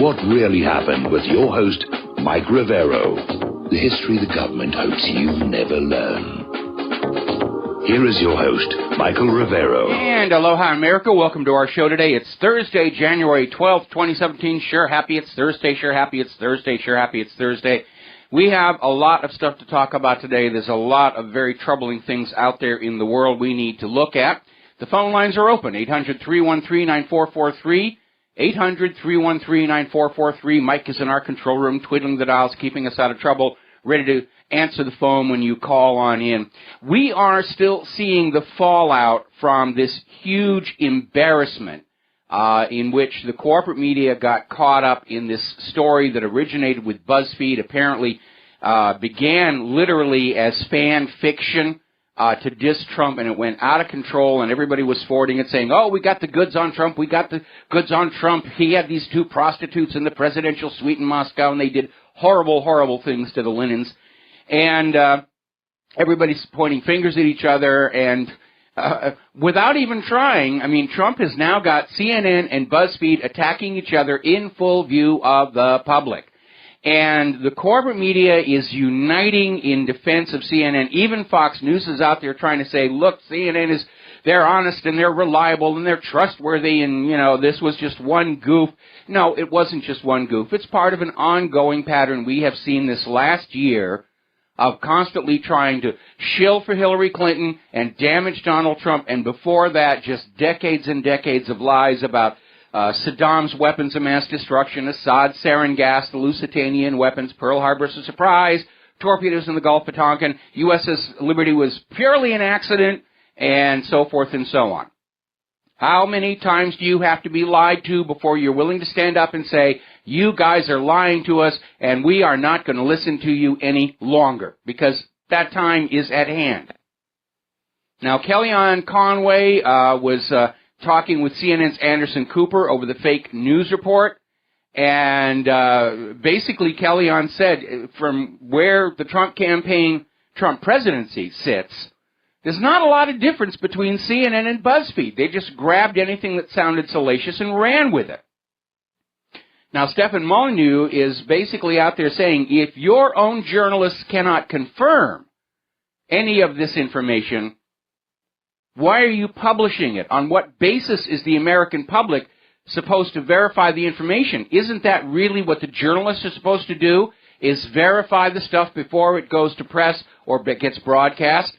What Really Happened with your host, Mike Rivero. The history the government hopes you never learn. Here is your host, Michael Rivero. And aloha, America. Welcome to our show today. It's Thursday, January 12th, 2017. Sure happy it's Thursday. Sure happy it's Thursday. Sure happy it's Thursday. We have a lot of stuff to talk about today. There's a lot of very troubling things out there in the world we need to look at. The phone lines are open, 800-313-9443, 800-313-9443. Mike is in our control room, twiddling the dials, keeping us out of trouble, ready to answer the phone when you call on in. We are still seeing the fallout from this huge embarrassment in which the corporate media got caught up in this story that originated with BuzzFeed, apparently began literally as fan fiction to diss Trump, and it went out of control, and everybody was forwarding it saying, oh, we got the goods on Trump, we got the goods on Trump. He had these two prostitutes in the presidential suite in Moscow, and they did horrible, horrible things to the linens. And everybody's pointing fingers at each other, and without even trying, I mean, Trump has now got CNN and BuzzFeed attacking each other in full view of the public. And the corporate media is uniting in defense of CNN. Even Fox News is out there trying to say, look, CNN they're honest and they're reliable and they're trustworthy, and, you know, this was just one goof. No, it wasn't just one goof. It's part of an ongoing pattern we have seen this last year of constantly trying to shill for Hillary Clinton and damage Donald Trump, and before that, just decades and decades of lies about Saddam's weapons of mass destruction, Assad's sarin gas, the Lusitanian weapons, Pearl Harbor's a surprise, torpedoes in the Gulf of Tonkin, USS Liberty was purely an accident, and so forth and so on. How many times do you have to be lied to before you're willing to stand up and say, you guys are lying to us, and we are not going to listen to you any longer, because that time is at hand. Now, Kellyanne Conway was talking with CNN's Anderson Cooper over the fake news report, and basically Kellyanne said from where the Trump campaign, Trump presidency sits, there's not a lot of difference between CNN and BuzzFeed. They just grabbed anything that sounded salacious and ran with it. Now, Stephen Molyneux is basically out there saying, if your own journalists cannot confirm any of this information, why are you publishing it? On what basis is the American public supposed to verify the information? Isn't that really what the journalists are supposed to do, is verify the stuff before it goes to press or gets broadcast?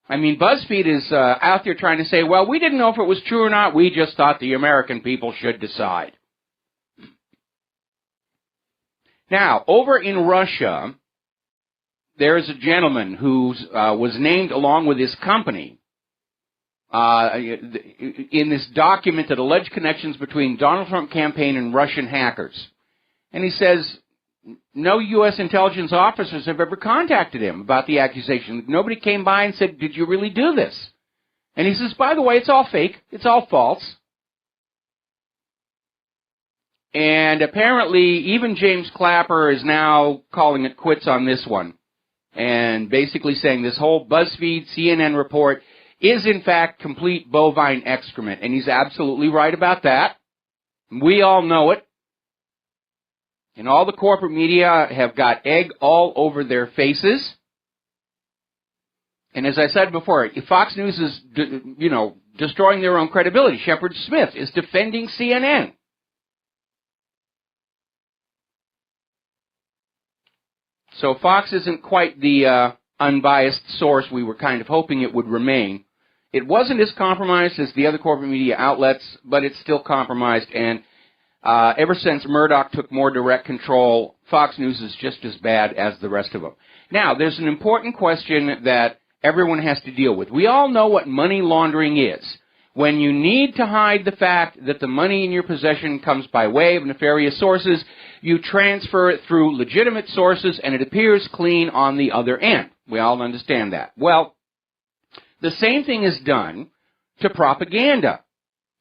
I mean, BuzzFeed is out there trying to say, well, we didn't know if it was true or not. We just thought the American people should decide. Now, over in Russia, there is a gentleman who was named along with his company in this document that alleged connections between Donald Trump campaign and Russian hackers. And he says no U.S. intelligence officers have ever contacted him about the accusation. Nobody came by and said, did you really do this? And he says, by the way, it's all fake. It's all false. And apparently, even James Clapper is now calling it quits on this one, and basically saying this whole BuzzFeed CNN report is, in fact, complete bovine excrement. And he's absolutely right about that. We all know it. And all the corporate media have got egg all over their faces. And as I said before, if Fox News is, destroying their own credibility, Shepard Smith is defending CNN. So Fox isn't quite the unbiased source we were kind of hoping it would remain. It wasn't as compromised as the other corporate media outlets, but it's still compromised. And ever since Murdoch took more direct control, Fox News is just as bad as the rest of them. Now, there's an important question that everyone has to deal with. We all know what money laundering is. When you need to hide the fact that the money in your possession comes by way of nefarious sources, you transfer it through legitimate sources, and it appears clean on the other end. We all understand that. Well, the same thing is done to propaganda.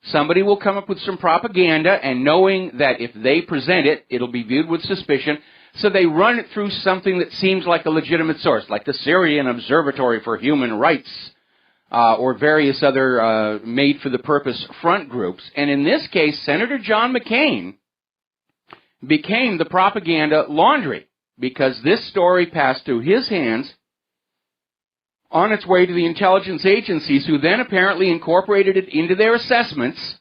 Somebody will come up with some propaganda, and knowing that if they present it, it'll be viewed with suspicion, so they run it through something that seems like a legitimate source, like the Syrian Observatory for Human Rights, or various other made-for-the-purpose front groups. And in this case, Senator John McCain became the propaganda laundry, because this story passed through his hands on its way to the intelligence agencies, who then apparently incorporated it into their assessments.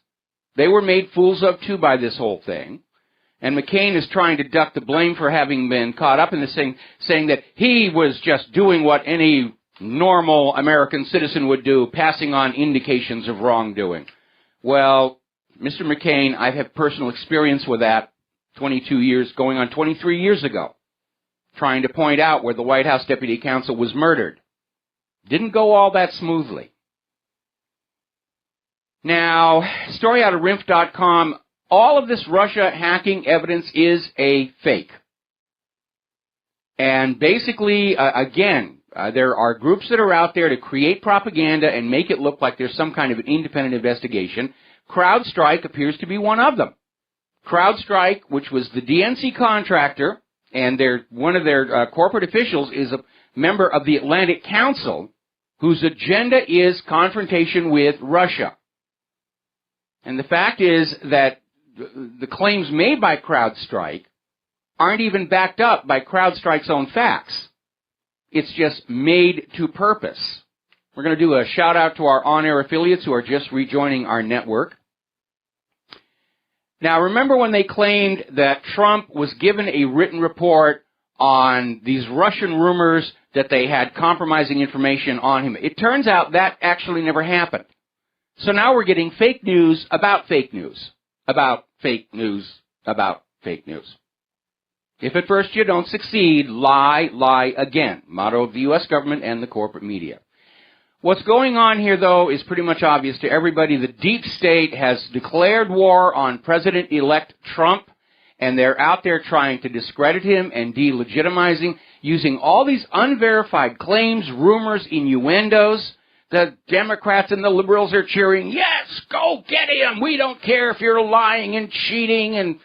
They were made fools of, too, by this whole thing. And McCain is trying to duck the blame for having been caught up in this thing, saying that he was just doing what any normal American citizen would do, passing on indications of wrongdoing. Well, Mr. McCain, I've had personal experience with that 22 years, going on 23 years ago, trying to point out where the White House Deputy Counsel was murdered. Didn't go all that smoothly. Now, story out of RINF.com, all of this Russia hacking evidence is a fake. And basically, there are groups that are out there to create propaganda and make it look like there's some kind of an independent investigation. CrowdStrike appears to be one of them. CrowdStrike, which was the DNC contractor, and one of their corporate officials is a member of the Atlantic Council, whose agenda is confrontation with Russia. And the fact is that the claims made by CrowdStrike aren't even backed up by CrowdStrike's own facts. It's just made to purpose. We're going to do a shout-out to our on-air affiliates who are just rejoining our network. Now, remember when they claimed that Trump was given a written report on these Russian rumors that they had compromising information on him? It turns out that actually never happened. So now we're getting fake news about fake news, about fake news, about fake news. If at first you don't succeed, lie, lie again. Motto of the U.S. government and the corporate media. What's going on here, though, is pretty much obvious to everybody. The deep state has declared war on President-elect Trump, and they're out there trying to discredit him and delegitimizing, using all these unverified claims, rumors, innuendos. The Democrats and the liberals are cheering, yes, go get him. We don't care if you're lying and cheating and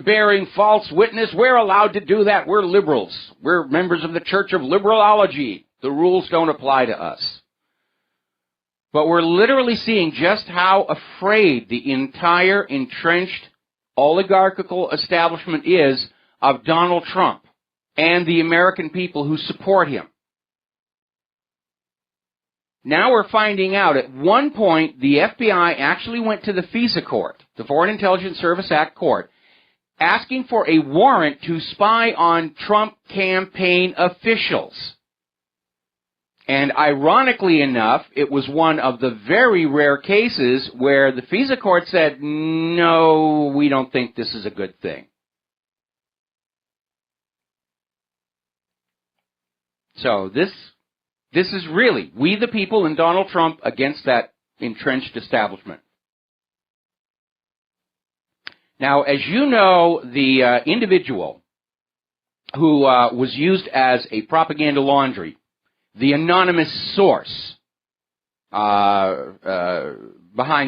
bearing false witness. We're allowed to do that. We're liberals. We're members of the Church of Liberalology. The rules don't apply to us. But we're literally seeing just how afraid the entire entrenched oligarchical establishment is of Donald Trump and the American people who support him. Now we're finding out at one point the FBI actually went to the FISA court, the Foreign Intelligence Service Act court, asking for a warrant to spy on Trump campaign officials. And ironically enough, it was one of the very rare cases where the FISA court said, no, we don't think this is a good thing. So this is really we the people and Donald Trump against that entrenched establishment. Now, as you know, the individual who was used as a propaganda laundry, the anonymous source behind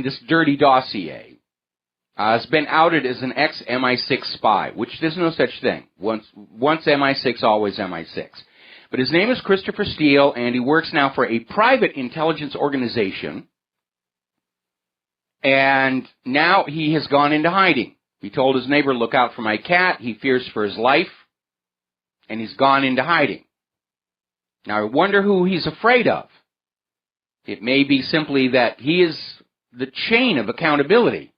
this dirty dossier, has been outed as an ex-MI6 spy, which there's no such thing. Once MI6, always MI6. But his name is Christopher Steele, and he works now for a private intelligence organization. And now he has gone into hiding. He told his neighbor, look out for my cat. He fears for his life. And he's gone into hiding. Now, I wonder who he's afraid of. It may be simply that he is the chain of accountability.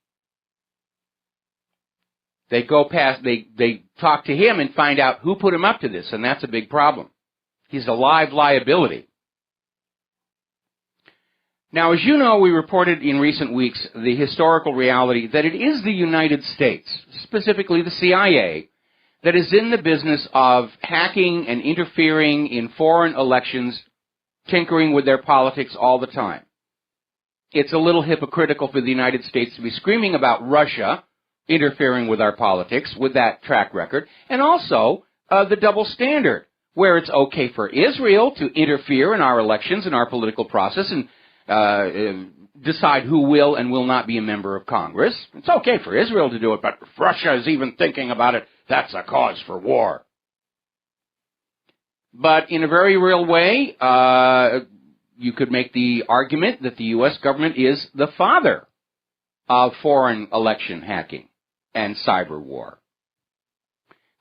They go past, they talk to him and find out who put him up to this, and that's a big problem. He's a live liability. Now, as you know, we reported in recent weeks the historical reality that it is the United States, specifically the CIA, that is in the business of hacking and interfering in foreign elections, tinkering with their politics all the time. It's a little hypocritical for the United States to be screaming about Russia interfering with our politics with that track record, and also the double standard, where it's okay for Israel to interfere in our elections and our political process and decide who will and will not be a member of Congress. It's okay for Israel to do it, but if Russia is even thinking about it, that's a cause for war. But in a very real way, you could make the argument that the U.S. government is the father of foreign election hacking and cyber war.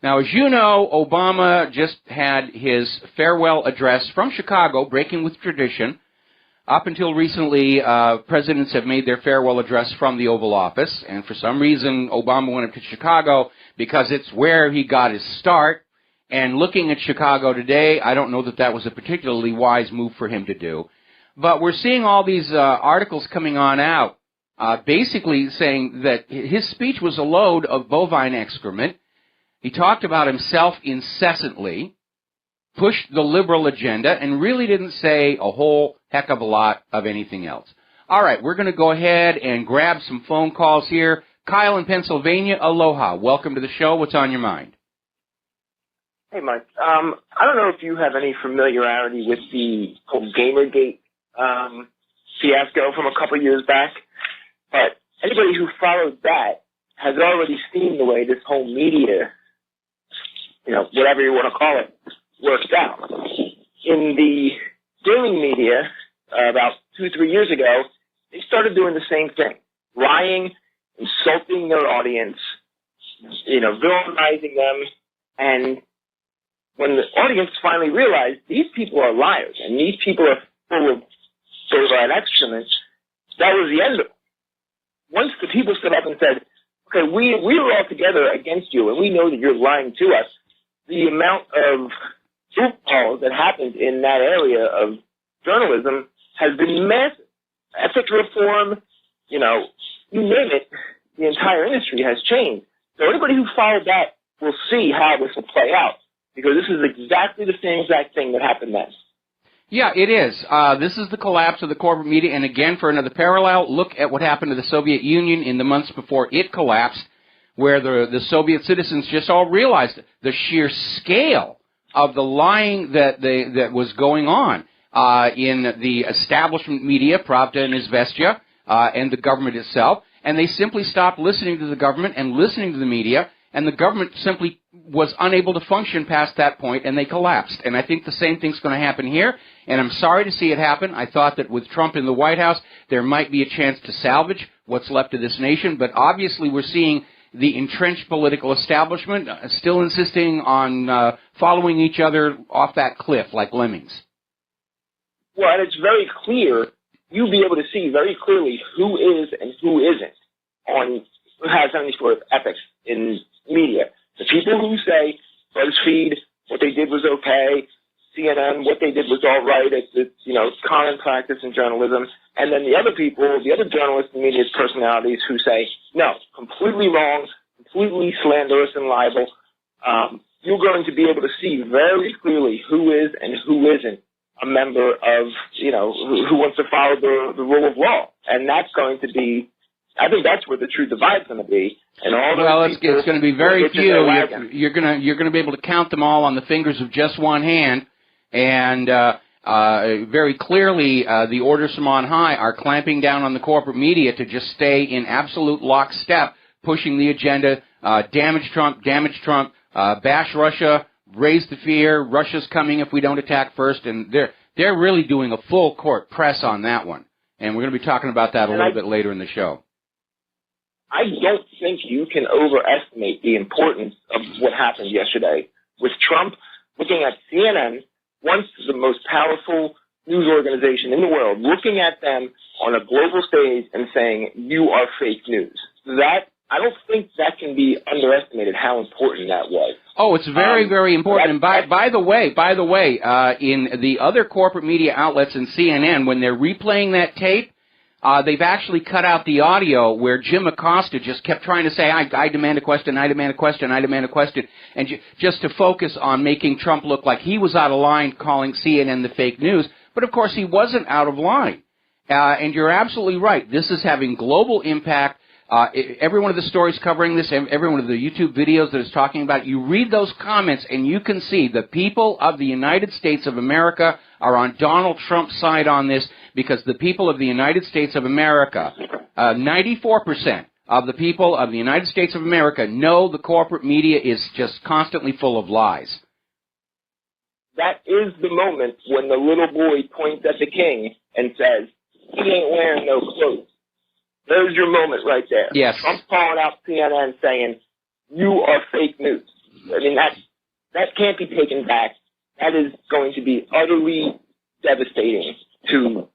Now, as you know, Obama just had his farewell address from Chicago, breaking with tradition. Up until recently, presidents have made their farewell address from the Oval Office, and for some reason, Obama went up to Chicago because it's where he got his start. And looking at Chicago today, I don't know that that was a particularly wise move for him to do. But we're seeing all these articles coming on out, basically saying that his speech was a load of bovine excrement. He talked about himself incessantly, pushed the liberal agenda, and really didn't say a whole heck of a lot of anything else. All right, we're going to go ahead and grab some phone calls here. Kyle in Pennsylvania, aloha. Welcome to the show. What's on your mind? Hey, Mike. I don't know if you have any familiarity with the whole Gamergate fiasco from a couple of years back, but anybody who followed that has already seen the way this whole media, whatever you want to call it, works out. In the gaming media, about 2-3 years ago, they started doing the same thing, lying, insulting their audience, villainizing them, and when the audience finally realized these people are liars and these people are full of bovine excrement, that was the end of it. Once the people stood up and said, okay, we were all together against you and we know that you're lying to us, the amount of calls that happened in that area of journalism has been massive. Ethics reform, you name it, the entire industry has changed. So anybody who followed that will see how this will play out, because this is exactly the same exact thing that happened then. Yeah, it is. This is the collapse of the corporate media, and again, for another parallel, look at what happened to the Soviet Union in the months before it collapsed, where the Soviet citizens just all realized the sheer scale of the lying that was going on in the establishment media, Pravda and Izvestia, and the government itself, and they simply stopped listening to the government and listening to the media, and the government simply was unable to function past that point, and they collapsed. And I think the same thing's going to happen here, and I'm sorry to see it happen. I thought that with Trump in the White House, there might be a chance to salvage what's left of this nation, but obviously we're seeing the entrenched political establishment still insisting on following each other off that cliff like lemmings. Well, and it's very clear, you'll be able to see very clearly who is and who isn't who has any sort of ethics in media. The people who say BuzzFeed, what they did was okay, CNN, what they did was all right, it's common practice in journalism, and then the other people, the other journalists and media personalities who say, no, completely wrong, completely slanderous and libel. You're going to be able to see very clearly who is and who isn't a member of, who wants to follow the rule of law. And that's going to be, I think that's where the true divide's going to be. And all those it's going to be very few. You're going to be able to count them all on the fingers of just one hand. And very clearly, the orders from on high are clamping down on the corporate media to just stay in absolute lockstep, pushing the agenda, damage Trump, bash Russia, raise the fear, Russia's coming if we don't attack first, and they're really doing a full court press on that one. And we're going to be talking about that a little bit later in the show. I don't think you can overestimate the importance of what happened yesterday with Trump looking at CNN, once the most powerful news organization in the world, looking at them on a global stage and saying, you are fake news. I don't think that can be underestimated how important that was. Oh, it's very, very important. And by the way, in the other corporate media outlets and CNN, when they're replaying that tape, they've actually cut out the audio where Jim Acosta just kept trying to say, I demand a question, I demand a question, I demand a question, and just to focus on making Trump look like he was out of line calling CNN the fake news. But, of course, he wasn't out of line. And you're absolutely right. This is having global impact. Every one of the stories covering this, every one of the YouTube videos that is talking about it, you read those comments and you can see the people of the United States of America are on Donald Trump's side on this, because the people of the United States of America, 94% of the people of the United States of America know the corporate media is just constantly full of lies. That is the moment when the little boy points at the king and says, he ain't wearing no clothes. There's your moment right there. Yes. Trump's calling out CNN saying, you are fake news. I mean, that can't be taken back. That is going to be utterly devastating to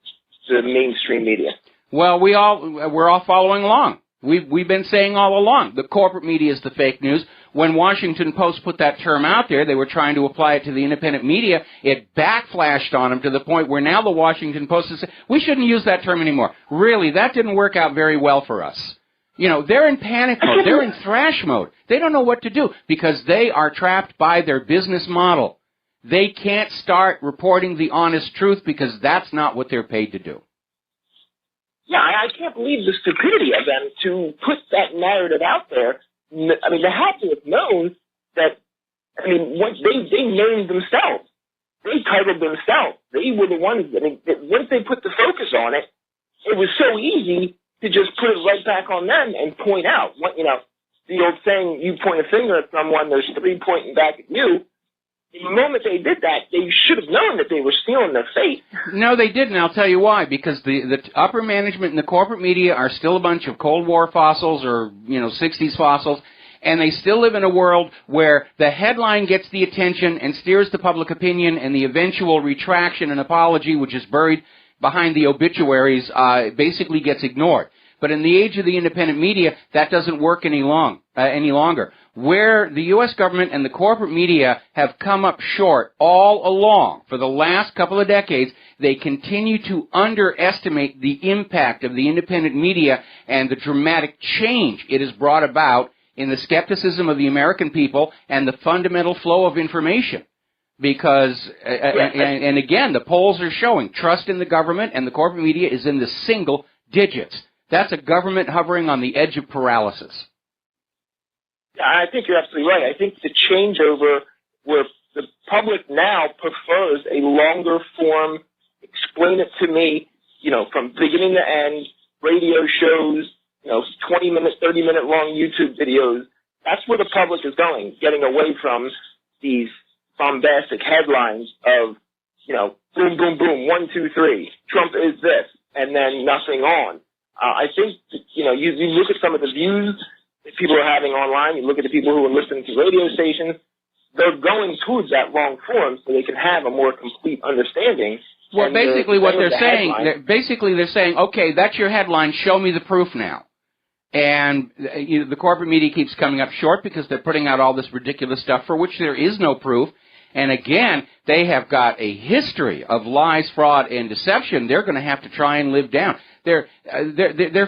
the mainstream media. Well, we're all following along. We've been saying all along, the corporate media is the fake news. When Washington Post put that term out there, they were trying to apply it to the independent media. It backflashed on them to the point where now the Washington Post is saying, we shouldn't use that term anymore. Really, that didn't work out very well for us. You know, they're in panic mode. They're in thrash mode. They don't know what to do because they are trapped by their business model. They can't start reporting the honest truth because that's not what they're paid to do. Yeah, I can't believe the stupidity of them to put that narrative out there. I mean, they had to have known that, I mean, once they named themselves. They titled themselves. They were the ones, I mean, once they put the focus on it, it was so easy to just put it right back on them and point out. You know, the old saying, you point a finger at someone, there's three pointing back at you. The moment they did that, they should have known that they were sealing their fate. No, they didn't. I'll tell you why. Because the upper management and the corporate media are still a bunch of Cold War fossils or, 60s fossils, and they still live in a world where the headline gets the attention and steers the public opinion, and the eventual retraction and apology, which is buried behind the obituaries, basically gets ignored. But in the age of the independent media, that doesn't work any longer. Where the U.S. government and the corporate media have come up short all along for the last couple of decades, they continue to underestimate the impact of the independent media and the dramatic change it has brought about in the skepticism of the American people and the fundamental flow of information. Because, and again, the polls are showing trust in the government and the corporate media is in the single digits. That's a government hovering on the edge of paralysis. I think you're absolutely right. I think the changeover where the public now prefers a longer form, explain it to me, from beginning to end, radio shows, 20-minute, 30-minute long YouTube videos. That's where the public is going, getting away from these bombastic headlines of, boom, boom, boom, 1, 2, 3, Trump is this, and then nothing on. I think, you look at some of the views that people are having online, you look at the people who are listening to radio stations, they're going towards that long form so they can have a more complete understanding. Well, basically what they're saying, they're saying, okay, that's your headline, show me the proof now. And the corporate media keeps coming up short because they're putting out all this ridiculous stuff for which there is no proof. And again, they have got a history of lies, fraud, and deception they're going to have to try and live down. They're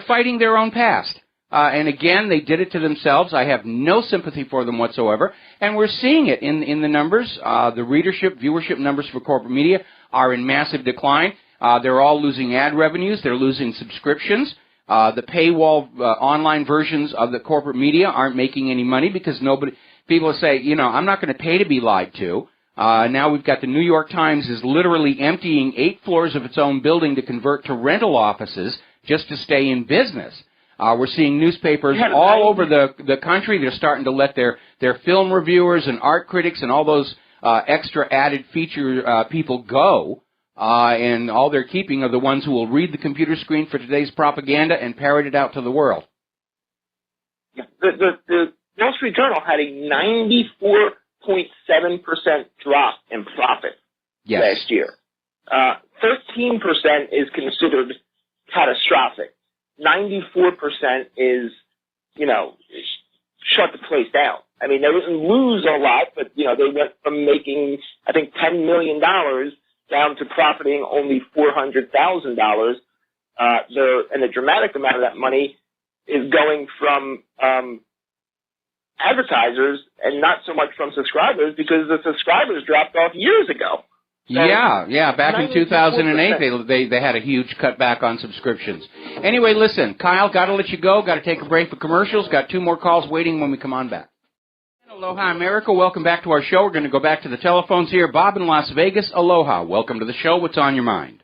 fighting their own past. And again, they did it to themselves. I have no sympathy for them whatsoever. And we're seeing it in the numbers. The readership, viewership numbers for corporate media are in massive decline. They're all losing ad revenues. They're losing subscriptions. The paywall online versions of the corporate media aren't making any money because people say, I'm not going to pay to be lied to. Now we've got the New York Times is literally emptying 8 floors of its own building to convert to rental offices just to stay in business. We're seeing newspapers all over the country. They're starting to let their film reviewers and art critics and all those extra added feature people go. And all they're keeping are the ones who will read the computer screen for today's propaganda and parrot it out to the world. Yeah. The Wall Street Journal had a 94.7% drop in profit last year. 13% is considered catastrophic. 94% is, shut the place down. I mean, they didn't lose a lot, but, they went from making, I think, $10 million down to profiting only $400,000. And the dramatic amount of that money is going from advertisers and not so much from subscribers because the subscribers dropped off years ago. So yeah. Back in 2008, they had a huge cutback on subscriptions. Anyway, listen, Kyle, got to let you go. Got to take a break for commercials. Got 2 more calls waiting when we come on back. Aloha, America. Welcome back to our show. We're going to go back to the telephones here. Bob in Las Vegas. Aloha. Welcome to the show. What's on your mind?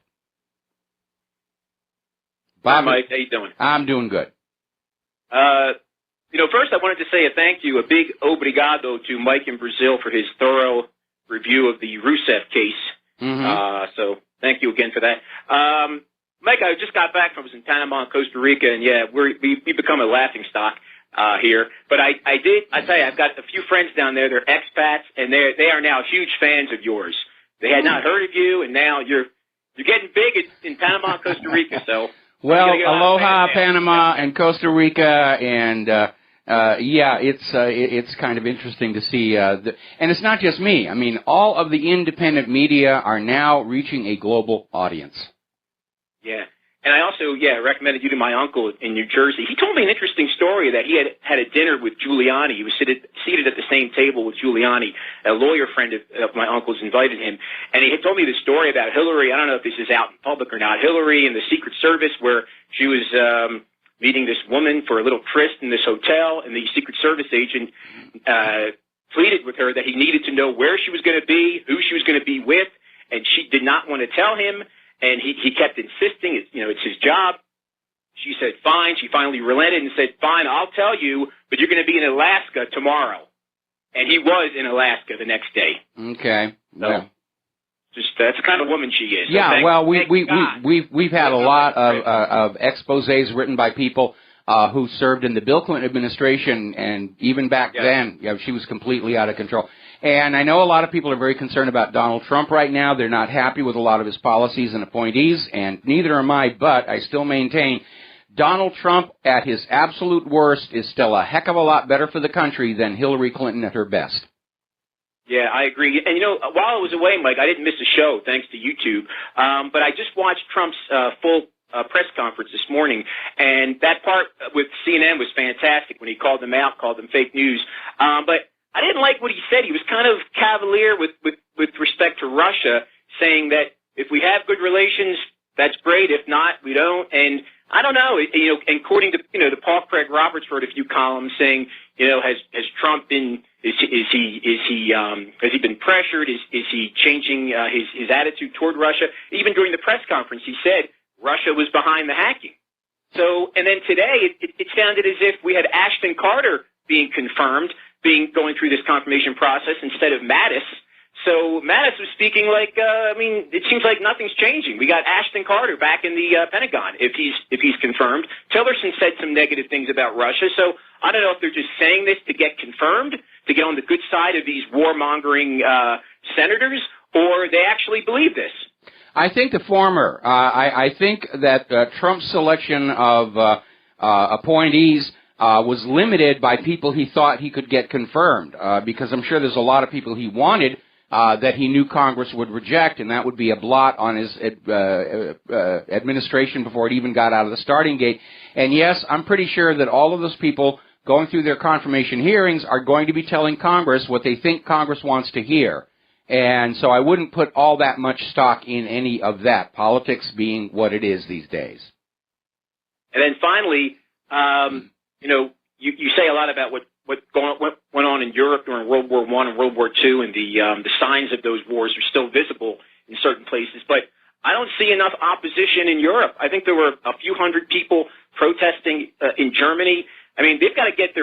Bob, hi, Mike. How you doing? I'm doing good. First I wanted to say a thank you, a big obrigado to Mike in Brazil for his thorough review of the Rusev case. Mm-hmm. So thank you again for that. Mike, I just got back from I was in Panama and Costa Rica, and we become a laughing stock. here. But I tell you, I've got a few friends down there. They're expats, and they are now huge fans of yours. They had not heard of you, and now you're getting big in Panama and Costa Rica. So well, aloha, Panama and Costa Rica, and yeah, it's kind of interesting to see. And it's not just me. I mean, all of the independent media are now reaching a global audience. Yeah. And I also, recommended you to my uncle in New Jersey. He told me an interesting story that he had a dinner with Giuliani. He was seated at the same table with Giuliani. A lawyer friend of my uncle's invited him. And he had told me the story about Hillary. I don't know if this is out in public or not. Hillary and the Secret Service, where she was meeting this woman for a little tryst in this hotel, and the Secret Service agent pleaded with her that he needed to know where she was going to be, who she was going to be with, and she did not want to tell him. And he kept insisting, it's his job. She said, fine. She finally relented and said, fine, I'll tell you, but you're going to be in Alaska tomorrow. And he was in Alaska the next day. Okay. So, that's the kind of woman she is. Yeah, so we've had a lot of exposés written by people who served in the Bill Clinton administration, and even back then, she was completely out of control. And I know a lot of people are very concerned about Donald Trump right now. They're not happy with a lot of his policies and appointees, and neither am I, but I still maintain Donald Trump at his absolute worst is still a heck of a lot better for the country than Hillary Clinton at her best. Yeah, I agree. And, while I was away, Mike, I didn't miss a show, thanks to YouTube. But I just watched Trump's full press conference this morning, and that part with CNN was fantastic when he called them out, called them fake news. But I didn't like what he said. He was kind of cavalier with respect to Russia, saying that if we have good relations, that's great. If not, we don't. And I don't know. And according to the Paul Craig Roberts wrote a few columns saying, has Trump been has he been pressured? Is he changing his attitude toward Russia? Even during the press conference, he said Russia was behind the hacking. So, and then today it sounded as if we had Ashton Carter being confirmed, going through this confirmation process instead of Mattis. So Mattis was speaking like, it seems like nothing's changing. We got Ashton Carter back in the Pentagon if he's confirmed. Tillerson said some negative things about Russia. So I don't know if they're just saying this to get confirmed, to get on the good side of these warmongering senators, or they actually believe this. I think the former. I think that Trump's selection of appointees was limited by people he thought he could get confirmed, because I'm sure there's a lot of people he wanted that he knew Congress would reject, and that would be a blot on his administration before it even got out of the starting gate. And yes, I'm pretty sure that all of those people going through their confirmation hearings are going to be telling Congress what they think Congress wants to hear. And so I wouldn't put all that much stock in any of that, politics being what it is these days. And then finally, you say a lot about what went on in Europe during World War I and World War II, and the signs of those wars are still visible in certain places. But I don't see enough opposition in Europe. I think there were a few hundred people protesting in Germany. I mean, they've got to get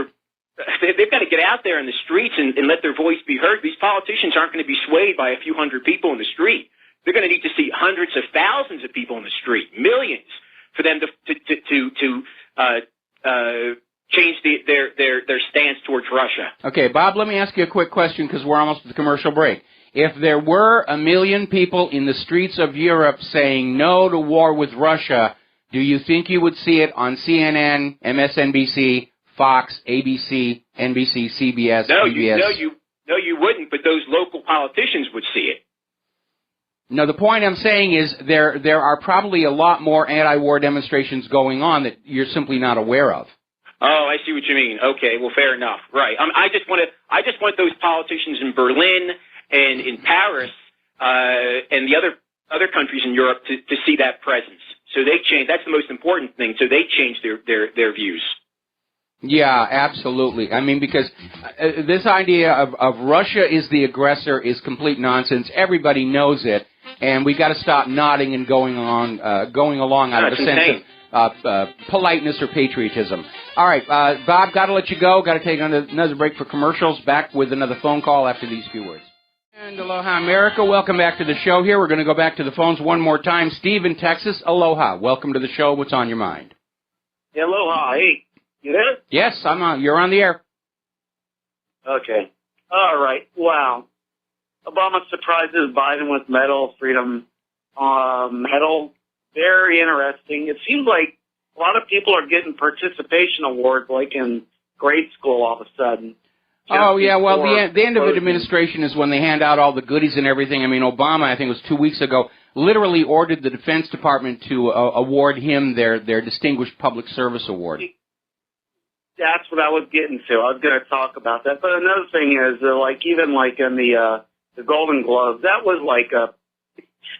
out there in the streets and let their voice be heard. These politicians aren't going to be swayed by a few hundred people in the street. They're going to need to see hundreds of thousands of people in the street, millions, for them to change their stance towards Russia. Okay, Bob, let me ask you a quick question because we're almost at the commercial break. If there were 1 million people in the streets of Europe saying no to war with Russia, do you think you would see it on CNN, MSNBC, Fox, ABC, NBC, CBS, PBS? No, you wouldn't, but those local politicians would see it. No, the point I'm saying is there are probably a lot more anti-war demonstrations going on that you're simply not aware of. Oh, I see what you mean. Okay, well, fair enough. Right. I just want those politicians in Berlin and in Paris and the other countries in Europe to see that presence. So they change. That's the most important thing. So they change their views. Yeah, absolutely. I mean, because this idea of Russia is the aggressor is complete nonsense. Everybody knows it, and we got to stop nodding and going along out of a sense of politeness or patriotism. All right, Bob, got to let you go. Got to take another break for commercials. Back with another phone call after these few words. And aloha, America. Welcome back to the show here. We're going to go back to the phones one more time. Steve in Texas, aloha. Welcome to the show. What's on your mind? Aloha. Hey, You there? Yes, I'm on. You're on the air. Okay. All right. Wow. Obama surprises Biden with Freedom Medal. Very interesting. It seems like a lot of people are getting participation awards, like in grade school, all of a sudden. Oh, yeah, well, the end of the administration is when they hand out all the goodies and everything. I mean, Obama, I think it was 2 weeks ago, literally ordered the Defense Department to award him their Distinguished Public Service Award. That's what I was getting to. I was going to talk about that. But another thing is, even in the Golden Globes, that was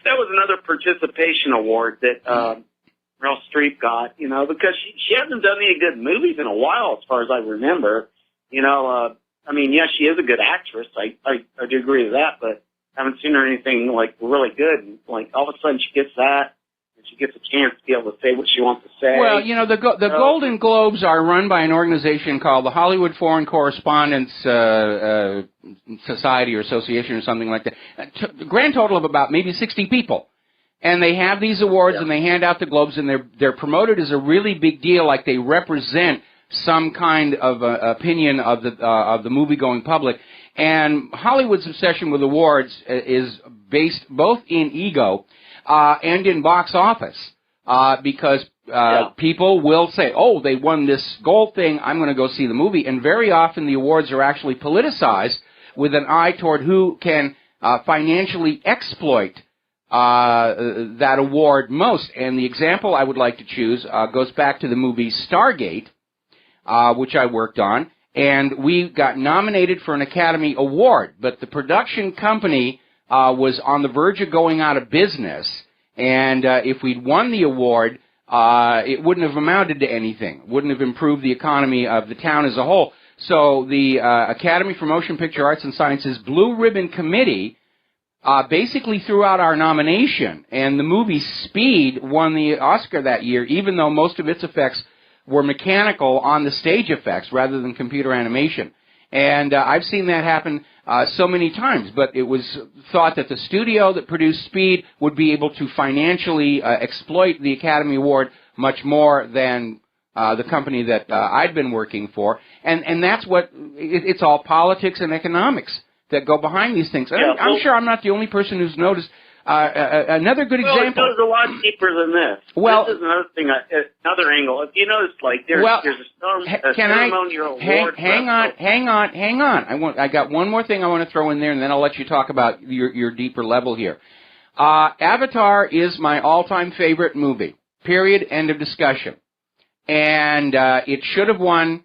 another participation award that Meryl Streep got, because she hasn't done any good movies in a while, as far as I remember. Yes, she is a good actress. I do agree with that, but I haven't seen her anything really good. And, all of a sudden she gets that, and she gets a chance to be able to say what she wants to say. Well, the Golden Globes are run by an organization called the Hollywood Foreign Correspondents Society or Association or something like that. The grand total of about maybe 60 people. And they have these awards, and they hand out the Globes, and they're promoted as a really big deal, like they represent some kind of opinion of the movie-going public. And Hollywood's obsession with awards is based both in ego and in box office, because people will say, oh, they won this gold thing, I'm going to go see the movie. And very often the awards are actually politicized with an eye toward who can financially exploit that award most. And the example I would like to choose goes back to the movie Stargate, which I worked on, and we got nominated for an Academy Award, but the production company was on the verge of going out of business, and if we'd won the award, it wouldn't have amounted to anything, wouldn't have improved the economy of the town as a whole. So the Academy for Motion Picture Arts and Sciences Blue Ribbon Committee basically threw out our nomination, and the movie Speed won the Oscar that year, even though most of its effects were mechanical on the stage effects rather than computer animation. And I've seen that happen so many times, but it was thought that the studio that produced Speed would be able to financially exploit the Academy Award much more than the company that I'd been working for. And that's what, it's all politics and economics that go behind these things. I'm sure I'm not the only person who's noticed. Another good example. Well, it goes a lot deeper than this. Well, this is another thing, another angle. If you notice, there's a ceremonial award. Hang on. I got one more thing I want to throw in there, and then I'll let you talk about your deeper level here. Avatar is my all-time favorite movie. Period. End of discussion. And it should have won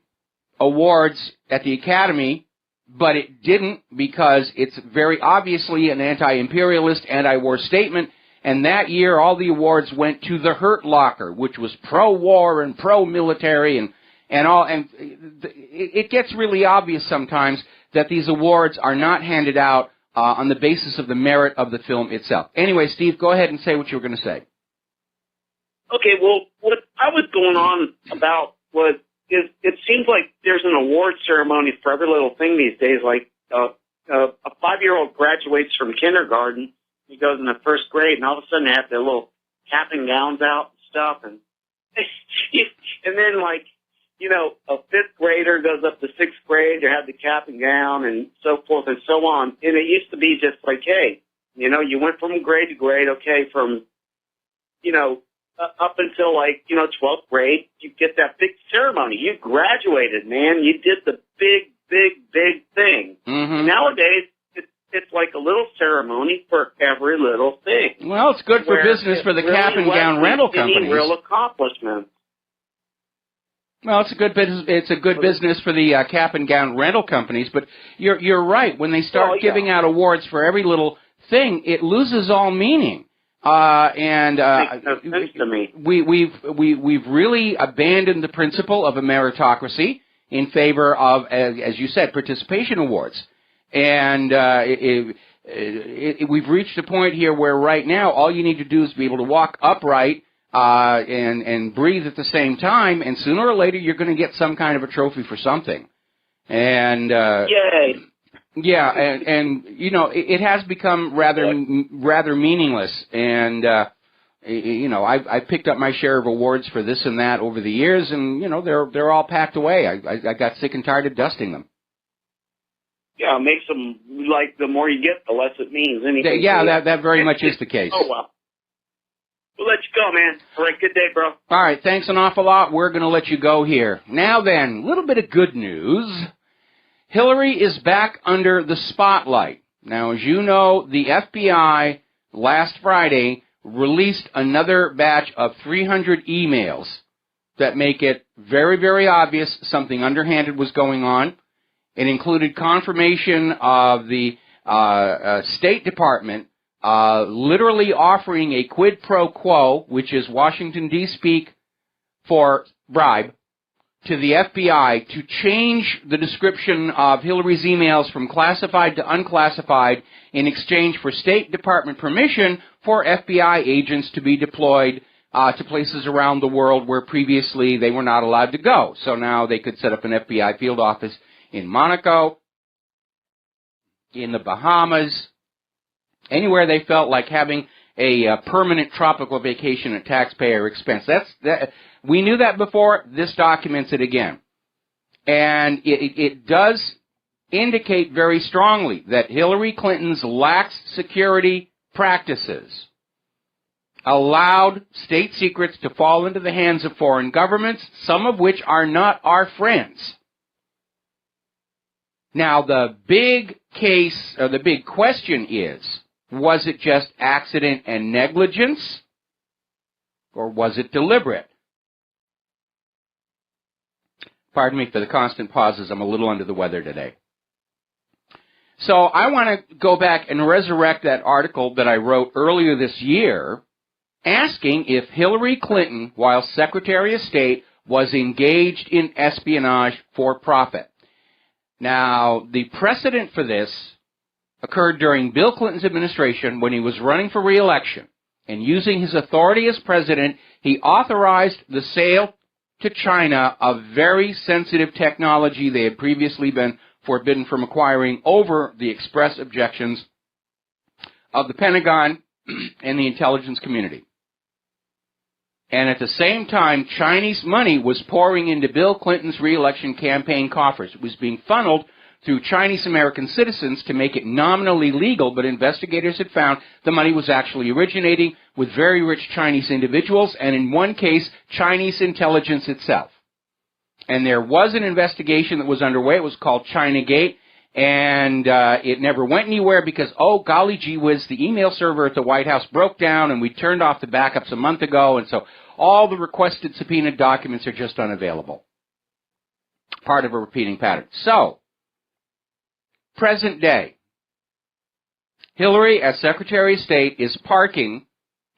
awards at the Academy, but it didn't, because it's very obviously an anti-imperialist, anti-war statement, and that year all the awards went to The Hurt Locker, which was pro-war and pro-military and all, and it gets really obvious sometimes that these awards are not handed out on the basis of the merit of the film itself. Anyway, Steve, go ahead and say what you were going to say. Okay, well, what I was going on about was, it seems like there's an award ceremony for every little thing these days. Like a 5-year-old graduates from kindergarten, he goes in the first grade, and all of a sudden they have their little cap and gowns out and stuff, and then a 5th grader goes up to 6th grade, they have the cap and gown and so forth and so on. And it used to be just like, hey, you went from grade to grade, okay, from up until 12th grade, you get that big ceremony. You graduated, man. You did the big, big, big thing. Mm-hmm. Nowadays, it's like a little ceremony for every little thing. Well, it's good for business for the cap and gown rental companies. Real accomplishment. Well, it's a good business. It's a good business for the cap and gown rental companies. But you're right. When they start giving out awards for every little thing, it loses all meaning. Makes no sense to me. We've really abandoned the principle of a meritocracy in favor of, as you said, participation awards. And we've reached a point here where right now all you need to do is be able to walk upright and breathe at the same time, and sooner or later you're going to get some kind of a trophy for something. And yay. Yeah, and it has become rather meaningless, and I picked up my share of awards for this and that over the years, and they're all packed away. I got sick and tired of dusting them. Yeah, it makes them like the more you get, the less it means. Anything. Yeah, that very much is the case. Oh well. We'll let you go, man. All right, good day, bro. All right, thanks an awful lot. We're going to let you go here. Now then, a little bit of good news. Hillary is back under the spotlight. Now, as you know, the FBI last Friday released another batch of 300 emails that make it very, very obvious something underhanded was going on. It included confirmation of the State Department literally offering a quid pro quo, which is Washington, D.C. speak for bribe, to the FBI to change the description of Hillary's emails from classified to unclassified in exchange for State Department permission for FBI agents to be deployed to places around the world where previously they were not allowed to go. So now they could set up an FBI field office in Monaco, in the Bahamas, anywhere they felt like having a permanent tropical vacation at taxpayer expense. We knew that before. This documents it again. And it does indicate very strongly that Hillary Clinton's lax security practices allowed state secrets to fall into the hands of foreign governments, some of which are not our friends. Now, the big case, or the big question is, was it just accident and negligence, or was it deliberate? Pardon me for the constant pauses. I'm a little under the weather today. So I want to go back and resurrect that article that I wrote earlier this year asking if Hillary Clinton, while Secretary of State, was engaged in espionage for profit. Now, the precedent for this occurred during Bill Clinton's administration when he was running for re-election. And using his authority as president, he authorized the sale to China of very sensitive technology they had previously been forbidden from acquiring over the express objections of the Pentagon and the intelligence community. And at the same time, Chinese money was pouring into Bill Clinton's re-election campaign coffers. It was being funneled through Chinese-American citizens to make it nominally legal, but investigators had found the money was actually originating with very rich Chinese individuals, and in one case, Chinese intelligence itself. And there was an investigation that was underway. It was called Chinagate, and it never went anywhere because, oh, golly gee whiz, the email server at the White House broke down, and we turned off the backups a month ago, and so all the requested subpoenaed documents are just unavailable. Part of a repeating pattern. So, present day, Hillary, as Secretary of State, is parking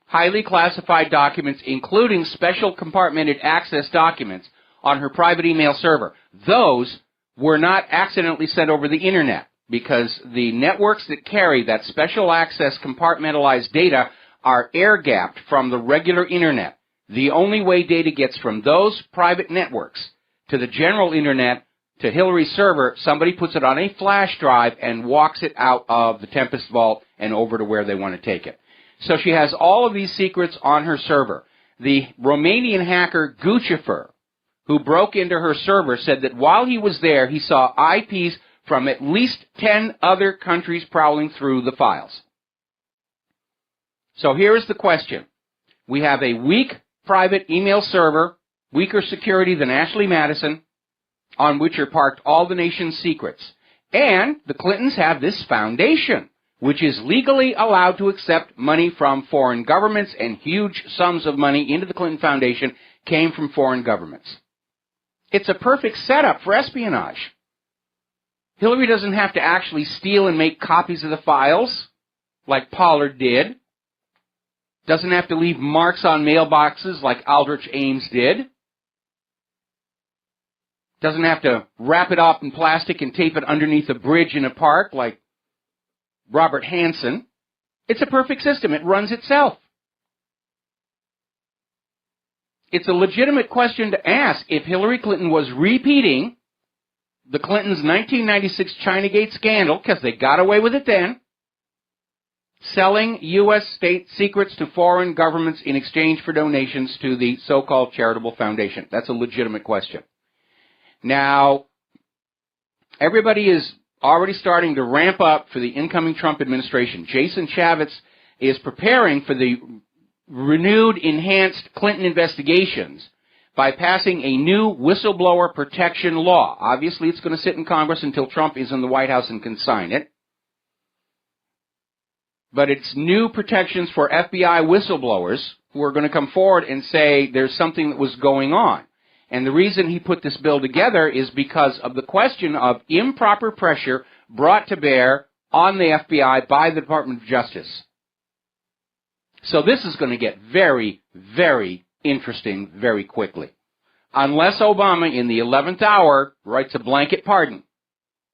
highly classified documents, including special compartmented access documents, on her private email server. Those were not accidentally sent over the Internet, because the networks that carry that special access compartmentalized data are air-gapped from the regular Internet. The only way data gets from those private networks to the general Internet, to Hillary's server, somebody puts it on a flash drive and walks it out of the Tempest Vault and over to where they want to take it. So she has all of these secrets on her server. The Romanian hacker Guccifer, who broke into her server, said that while he was there, he saw IPs from at least 10 other countries prowling through the files. So here is the question. We have a weak private email server, weaker security than Ashley Madison, on which are parked all the nation's secrets. And the Clintons have this foundation, which is legally allowed to accept money from foreign governments, and huge sums of money into the Clinton Foundation came from foreign governments. It's a perfect setup for espionage. Hillary doesn't have to actually steal and make copies of the files, like Pollard did. Doesn't have to leave marks on mailboxes like Aldrich Ames did. Doesn't have to wrap it up in plastic and tape it underneath a bridge in a park like Robert Hansen. It's a perfect system. It runs itself. It's a legitimate question to ask if Hillary Clinton was repeating the Clintons' 1996 Chinagate scandal, because they got away with it then, selling U.S. state secrets to foreign governments in exchange for donations to the so-called charitable foundation? That's a legitimate question. Now, everybody is already starting to ramp up for the incoming Trump administration. Jason Chaffetz is preparing for the renewed, enhanced Clinton investigations by passing a new whistleblower protection law. Obviously, it's going to sit in Congress until Trump is in the White House and can sign it. But it's new protections for FBI whistleblowers who are going to come forward and say there's something that was going on. And the reason he put this bill together is because of the question of improper pressure brought to bear on the FBI by the Department of Justice. So this is going to get very, very interesting very quickly. Unless Obama, in the 11th hour, writes a blanket pardon.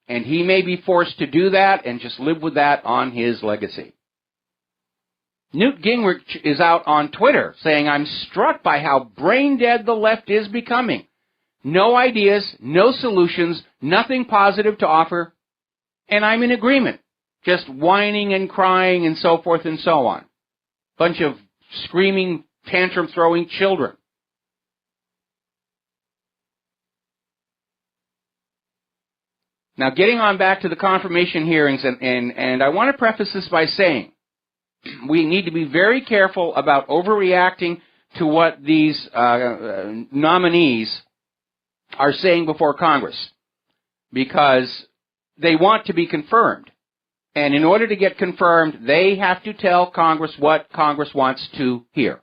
And he may be forced to do that and just live with that on his legacy. Newt Gingrich is out on Twitter saying, I'm struck by how brain dead the left is becoming. No ideas, no solutions, nothing positive to offer, and I'm in agreement. Just whining and crying and so forth and so on. Bunch of screaming, tantrum-throwing children. Now, getting on back to the confirmation hearings, and I want to preface this by saying, we need to be very careful about overreacting to what these nominees are saying before Congress, because they want to be confirmed. And in order to get confirmed, they have to tell Congress what Congress wants to hear.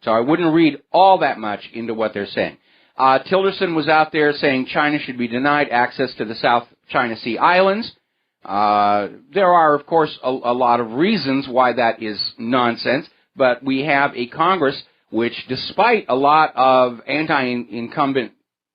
So I wouldn't read all that much into what they're saying. Tillerson was out there saying China should be denied access to the South China Sea Islands. There are, of course, a lot of reasons why that is nonsense, but we have a Congress which, despite a lot of anti-incumbent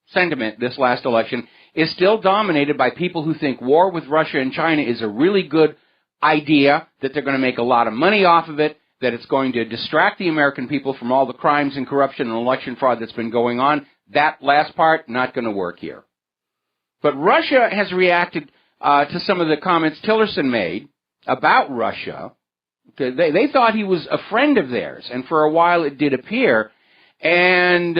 sentiment this last election, is still dominated by people who think war with Russia and China is a really good idea, that they're going to make a lot of money off of it, that it's going to distract the American people from all the crimes and corruption and election fraud that's been going on. That last part, not going to work here. But Russia has reacted to some of the comments Tillerson made about Russia. They thought he was a friend of theirs, and for a while it did appear. And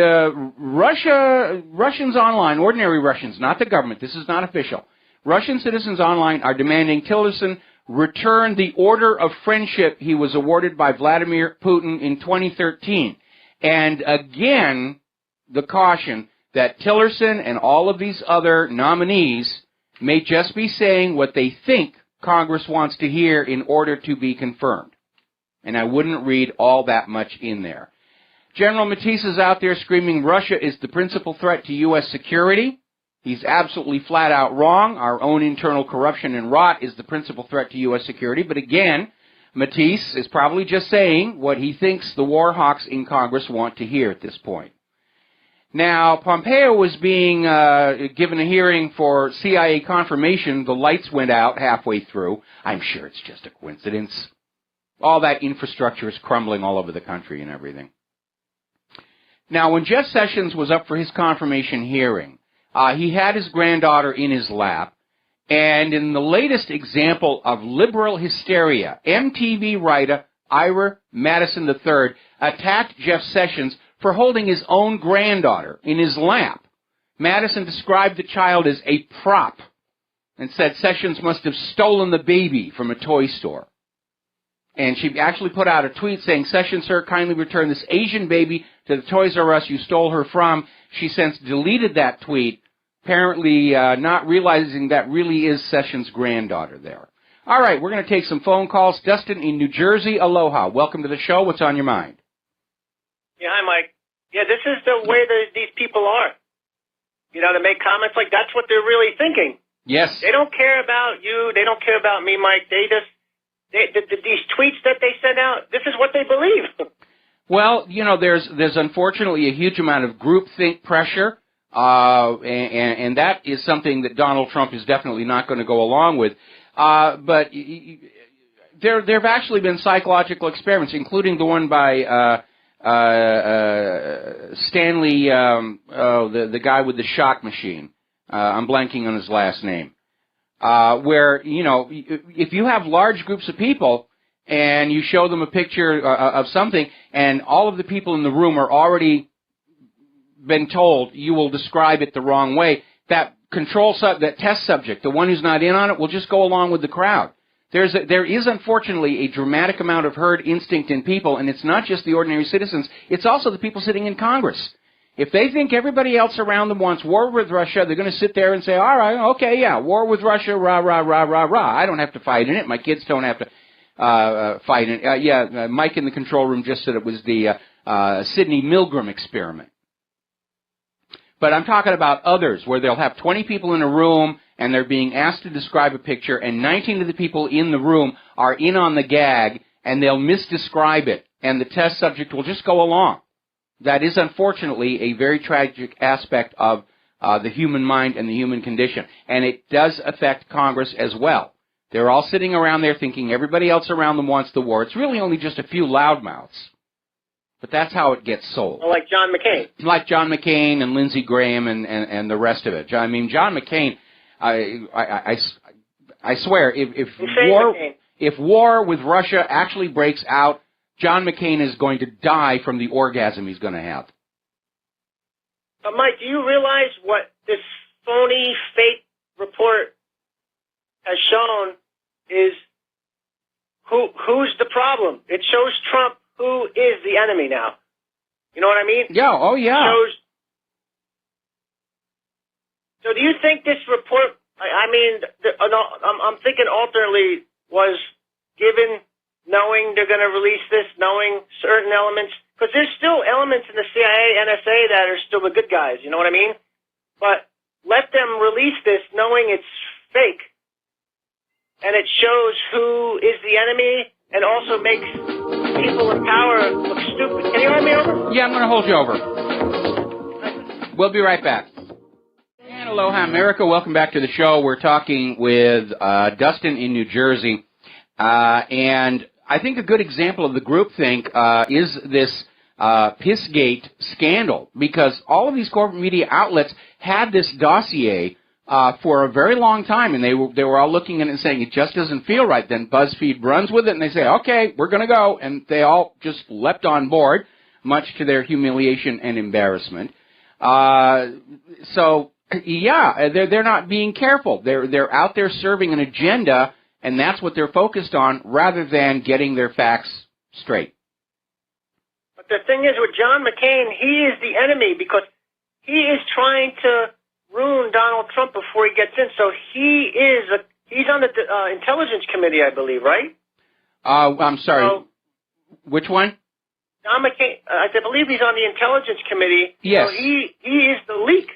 Russians online, ordinary Russians, not the government, this is not official, Russian citizens online are demanding Tillerson return the Order of Friendship he was awarded by Vladimir Putin in 2013. And again, the caution that Tillerson and all of these other nominees may just be saying what they think Congress wants to hear in order to be confirmed. And I wouldn't read all that much in there. General Mattis is out there screaming Russia is the principal threat to U.S. security. He's absolutely flat out wrong. Our own internal corruption and rot is the principal threat to U.S. security. But again, Mattis is probably just saying what he thinks the war hawks in Congress want to hear at this point. Now, Pompeo was being given a hearing for CIA confirmation. The lights went out halfway through. I'm sure it's just a coincidence. All that infrastructure is crumbling all over the country and everything. Now, when Jeff Sessions was up for his confirmation hearing, he had his granddaughter in his lap, and in the latest example of liberal hysteria, MTV writer Ira Madison III attacked Jeff Sessions for holding his own granddaughter in his lap. Madison described the child as a prop and said Sessions must have stolen the baby from a toy store. And she actually put out a tweet saying, Sessions, sir, kindly return this Asian baby to the Toys R Us you stole her from. She since deleted that tweet, apparently not realizing that really is Sessions' granddaughter there. All right, we're going to take some phone calls. Dustin in New Jersey, aloha. Welcome to the show. What's on your mind? Yeah, hi, Mike. Yeah, this is the way that these people are. You know, to make comments like that's what they're really thinking. Yes. They don't care about you. They don't care about me, Mike. These tweets that they send out, this is what they believe. Well, you know, there's unfortunately a huge amount of groupthink pressure, and that is something that Donald Trump is definitely not going to go along with. But there have actually been psychological experiments, including the one by Stanley, the guy with the shock machine. I'm blanking on his last name. where, if you have large groups of people and you show them a picture of something and all of the people in the room are already been told you will describe it the wrong way, that that test subject, the one who's not in on it, will just go along with the crowd. There is unfortunately a dramatic amount of herd instinct in people, and it's not just the ordinary citizens, it's also the people sitting in Congress. If they think everybody else around them wants war with Russia, they're going to sit there and say, all right, okay, yeah, war with Russia, rah, rah, rah, rah, rah. I don't have to fight in it. My kids don't have to fight in it. Mike in the control room just said it was the Sidney Milgram experiment. But I'm talking about others, where they'll have 20 people in a room, and they're being asked to describe a picture, and 19 of the people in the room are in on the gag, and they'll misdescribe it, and the test subject will just go along. That is, unfortunately, a very tragic aspect of the human mind and the human condition. And it does affect Congress as well. They're all sitting around there thinking everybody else around them wants the war. It's really only just a few loudmouths. But that's how it gets sold. Well, like John McCain. Like John McCain and Lindsey Graham and the rest of it. I mean, John McCain, I swear, if war with Russia actually breaks out, John McCain is going to die from the orgasm he's going to have. But, Mike, do you realize what this phony, fake report has shown is who's the problem? It shows Trump who is the enemy now. You know what I mean? Yeah, oh yeah. So do you think this report, I'm thinking alternately, was given knowing they're going to release this, knowing certain elements, because there's still elements in the CIA, NSA that are still the good guys, you know what I mean? But let them release this knowing it's fake, and it shows who is the enemy, and also makes people in power look stupid. Can you hold me over? Yeah, I'm going to hold you over. We'll be right back. And aloha, America. Welcome back to the show. We're talking with Dustin in New Jersey, and I think a good example of the groupthink is this Pissgate scandal, because all of these corporate media outlets had this dossier for a very long time, and they were all looking at it and saying, it just doesn't feel right. Then BuzzFeed runs with it, and they say, okay, we're going to go, and they all just leapt on board, much to their humiliation and embarrassment. So, yeah, they're not being careful. They're out there serving an agenda, and that's what they're focused on, rather than getting their facts straight. But the thing is, with John McCain, he is the enemy, because he is trying to ruin Donald Trump before he gets in. So he's on the Intelligence Committee, I believe, right? I'm sorry. So, which one? John McCain. I believe he's on the Intelligence Committee. Yes. So he is the leak.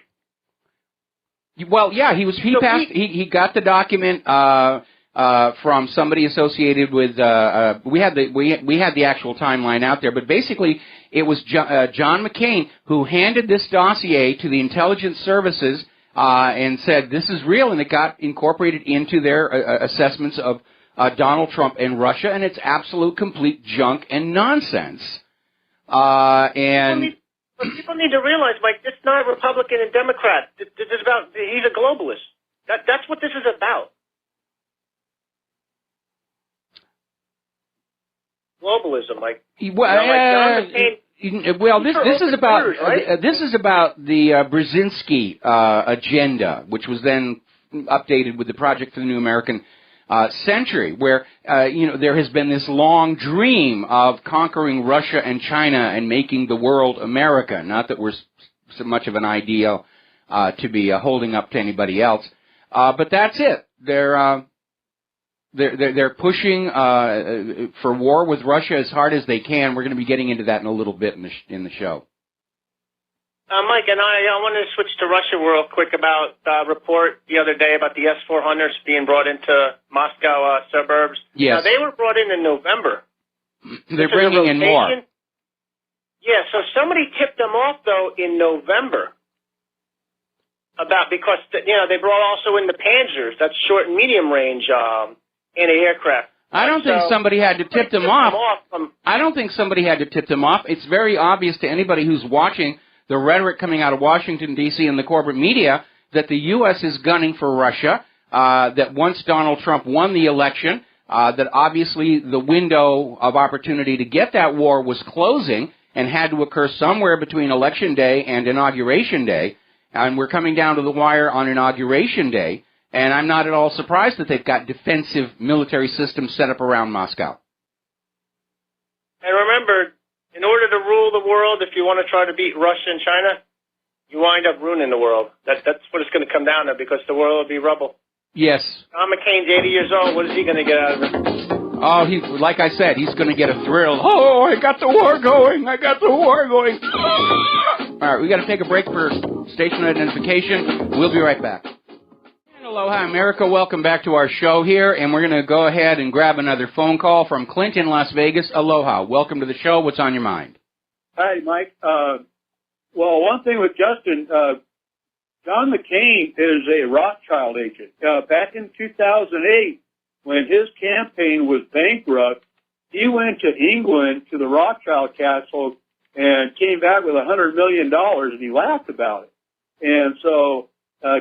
Well, yeah, he got the document from somebody associated with. We had the actual timeline out there, but basically it was John McCain who handed this dossier to the intelligence services and said this is real, and it got incorporated into their assessments of Donald Trump and Russia, and it's absolute complete junk and nonsense. People need to realize, Mike, it's not Republican and Democrat. This is about, he's a globalist. That's what this is about. Globalism, Mike. This is about the Brzezinski agenda, which was then updated with the Project for the New American Century, where there has been this long dream of conquering Russia and China and making the world America. Not that we're so much of an ideal to be holding up to anybody else, but that's it. They're pushing for war with Russia as hard as they can. We're going to be getting into that in a little bit in the show. Mike, and I wanted to switch to Russia real quick about a report the other day about the S-400s being brought into Moscow suburbs. Yes. Now, they were brought in November. They're bringing in more. Yeah, so somebody tipped them off, though, in November. Because they brought also in the Panzers, that's short and medium range anti-aircraft. I don't think somebody had to tip them off. I don't think somebody had to tip them off. It's very obvious to anybody who's watching the rhetoric coming out of Washington, D.C. and the corporate media that the U.S. is gunning for Russia. that once Donald Trump won the election, that obviously the window of opportunity to get that war was closing and had to occur somewhere between Election Day and Inauguration Day. And we're coming down to the wire on Inauguration Day, and I'm not at all surprised that they've got defensive military systems set up around Moscow. And remember, in order to rule the world, if you want to try to beat Russia and China, you wind up ruining the world. That's what it's going to come down to, because the world will be rubble. Yes. Tom McCain's 80 years old. What is he going to get out of it? Oh, like I said, he's going to get a thrill. Oh, I got the war going. I got the war going. All right, we got to take a break for station identification. We'll be right back. Aloha, America. Welcome back to our show here, and we're going to go ahead and grab another phone call from Clint in Las Vegas. Aloha. Welcome to the show. What's on your mind? Hi, Mike. Well, one thing with Justin, John McCain is a Rothschild agent. Back in 2008, when his campaign was bankrupt, he went to England to the Rothschild Castle and came back with $100 million, and he laughed about it. And so,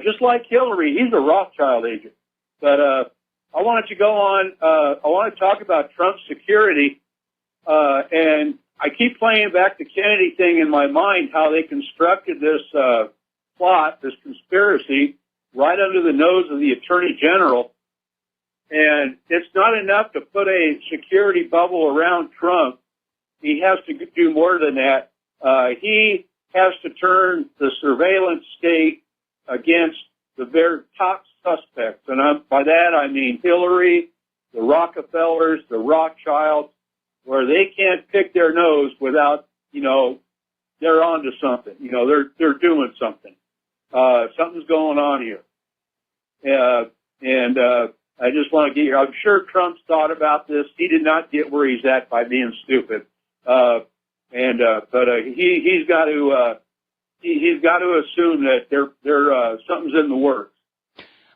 just like Hillary, he's a Rothschild agent. But I wanted to go on. I want to talk about Trump's security, and I keep playing back the Kennedy thing in my mind, how they constructed this plot, this conspiracy, right under the nose of the Attorney General. And it's not enough to put a security bubble around Trump. He has to do more than that. He has to turn the surveillance state against the very top suspects. And by that I mean Hillary, the Rockefellers, the Rothschilds, where they can't pick their nose without, they're onto something. They're doing something. Something's going on here. I just want to I'm sure Trump's thought about this. He did not get where he's at by being stupid. But he's got to assume that something's in the works.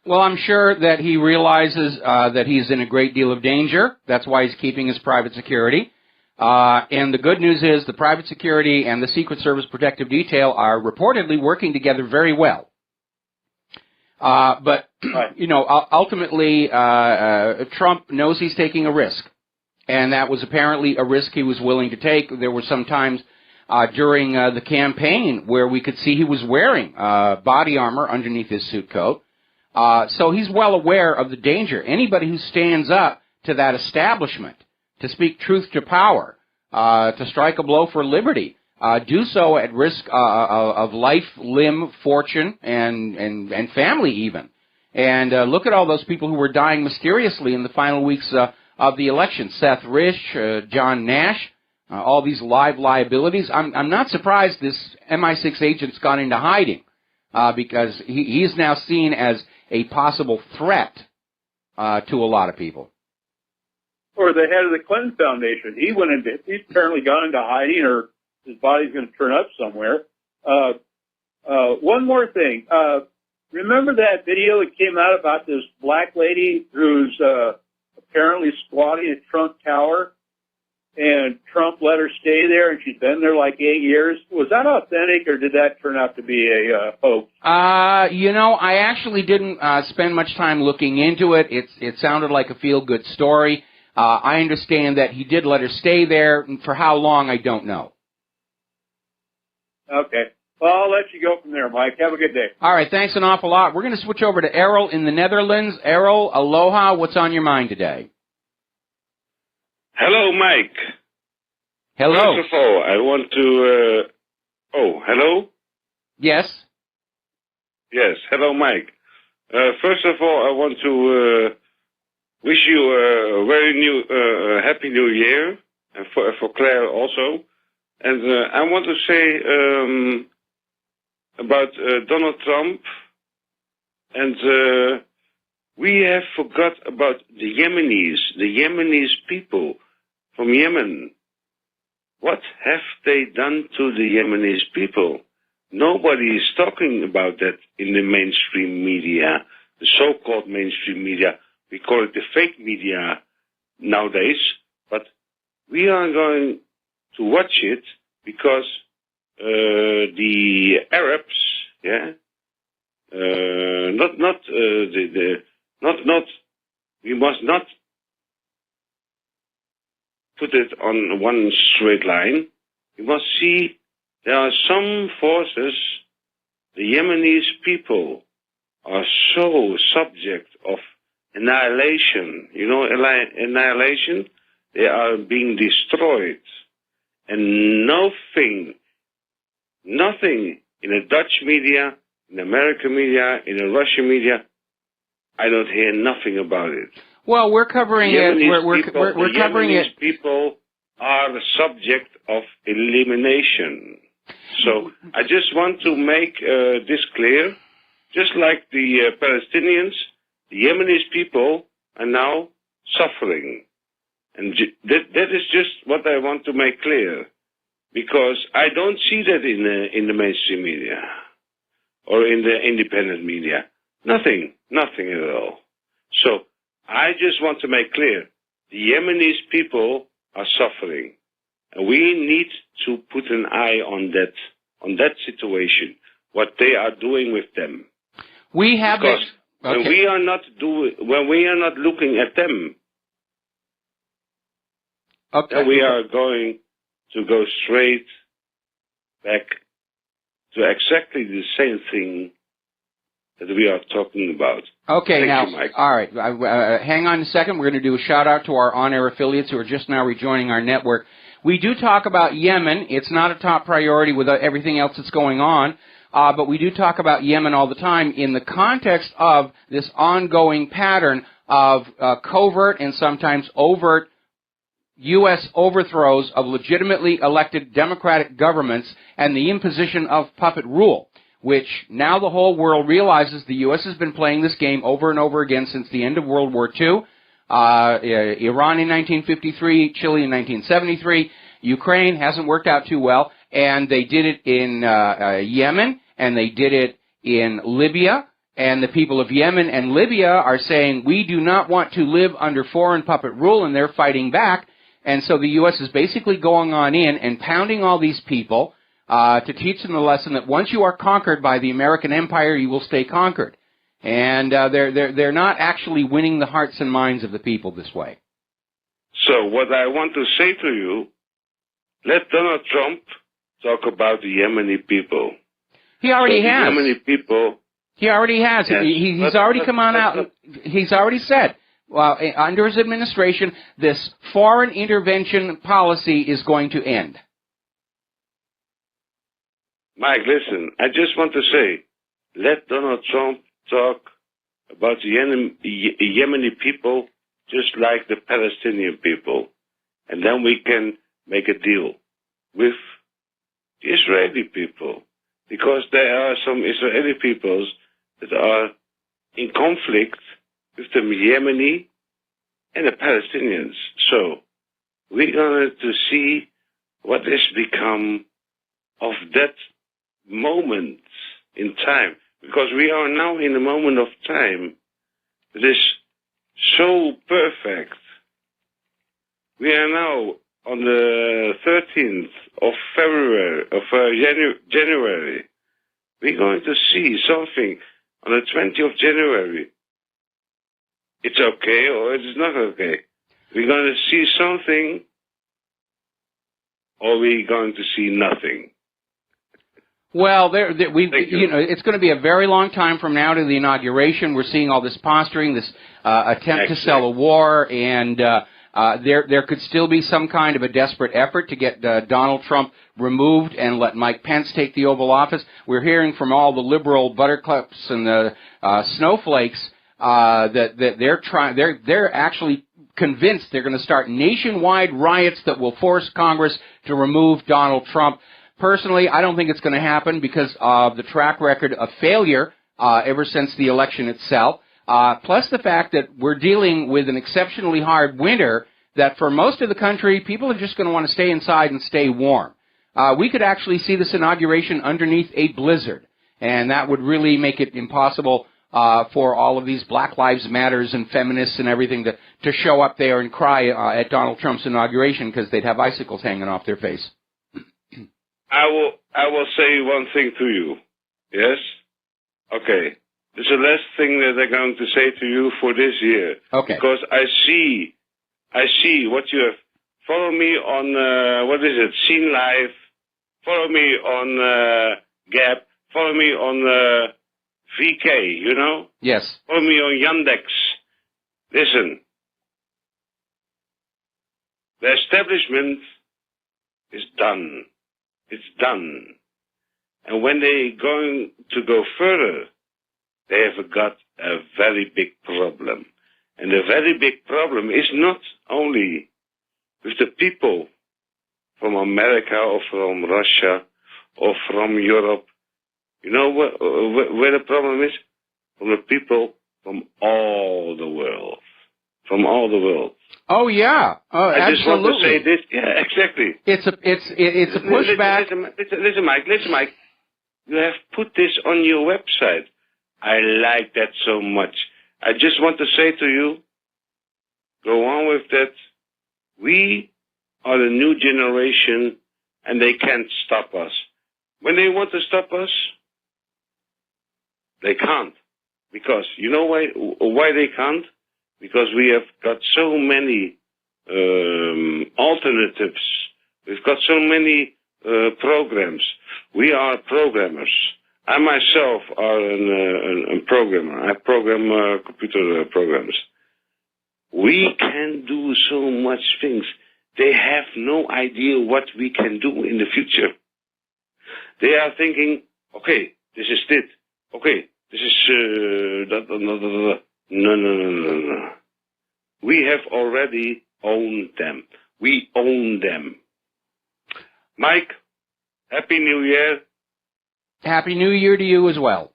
Well, I'm sure that he realizes that he's in a great deal of danger. That's why he's keeping his private security. And the good news is the private security and the Secret Service Protective Detail are reportedly working together very well. But ultimately, Trump knows he's taking a risk. And that was apparently a risk he was willing to take. There were some times during the campaign where we could see he was wearing body armor underneath his suit coat. So he's well aware of the danger. Anybody who stands up to that establishment, to speak truth to power, to strike a blow for liberty, do so at risk of life, limb, fortune, and family even. And look at all those people who were dying mysteriously in the final weeks of the election. Seth Rich, John Nash, all these live liabilities. I'm not surprised this MI6 agent's gone into hiding because he's now seen as a possible threat to a lot of people. Or the head of the Clinton Foundation. He's apparently gone into hiding, or his body's going to turn up somewhere. One more thing. Remember that video that came out about this black lady who's apparently squatting at Trump Tower, and Trump let her stay there, and she's been there like 8 years? Was that authentic, or did that turn out to be a hoax? I actually didn't spend much time looking into it. It sounded like a feel-good story. I understand that he did let her stay there. And for how long, I don't know. Okay. Well, I'll let you go from there, Mike. Have a good day. All right. Thanks an awful lot. We're going to switch over to Errol in the Netherlands. Errol, aloha. What's on your mind today? Hello, Mike. Hello. First of all, I want to... hello? Yes. Yes. Hello, Mike. First of all, I want to wish you a very happy new year, and for Claire also. And I want to say about Donald Trump, and we have forgot about the Yemenis people from Yemen. What have they done to the Yemenis people? Nobody is talking about that in the mainstream media, the so-called mainstream media. We call it the fake media nowadays, but we are going to watch it because the Arabs, not the we must not put it on one straight line. We must see there are some forces, the Yemenis people are so subject of annihilation. You know, annihilation? They are being destroyed. And nothing in the Dutch media, in American media, in the Russian media, I don't hear nothing about it. Well, we're covering it. We're covering it. Yemenis people are the subject of elimination. So I just want to make this clear. Just like the Palestinians, the Yemenis people are now suffering. And that is just what I want to make clear. Because I don't see that in the mainstream media or in the independent media. Nothing at all. So I just want to make clear, the Yemenis people are suffering. And we need to put an eye on that situation, what they are doing with them. We have because okay. when we are not looking at them, then we are going to go straight back to exactly the same thing that we are talking about. Okay, Thank you, Mike. All right. Hang on a second. We're going to do a shout-out to our on-air affiliates who are just now rejoining our network. We do talk about Yemen. It's not a top priority with everything else that's going on, but we do talk about Yemen all the time in the context of this ongoing pattern of covert and sometimes overt U.S. overthrows of legitimately elected democratic governments and the imposition of puppet rule, which now the whole world realizes the U.S. has been playing this game over and over again since the end of World War II. Iran in 1953, Chile in 1973, Ukraine hasn't worked out too well, and they did it in Yemen, and they did it in Libya, and the people of Yemen and Libya are saying, we do not want to live under foreign puppet rule, and they're fighting back. And so the U.S. is basically going on in and pounding all these people to teach them the lesson that once you are conquered by the American empire, you will stay conquered. And they're not actually winning the hearts and minds of the people this way. So what I want to say to you, let Donald Trump talk about the Yemeni people. He already has. The Yemeni people. He already has. Yes. He's already come on out. He's already said, well, under his administration, this foreign intervention policy is going to end. Mike, listen, I just want to say, let Donald Trump talk about the Yemeni people just like the Palestinian people. And then we can make a deal with the Israeli people. Because there are some Israeli peoples that are in conflict with the Yemeni and the Palestinians. So we're going to see what has become of that moment in time. Because we are now in a moment of time that is so perfect. We are now on the 13th of January. We're going to see something on the 20th of January. It's okay or it's not okay. We're going to see something or we're going to see nothing. Well, it's going to be a very long time from now to the inauguration. We're seeing all this posturing, this attempt to sell a war, and there could still be some kind of a desperate effort to get Donald Trump removed and let Mike Pence take the Oval Office. We're hearing from all the liberal buttercups and the snowflakes that they're actually convinced they're going to start nationwide riots that will force Congress to remove Donald Trump. Personally, I don't think it's going to happen because of the track record of failure ever since the election itself, plus the fact that we're dealing with an exceptionally hard winter that for most of the country, people are just going to want to stay inside and stay warm. We could actually see this inauguration underneath a blizzard, and that would really make it impossible for all of these Black Lives Matters and feminists and everything to show up there and cry at Donald Trump's inauguration because they'd have icicles hanging off their face. I will say one thing to you. Yes? Okay. It's the last thing that I'm going to say to you for this year. Okay. Because I see what you have. Follow me on, what is it, Scene Live. Follow me on Gap. Follow me on VK, you know? Yes. Follow me on Yandex. Listen. The establishment is done. It's done. And when they're going to go further, they have got a very big problem. And the very big problem is not only with the people from America or from Russia or from Europe. You know where the problem is? From the people from all the world. From all the world. Oh yeah. Oh, I just absolutely. want to say this. Yeah, exactly. It's a pushback. Listen, Mike. You have put this on your website. I like that so much. I just want to say to you, go on with that. We are the new generation, and they can't stop us. When they want to stop us, they can't. Because, you know why they can't? Because we have got so many alternatives. We've got so many programs. We are programmers. I myself are a programmer. I program computer programs. We can do so much things. They have no idea what we can do in the future. They are thinking, okay, this is it. Okay, this is No. We have already owned them. We own them. Mike, Happy New Year. Happy New Year to you as well.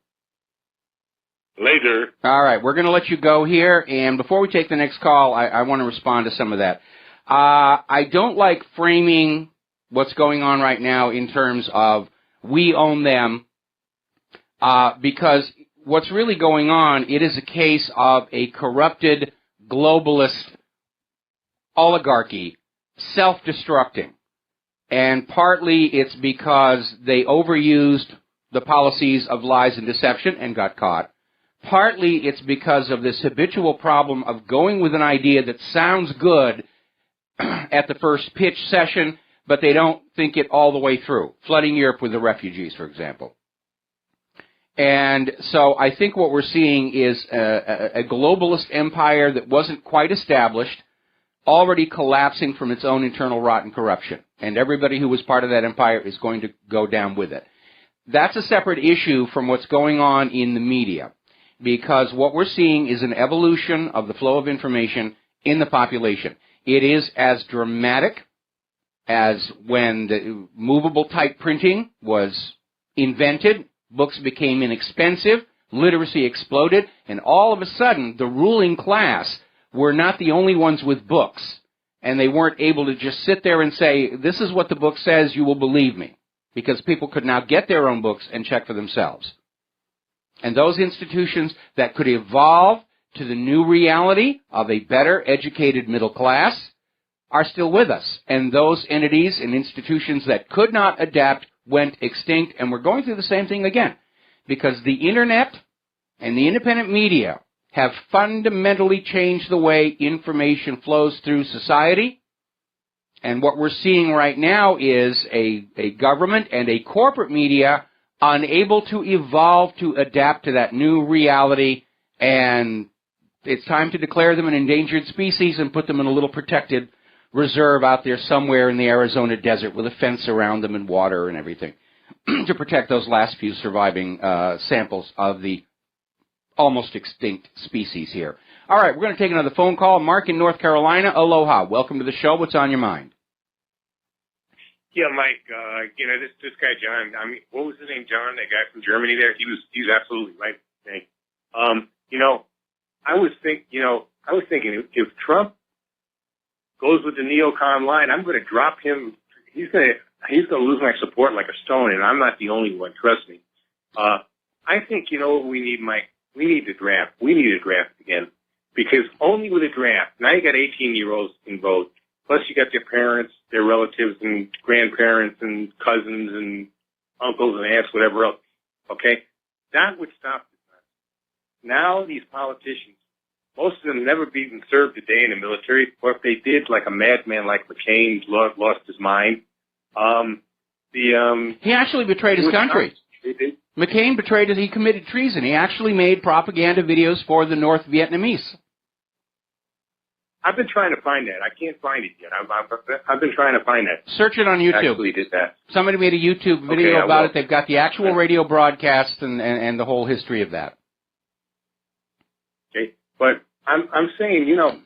Later. All right, we're going to let you go here, and before we take the next call, I want to respond to some of that. I don't like framing what's going on right now in terms of we own them, because what's really going on, it is a case of a corrupted globalist oligarchy self-destructing. And partly it's because they overused the policies of lies and deception and got caught. Partly it's because of this habitual problem of going with an idea that sounds good at the first pitch session, but they don't think it all the way through. Flooding Europe with the refugees, for example. And so I think what we're seeing is a globalist empire that wasn't quite established, already collapsing from its own internal rot and corruption. And everybody who was part of that empire is going to go down with it. That's a separate issue from what's going on in the media, because what we're seeing is an evolution of the flow of information in the population. It is as dramatic as when the movable type printing was invented, books became inexpensive, literacy exploded, and all of a sudden the ruling class were not the only ones with books, and they weren't able to just sit there and say, this is what the book says, you will believe me, because people could now get their own books and check for themselves. And those institutions that could evolve to the new reality of a better educated middle class are still with us. And those entities and institutions that could not adapt went extinct, and we're going through the same thing again, because the Internet and the independent media have fundamentally changed the way information flows through society. And what we're seeing right now is a government and a corporate media unable to evolve to adapt to that new reality, and it's time to declare them an endangered species and put them in a little protected reserve out there somewhere in the Arizona desert with a fence around them and water and everything to protect those last few surviving samples of the almost extinct species here. All right, we're going to take another phone call. Mark in North Carolina, aloha. Welcome to the show. What's on your mind? Yeah, Mike, this guy, John, I mean, what was his name, John, that guy from Germany there? He's absolutely right. I was thinking if Trump goes with the neocon line, I'm going to drop him. He's going to lose my support like a stone, and I'm not the only one. Trust me. I think, what we need, Mike? We need the draft. We need a draft again, because only with a draft. Now you got 18-year-olds can vote. Plus you got their parents, their relatives, and grandparents, and cousins, and uncles and aunts, whatever else. Okay, that would stop this. now these politicians, most of them never even served a day in the military, or if they did, like a madman like McCain lost his mind. He actually betrayed his country. McCain betrayed it. He committed treason. He actually made propaganda videos for the North Vietnamese. I've been trying to find that. I can't find it yet. I've been trying to find that. Search it on YouTube. Actually did that. Somebody made a YouTube video about it. They've got the actual radio broadcast and the whole history of that. Okay, but I'm saying, you know,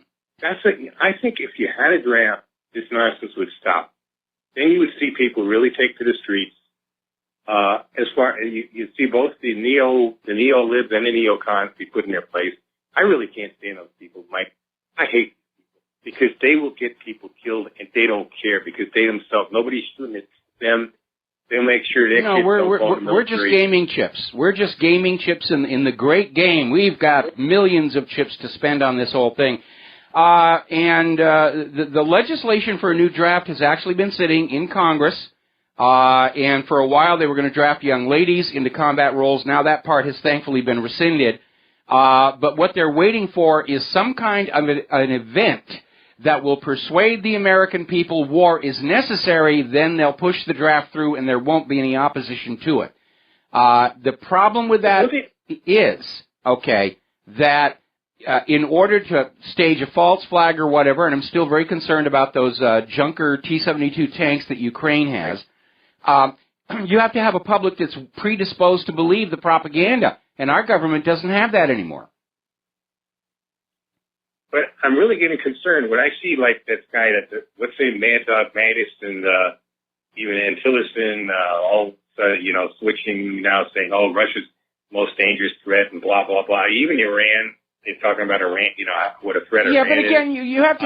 I think if you had a draft, this nonsense would stop. Then you would see people really take to the streets. As far as you see both the neo-libs and the neocons be put in their place. I really can't stand those people, Mike. I hate because they will get people killed and they don't care because they themselves, nobody's shooting at them. They'll make sure they we're just gaming chips. We're just gaming chips in the great game. We've got millions of chips to spend on this whole thing. The legislation for a new draft has actually been sitting in Congress. And for a while they were going to draft young ladies into combat roles. Now that part has thankfully been rescinded. But what they're waiting for is some kind of an event that will persuade the American people war is necessary. Then they'll push the draft through and there won't be any opposition to it. The problem with that is, that in order to stage a false flag or whatever, and I'm still very concerned about those Junker T-72 tanks that Ukraine has, you have to have a public that's predisposed to believe the propaganda, and our government doesn't have that anymore. But I'm really getting concerned when I see like this guy let's say Mad Dog Mattis and even Tillerson, all switching now, saying, "Oh, Russia's most dangerous threat," and blah blah blah. Even Iran, they're talking about Iran. You know what a threat Iran is. Yeah, but again, you have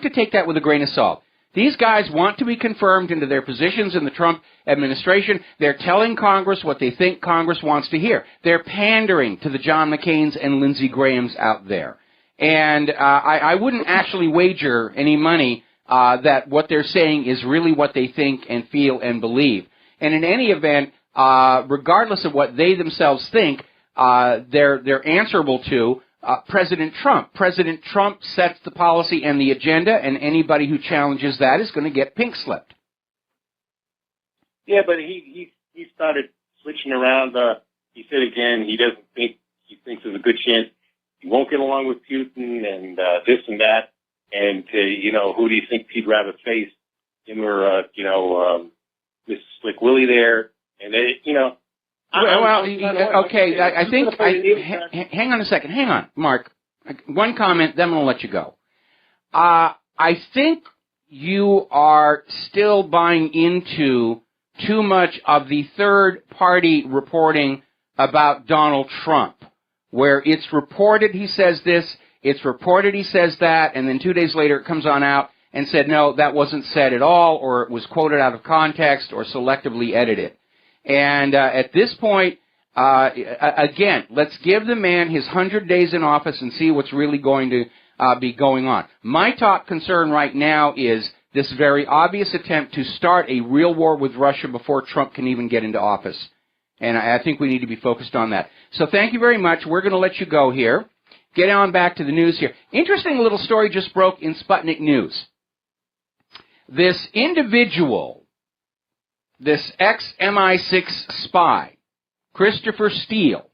to take that with a grain of salt. These guys want to be confirmed into their positions in the Trump administration. They're telling Congress what they think Congress wants to hear. They're pandering to the John McCains and Lindsey Grahams out there. And I wouldn't actually wager any money that what they're saying is really what they think and feel and believe. And in any event, regardless of what they themselves think, they're answerable to President Trump. President Trump sets the policy and the agenda, and anybody who challenges that is going to get pink slipped. Yeah, but he started switching around. He said again he thinks there's a good chance he won't get along with Putin and this and that. And who do you think he'd rather face, him or Mr. Slick Willie there? And I think. Hang on a second. Hang on, Mark. One comment, then I'm going to let you go. I think you are still buying into too much of the third-party reporting about Donald Trump, where it's reported he says this, it's reported he says that, and then 2 days later it comes on out and said, no, that wasn't said at all, or it was quoted out of context or selectively edited. And at this point, again, let's give the man his 100 days in office and see what's really going to be going on. My top concern right now is this very obvious attempt to start a real war with Russia before Trump can even get into office. And I think we need to be focused on that. So thank you very much. We're going to let you go here. Get on back to the news here. Interesting little story just broke in Sputnik News. This individual, this ex-MI6 spy, Christopher Steele,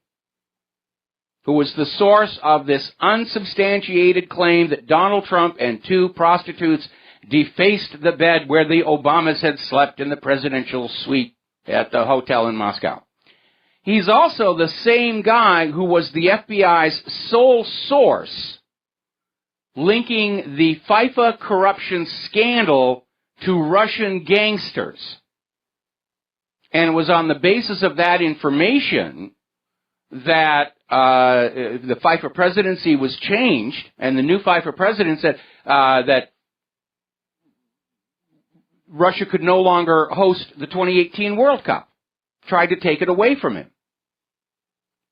who was the source of this unsubstantiated claim that Donald Trump and two prostitutes defaced the bed where the Obamas had slept in the presidential suite at the hotel in Moscow. He's also the same guy who was the FBI's sole source linking the FIFA corruption scandal to Russian gangsters. And it was on the basis of that information that the FIFA presidency was changed, and the new FIFA president said that Russia could no longer host the 2018 World Cup, tried to take it away from him.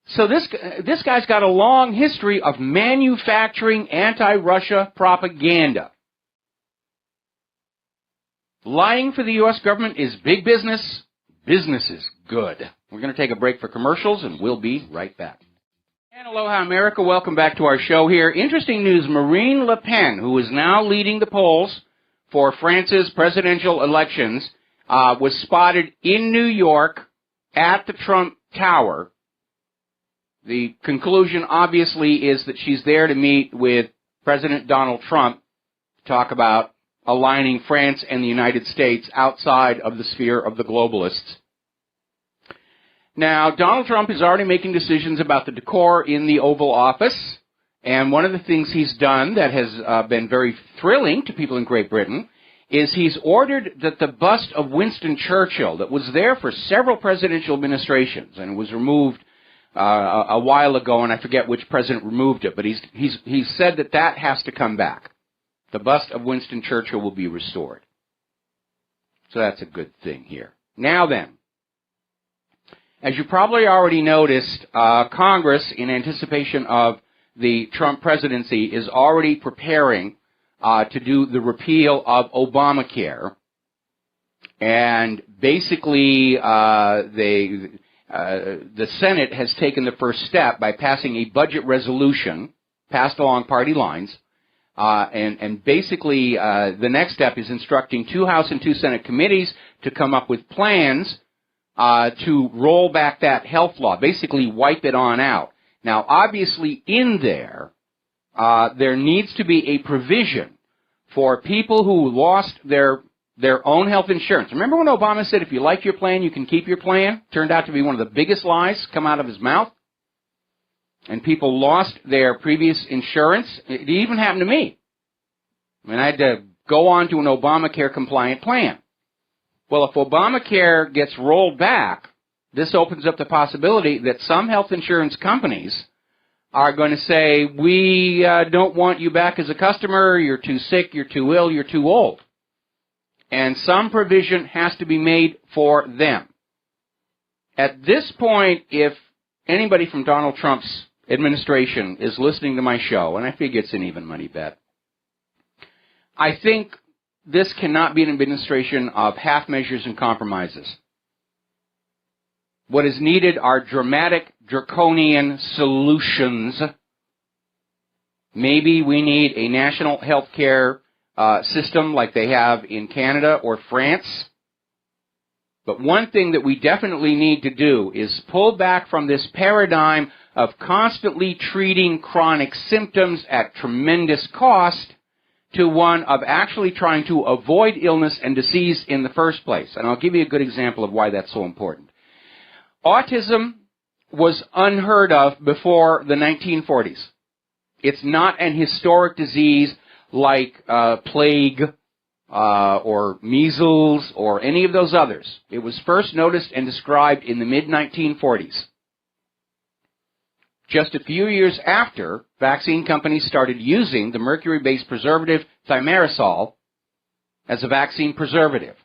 So this guy's got a long history of manufacturing anti-Russia propaganda. Lying for the U.S. government is big business. Business is Good. We're going to take a break for commercials, and we'll be right back. And aloha, America. Welcome back to our show here. Interesting news. Marine Le Pen, who is now leading the polls for France's presidential elections, was spotted in New York at the Trump Tower. The conclusion, obviously, is that she's there to meet with President Donald Trump to talk about aligning France and the United States outside of the sphere of the globalists. Now, Donald Trump is already making decisions about the decor in the Oval Office, and one of the things he's done that has been very thrilling to people in Great Britain is he's ordered that the bust of Winston Churchill that was there for several presidential administrations and was removed a while ago, and I forget which president removed it, but he's said that that has to come back. The bust of Winston Churchill will be restored. So that's a good thing here. Now then, as you probably already noticed, Congress, in anticipation of the Trump presidency, is already preparing to do the repeal of Obamacare. And basically, the Senate has taken the first step by passing a budget resolution passed along party lines. And basically, the next step is instructing 2 House and 2 Senate committees to come up with plans to roll back that health law, basically wipe it on out. Now, obviously, in there needs to be a provision for people who lost their own health insurance. Remember when Obama said, if you like your plan, you can keep your plan? Turned out to be one of the biggest lies come out of his mouth. And people lost their previous insurance. It even happened to me. I mean, I had to go on to an Obamacare-compliant plan. Well, if Obamacare gets rolled back, this opens up the possibility that some health insurance companies are going to say, we don't want you back as a customer, you're too sick, you're too ill, you're too old. And some provision has to be made for them. At this point, if anybody from Donald Trump's administration is listening to my show, and I figure it's an even money bet, I think this cannot be an administration of half measures and compromises. What is needed are dramatic, draconian solutions. Maybe we need a national health care system like they have in Canada or France. But one thing that we definitely need to do is pull back from this paradigm of constantly treating chronic symptoms at tremendous cost to one of actually trying to avoid illness and disease in the first place. And I'll give you a good example of why that's so important. Autism was unheard of before the 1940s. It's not an historic disease like plague or measles or any of those others. It was first noticed and described in the mid-1940s. Just a few years after, vaccine companies started using the mercury-based preservative thimerosal as a vaccine preservative.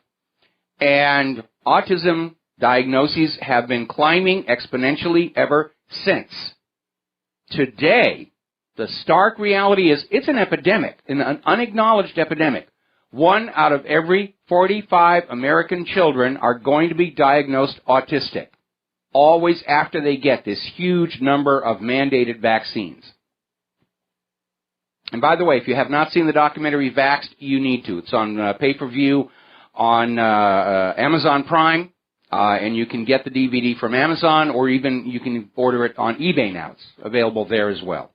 And autism diagnoses have been climbing exponentially ever since. Today, the stark reality is it's an epidemic, an unacknowledged epidemic. 1 out of every 45 American children are going to be diagnosed autistic, always after they get this huge number of mandated vaccines. And by the way, if you have not seen the documentary Vaxxed, you need to. It's on pay-per-view on Amazon Prime, and you can get the DVD from Amazon, or even you can order it on eBay now. It's available there as well.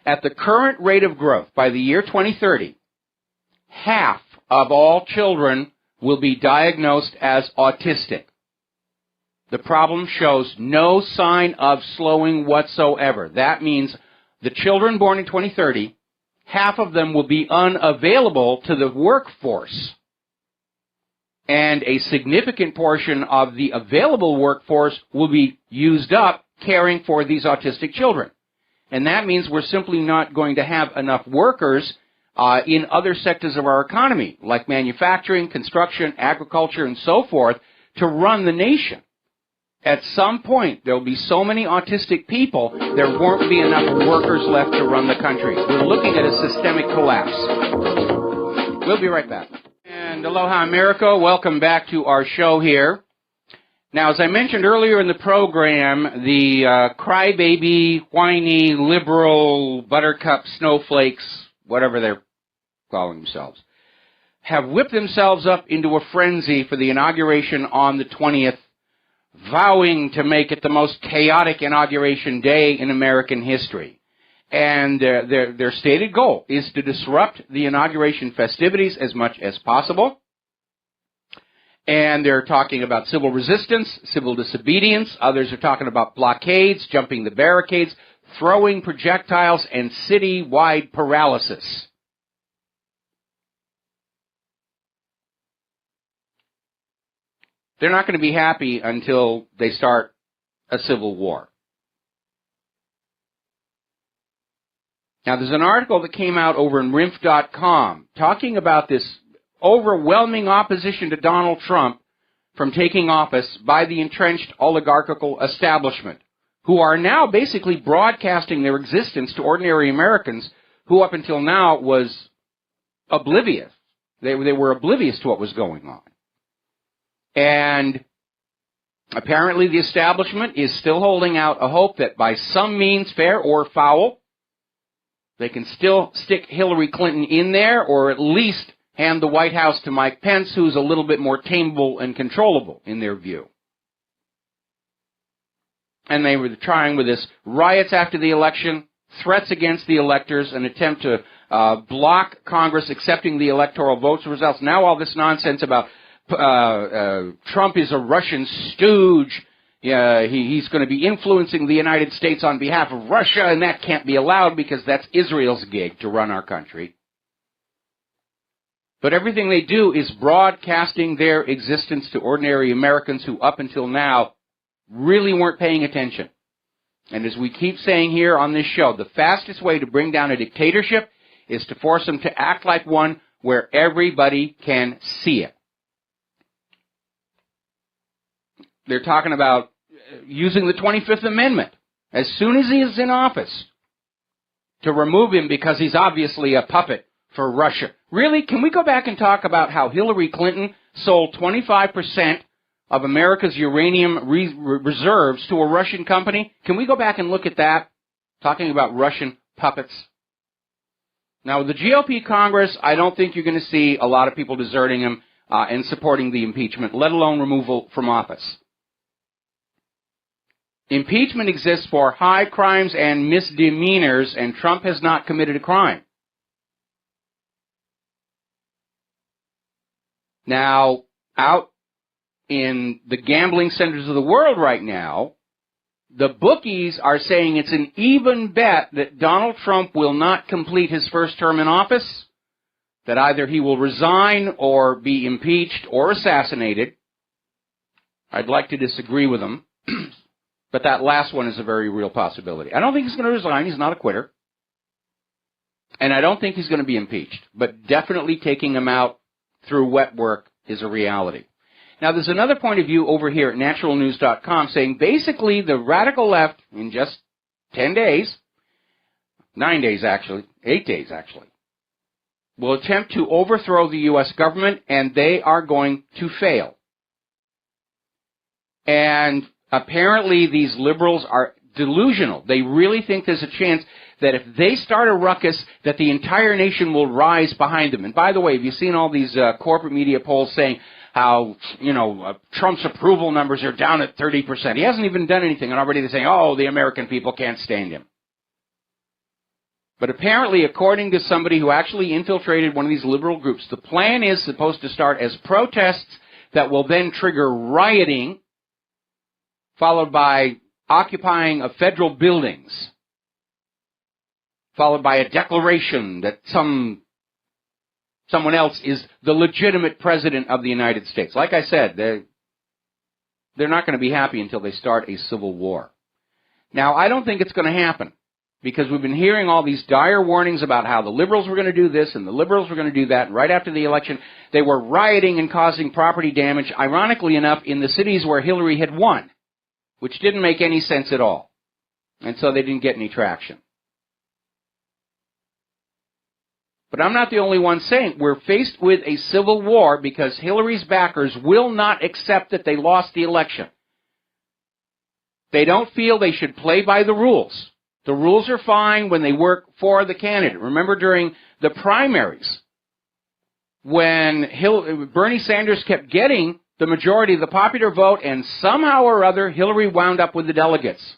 At the current rate of growth, by the year 2030, half of all children will be diagnosed as autistic. The problem shows no sign of slowing whatsoever. That means the children born in 2030, half of them will be unavailable to the workforce. And a significant portion of the available workforce will be used up caring for these autistic children. And that means we're simply not going to have enough workers in other sectors of our economy, like manufacturing, construction, agriculture, and so forth, to run the nation. At some point, there will be so many autistic people, there won't be enough workers left to run the country. We're looking at a systemic collapse. We'll be right back. And aloha, America. Welcome back to our show here. Now, as I mentioned earlier in the program, the crybaby, whiny, liberal, buttercup snowflakes, whatever they're calling themselves, have whipped themselves up into a frenzy for the inauguration on the 20th, vowing to make it the most chaotic inauguration day in American history. And their stated goal is to disrupt the inauguration festivities as much as possible. And they're talking about civil resistance, civil disobedience. Others are talking about blockades, jumping the barricades, throwing projectiles, and city-wide paralysis. They're not going to be happy until they start a civil war. Now, there's an article that came out over in RINF.com talking about this overwhelming opposition to Donald Trump from taking office by the entrenched oligarchical establishment, who are now basically broadcasting their existence to ordinary Americans who up until now was oblivious. They were oblivious to what was going on. And apparently the establishment is still holding out a hope that by some means, fair or foul, they can still stick Hillary Clinton in there, or at least hand the White House to Mike Pence, who's a little bit more tameable and controllable in their view. And they were trying with this riots after the election, threats against the electors, an attempt to block Congress accepting the electoral votes results. Now all this nonsense about Trump is a Russian stooge. He's going to be influencing the United States on behalf of Russia, and that can't be allowed because that's Israel's gig to run our country. But everything they do is broadcasting their existence to ordinary Americans who up until now really weren't paying attention. And as we keep saying here on this show, the fastest way to bring down a dictatorship is to force them to act like one where everybody can see it. They're talking about using the 25th Amendment as soon as he is in office to remove him because he's obviously a puppet for Russia. Really? Can we go back and talk about how Hillary Clinton sold 25% of America's uranium reserves to a Russian company? Can we go back and look at that? Talking about Russian puppets. Now, with the GOP Congress, I don't think you're going to see a lot of people deserting him and supporting the impeachment, let alone removal from office. Impeachment exists for high crimes and misdemeanors, and Trump has not committed a crime. Now, out in the gambling centers of the world right now, the bookies are saying it's an even bet that Donald Trump will not complete his first term in office, that either he will resign or be impeached or assassinated. I'd like to disagree with them, but that last one is a very real possibility. I don't think he's going to resign. He's not a quitter. And I don't think he's going to be impeached, but definitely taking him out through wet work is a reality. Now, there's another point of view over here at naturalnews.com saying basically the radical left, in just 10 days, 9 days actually, 8 days actually, will attempt to overthrow the U.S. government, and they are going to fail. And apparently these liberals are delusional. They really think there's a chance that if they start a ruckus, that the entire nation will rise behind them. And by the way, have you seen all these corporate media polls saying how, Trump's approval numbers are down at 30%? He hasn't even done anything, and already they're saying, oh, the American people can't stand him. But apparently, according to somebody who actually infiltrated one of these liberal groups, the plan is supposed to start as protests that will then trigger rioting, followed by occupying of federal buildings, followed by a declaration that someone else is the legitimate president of the United States. Like I said, they're not going to be happy until they start a civil war. Now, I don't think it's going to happen, because we've been hearing all these dire warnings about how the liberals were going to do this and the liberals were going to do that, and right after the election, they were rioting and causing property damage, ironically enough, in the cities where Hillary had won, which didn't make any sense at all. And so they didn't get any traction. But I'm not the only one saying we're faced with a civil war because Hillary's backers will not accept that they lost the election. They don't feel they should play by the rules. The rules are fine when they work for the candidate. Remember during the primaries, when Bernie Sanders kept getting the majority of the popular vote, and somehow or other Hillary wound up with the delegates.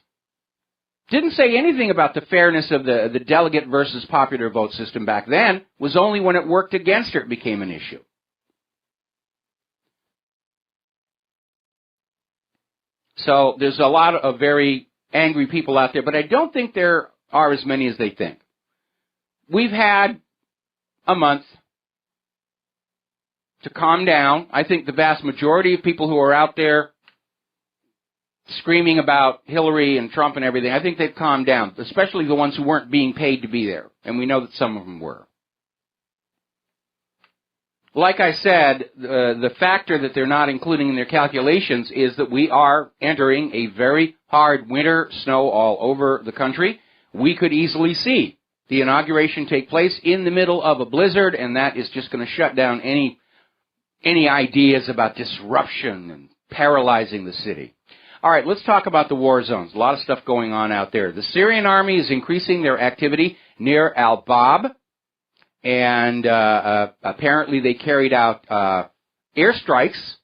Didn't say anything about the fairness of the delegate versus popular vote system back then. It was only when it worked against her it became an issue. So there's a lot of very angry people out there, but I don't think there are as many as they think. We've had a month to calm down. I think the vast majority of people who are out there screaming about Hillary and Trump and everything, I think they've calmed down, especially the ones who weren't being paid to be there, and we know that some of them were. Like I said, the factor that they're not including in their calculations is that we are entering a very hard winter, snow all over the country. We could easily see the inauguration take place in the middle of a blizzard, and that is just going to shut down any ideas about disruption and paralyzing the city. All right, let's talk about the war zones. A lot of stuff going on out there. The Syrian army is increasing their activity near Al-Bab, and apparently they carried out airstrikes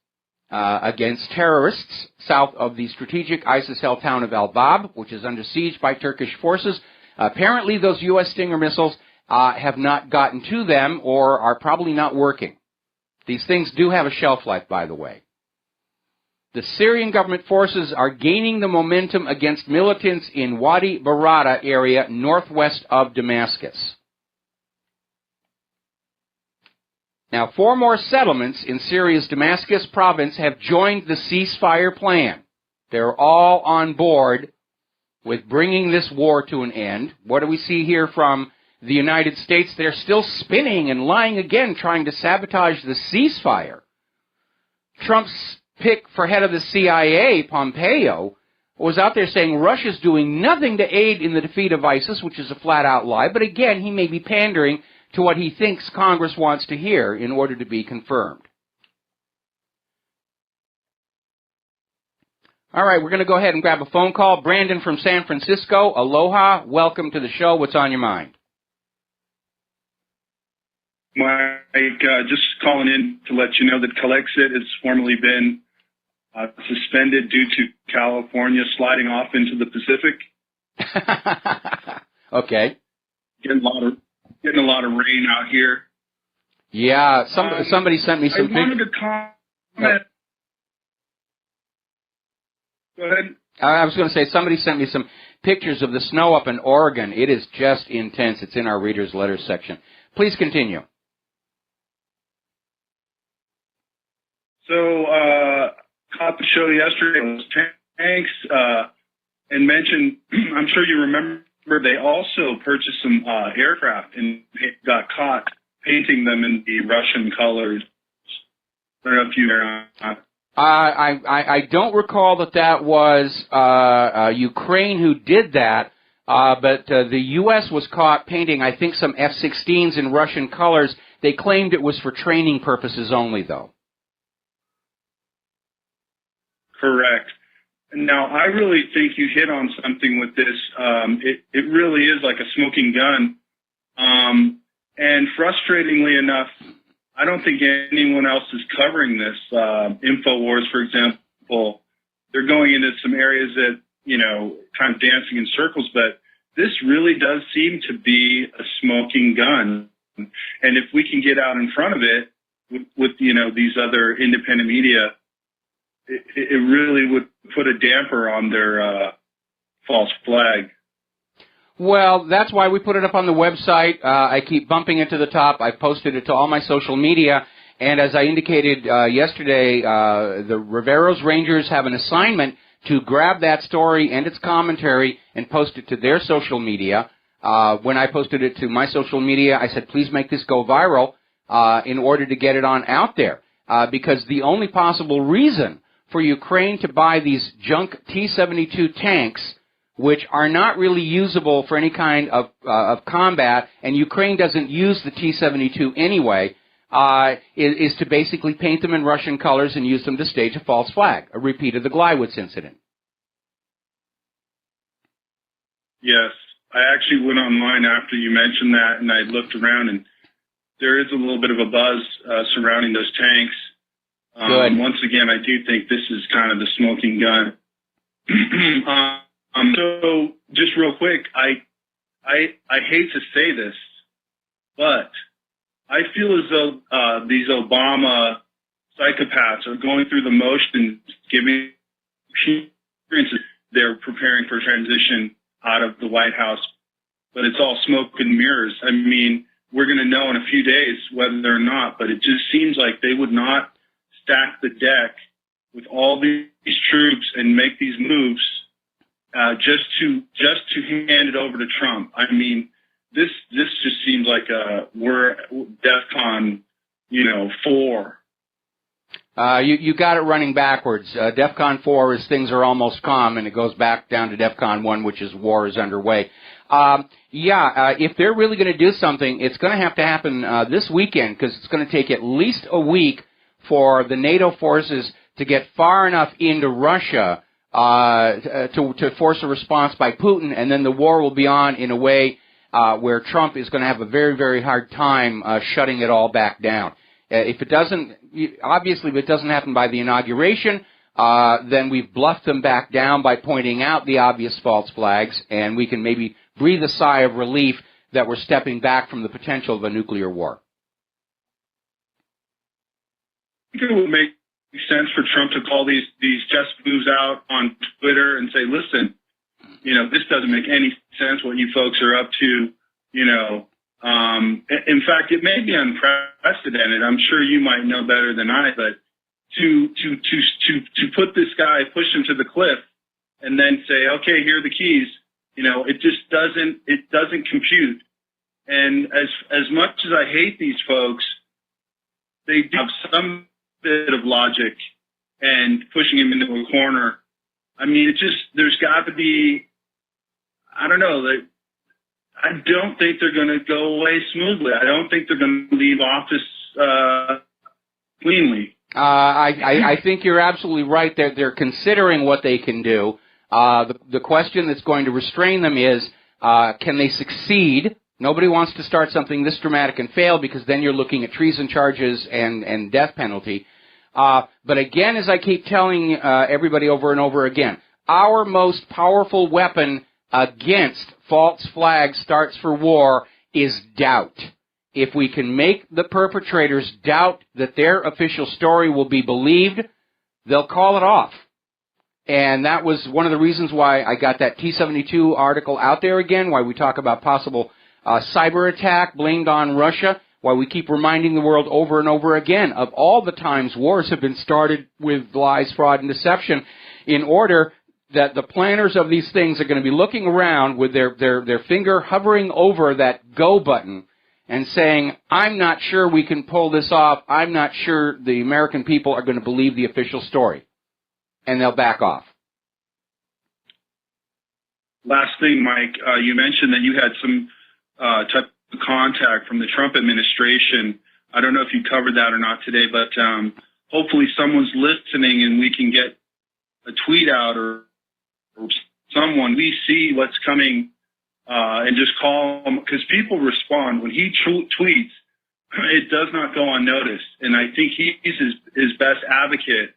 against terrorists south of the strategic ISIS-held town of Al-Bab, which is under siege by Turkish forces. Apparently those U.S. Stinger missiles have not gotten to them or are probably not working. These things do have a shelf life, by the way. The Syrian government forces are gaining the momentum against militants in Wadi Barada area northwest of Damascus. Now, 4 more settlements in Syria's Damascus province have joined the ceasefire plan. They're all on board with bringing this war to an end. What do we see here from the United States? They're still spinning and lying again, trying to sabotage the ceasefire. Trump's pick for head of the CIA, Pompeo, was out there saying Russia's doing nothing to aid in the defeat of ISIS, which is a flat-out lie. But again, he may be pandering to what he thinks Congress wants to hear in order to be confirmed. All right, we're going to go ahead and grab a phone call. Brandon from San Francisco, aloha. Welcome to the show. What's on your mind? Mike, just calling in to let you know that Calexit has formerly been suspended due to California sliding off into the Pacific. Okay. Getting a lot of rain out here. Yeah, somebody sent me some pictures. I wanted to comment. Go ahead. I was going to say, somebody sent me some pictures of the snow up in Oregon. It is just intense. It's in our readers' letters section. Please continue. So, caught the show yesterday. It was tanks, and mentioned, I'm sure you remember, they also purchased some aircraft and got caught painting them in the Russian colors. I don't know if you I don't recall that was Ukraine who did that, but the U.S. was caught painting, I think, some F-16s in Russian colors. They claimed it was for training purposes only, though. Correct. Now, I really think you hit on something with this. It really is like a smoking gun. And frustratingly enough, I don't think anyone else is covering this. InfoWars, for example, they're going into some areas that, kind of dancing in circles, but this really does seem to be a smoking gun. And if we can get out in front of it with these other independent media, it really would put a damper on their false flag. Well, that's why we put it up on the website. I keep bumping it to the top. I've posted it to all my social media. And as I indicated yesterday, the Rivero's Rangers have an assignment to grab that story and its commentary and post it to their social media. When I posted it to my social media, I said, please make this go viral in order to get it on out there. Because the only possible reason for Ukraine to buy these junk T-72 tanks, which are not really usable for any kind of combat, and Ukraine doesn't use the T-72 anyway, is to basically paint them in Russian colors and use them to stage a false flag, a repeat of the Gleiwitz incident. Yes. I actually went online after you mentioned that, and I looked around, and there is a little bit of a buzz surrounding those tanks. Good. Once again, I do think this is kind of the smoking gun. So just real quick, I hate to say this, but I feel as though these Obama psychopaths are going through the motions, giving appearances they're preparing for transition out of the White House, but it's all smoke and mirrors. I mean, we're going to know in a few days whether or not, but it just seems like they would not stack the deck with all these troops and make these moves just to hand it over to Trump. I mean, this just seems like we're DEFCON, 4. You got it running backwards. DEFCON 4 is things are almost calm, and it goes back down to DEFCON 1, which is war is underway. If they're really going to do something, it's going to have to happen this weekend, because it's going to take at least a week for the NATO forces to get far enough into Russia to force a response by Putin, and then the war will be on in a way where Trump is going to have a very, very hard time shutting it all back down. If it doesn't happen by the inauguration, then we've bluffed them back down by pointing out the obvious false flags, and we can maybe breathe a sigh of relief that we're stepping back from the potential of a nuclear war. I think it would make sense for Trump to call these chess moves out on Twitter and say, listen, this doesn't make any sense what you folks are up to, in fact, it may be unprecedented. I'm sure you might know better than I, but to put this guy, push him to the cliff, and then say, okay, here are the keys. It just doesn't compute. And as much as I hate these folks, they do have some bit of logic and pushing him into a corner. I mean, there's got to be, I don't know, I don't think they're going to go away smoothly. I don't think they're going to leave office cleanly. I think you're absolutely right. They're considering what they can do. The question that's going to restrain them is, can they succeed? Nobody wants to start something this dramatic and fail, because then you're looking at treason charges and death penalty. But again, as I keep telling everybody over and over again, our most powerful weapon against false flags starts for war is doubt. If we can make the perpetrators doubt that their official story will be believed, they'll call it off. And that was one of the reasons why I got that T-72 article out there again, why we talk about possible cyber attack blamed on Russia, why we keep reminding the world over and over again of all the times wars have been started with lies, fraud, and deception, in order that the planners of these things are going to be looking around with their finger hovering over that go button and saying, I'm not sure we can pull this off. I'm not sure the American people are going to believe the official story. And they'll back off. Last thing, Mike, you mentioned that you had some type of contact from the Trump administration. I don't know if you covered that or not today, but hopefully someone's listening and we can get a tweet out or someone, we see what's coming, and just call him, because people respond. When he tweets, it does not go unnoticed, and I think he's his best advocate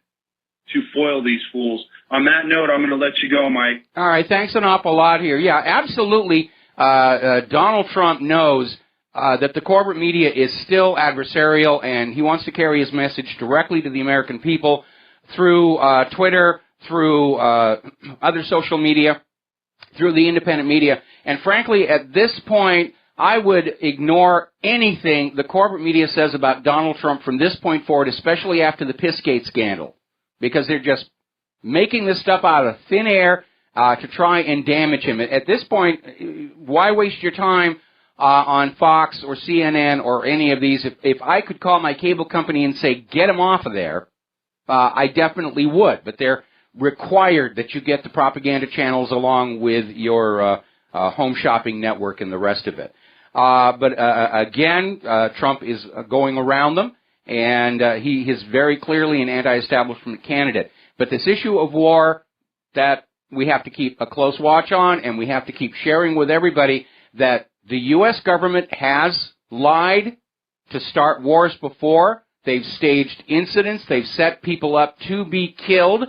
to foil these fools. On that note, I'm going to let you go, Mike. All right, thanks an awful lot here. Yeah, absolutely. Donald Trump knows that the corporate media is still adversarial, and he wants to carry his message directly to the American people through Twitter, through other social media, through the independent media. And frankly, at this point, I would ignore anything the corporate media says about Donald Trump from this point forward, especially after the Pissgate scandal, because they're just making this stuff out of thin air to try and damage him. At this point, why waste your time on Fox or CNN or any of these? If I could call my cable company and say, get him off of there, I definitely would. But they're required that you get the propaganda channels along with your home shopping network and the rest of it. But again, Trump is going around them, and he is very clearly an anti-establishment candidate. But this issue of war, that we have to keep a close watch on, and we have to keep sharing with everybody that the U.S. government has lied to start wars before. They've staged incidents. They've set people up to be killed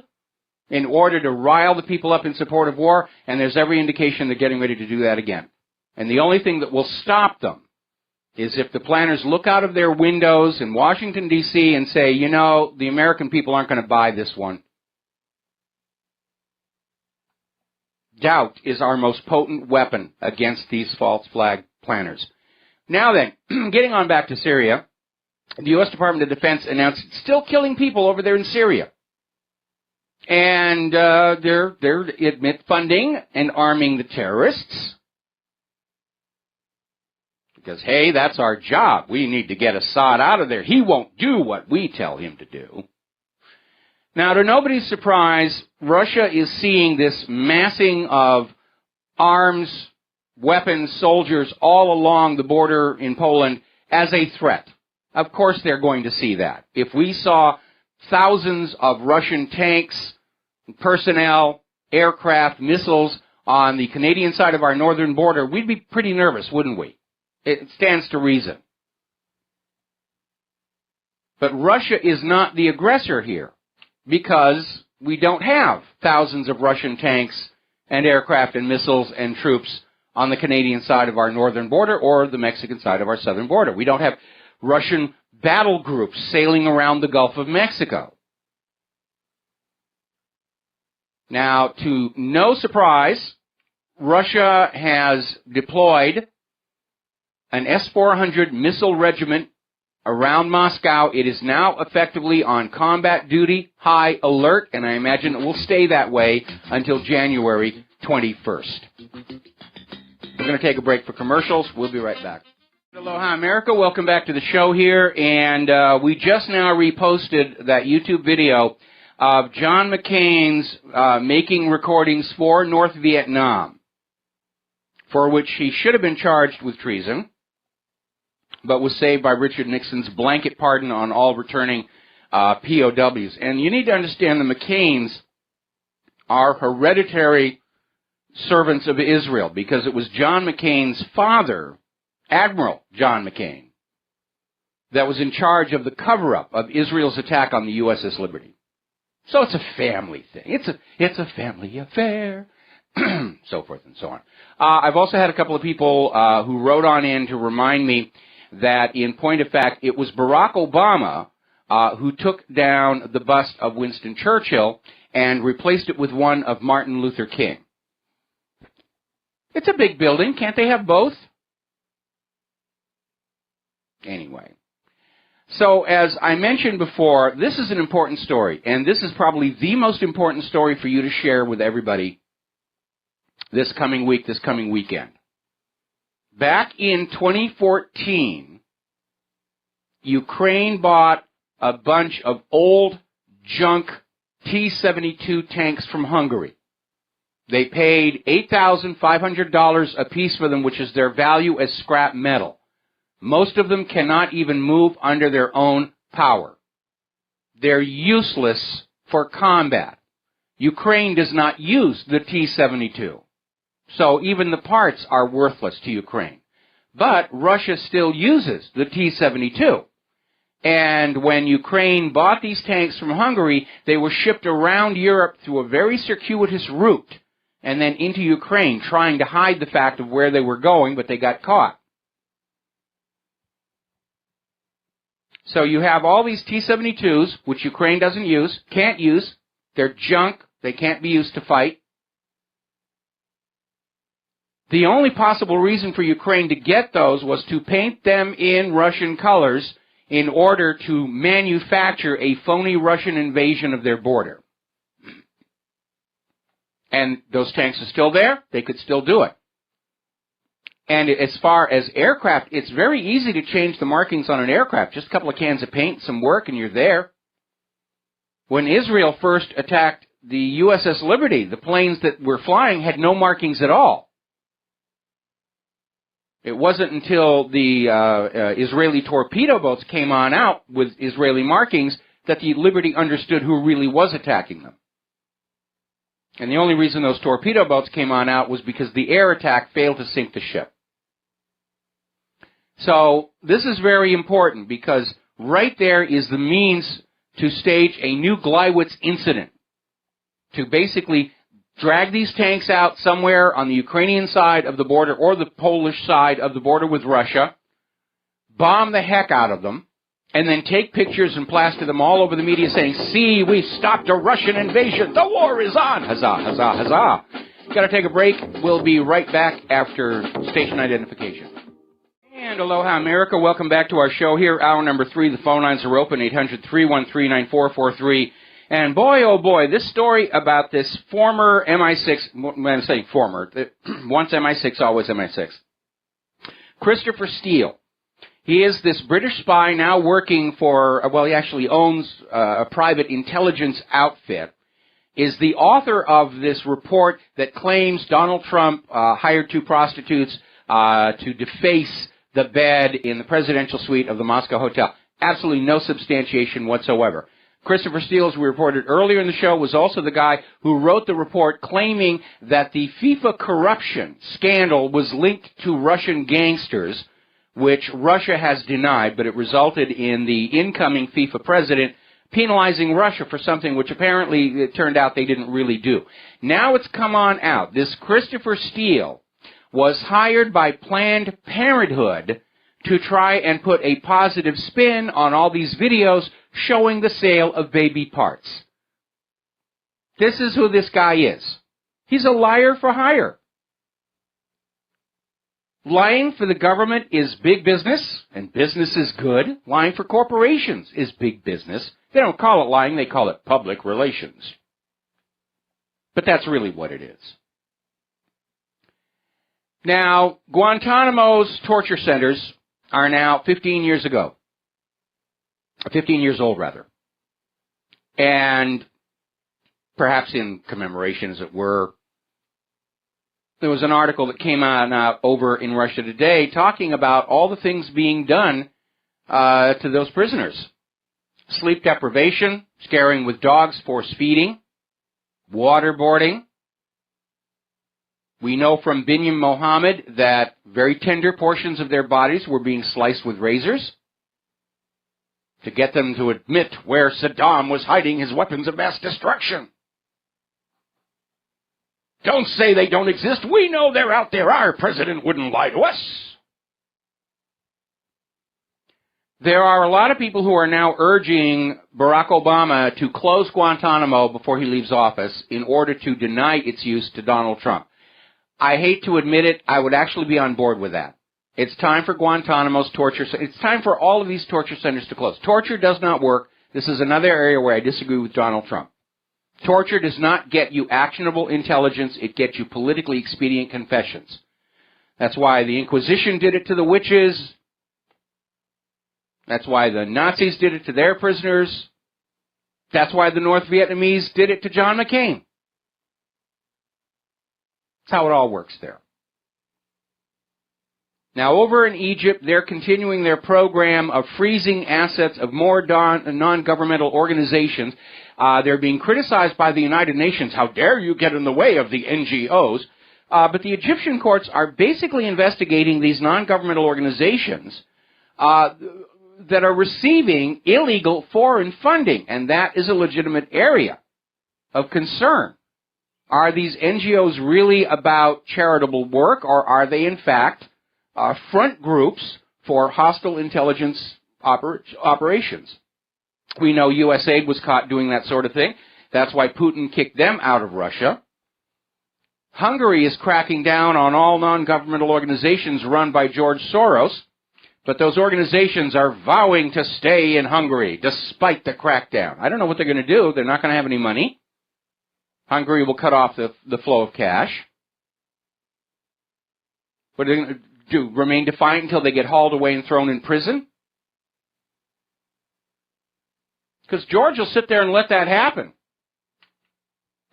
in order to rile the people up in support of war, and there's every indication they're getting ready to do that again. And the only thing that will stop them is if the planners look out of their windows in Washington, D.C. and say, you know, the American people aren't going to buy this one. Doubt is our most potent weapon against these false flag planners. Now then, getting on back to Syria, the U.S. Department of Defense announced it's still killing people over there in Syria. And they're admit funding and arming the terrorists. Because, hey, that's our job. We need to get Assad out of there. He won't do what we tell him to do. Now, to nobody's surprise, Russia is seeing this massing of arms, weapons, soldiers all along the border in Poland as a threat. Of course they're going to see that. If we saw thousands of Russian tanks, personnel, aircraft, missiles on the Canadian side of our northern border, we'd be pretty nervous, wouldn't we? It stands to reason. But Russia is not the aggressor here because we don't have thousands of Russian tanks and aircraft and missiles and troops on the Canadian side of our northern border or the Mexican side of our southern border. We don't have Russian battle groups sailing around the Gulf of Mexico. Now, to no surprise, Russia has deployed an S-400 missile regiment around Moscow. It is now effectively on combat duty, high alert, and I imagine it will stay that way until January 21st. We're going to take a break for commercials. We'll be right back. Aloha, America. Welcome back to the show here. And we just now reposted that YouTube video of John McCain's making recordings for North Vietnam, for which he should have been charged with treason, but was saved by Richard Nixon's blanket pardon on all returning POWs. And you need to understand the McCains are hereditary servants of Israel, because it was John McCain's father, Admiral John McCain, that was in charge of the cover-up of Israel's attack on the USS Liberty. So it's a family thing. It's a family affair. So forth and so on. I've also had a couple of people who wrote on in to remind me that, in point of fact, it was Barack Obama who took down the bust of Winston Churchill and replaced it with one of Martin Luther King. It's a big building. Can't they have both? Anyway. So, as I mentioned before, this is an important story, and this is probably the most important story for you to share with everybody this coming week, this coming weekend. Back in 2014, Ukraine bought a bunch of old junk T-72 tanks from Hungary. They paid $8,500 a piece for them, which is their value as scrap metal. Most of them cannot even move under their own power. They're useless for combat. Ukraine does not use the T-72. So even the parts are worthless to Ukraine. But Russia still uses the T-72. And when Ukraine bought these tanks from Hungary, they were shipped around Europe through a very circuitous route and then into Ukraine, trying to hide the fact of where they were going, but they got caught. So you have all these T-72s, which Ukraine doesn't use, can't use. They're junk. They can't be used to fight. The only possible reason for Ukraine to get those was to paint them in Russian colors in order to manufacture a phony Russian invasion of their border. And those tanks are still there. They could still do it. And as far as aircraft, it's very easy to change the markings on an aircraft. Just a couple of cans of paint, some work, and you're there. When Israel first attacked the USS Liberty, the planes that were flying had no markings at all. It wasn't until the Israeli torpedo boats came on out with Israeli markings that the Liberty understood who really was attacking them. And the only reason those torpedo boats came on out was because the air attack failed to sink the ship. So this is very important because right there is the means to stage a new Gleiwitz incident, to basically drag these tanks out somewhere on the Ukrainian side of the border or the Polish side of the border with Russia, bomb the heck out of them, and then take pictures and plaster them all over the media saying, see, we stopped a Russian invasion. The war is on. Huzzah, huzzah, huzzah. Got to take a break. We'll be right back after station identification. And aloha, America. Welcome back to our show here. Hour number 3. The phone lines are open, 800-313-9443. And boy, oh boy, this story about this former MI6, when I'm saying former, once MI6, always MI6, Christopher Steele. He is this British spy now working for, well, he actually owns a private intelligence outfit, is the author of this report that claims Donald Trump hired 2 prostitutes to deface the bed in the presidential suite of the Moscow Hotel. Absolutely no substantiation whatsoever. Christopher Steele, as we reported earlier in the show, was also the guy who wrote the report claiming that the FIFA corruption scandal was linked to Russian gangsters, which Russia has denied, but it resulted in the incoming FIFA president penalizing Russia for something which apparently it turned out they didn't really do. Now it's come on out. This Christopher Steele was hired by Planned Parenthood to try and put a positive spin on all these videos showing the sale of baby parts. This is who this guy is. He's a liar for hire. Lying for the government is big business, and business is good. Lying for corporations is big business. They don't call it lying, they call it public relations. But that's really what it is. Now, Guantanamo's torture centers are now 15 years old, rather. And perhaps in commemoration, as it were, there was an article that came out over in Russia Today talking about all the things being done to those prisoners. Sleep deprivation, scaring with dogs, force feeding, waterboarding. We know from Binyam Mohammed that very tender portions of their bodies were being sliced with razors to get them to admit where Saddam was hiding his weapons of mass destruction. Don't say they don't exist. We know they're out there. Our president wouldn't lie to us. There are a lot of people who are now urging Barack Obama to close Guantanamo before he leaves office in order to deny its use to Donald Trump. I hate to admit it, I would actually be on board with that. It's time for Guantanamo's torture. It's time for all of these torture centers to close. Torture does not work. This is another area where I disagree with Donald Trump. Torture does not get you actionable intelligence. It gets you politically expedient confessions. That's why the Inquisition did it to the witches. That's why the Nazis did it to their prisoners. That's why the North Vietnamese did it to John McCain. That's how it all works there. Now, over in Egypt, they're continuing their program of freezing assets of more non-governmental organizations. They're being criticized by the United Nations. How dare you get in the way of the NGOs? But the Egyptian courts are basically investigating these non-governmental organizations that are receiving illegal foreign funding, and that is a legitimate area of concern. Are these NGOs really about charitable work, or are they, in fact, front groups for hostile intelligence operations? We know USAID was caught doing that sort of thing. That's why Putin kicked them out of Russia. Hungary is cracking down on all non-governmental organizations run by George Soros, but those organizations are vowing to stay in Hungary despite the crackdown. I don't know what they're going to do. They're not going to have any money. Hungary will cut off the flow of cash. What are they going to do? Remain defiant until they get hauled away and thrown in prison? Because George will sit there and let that happen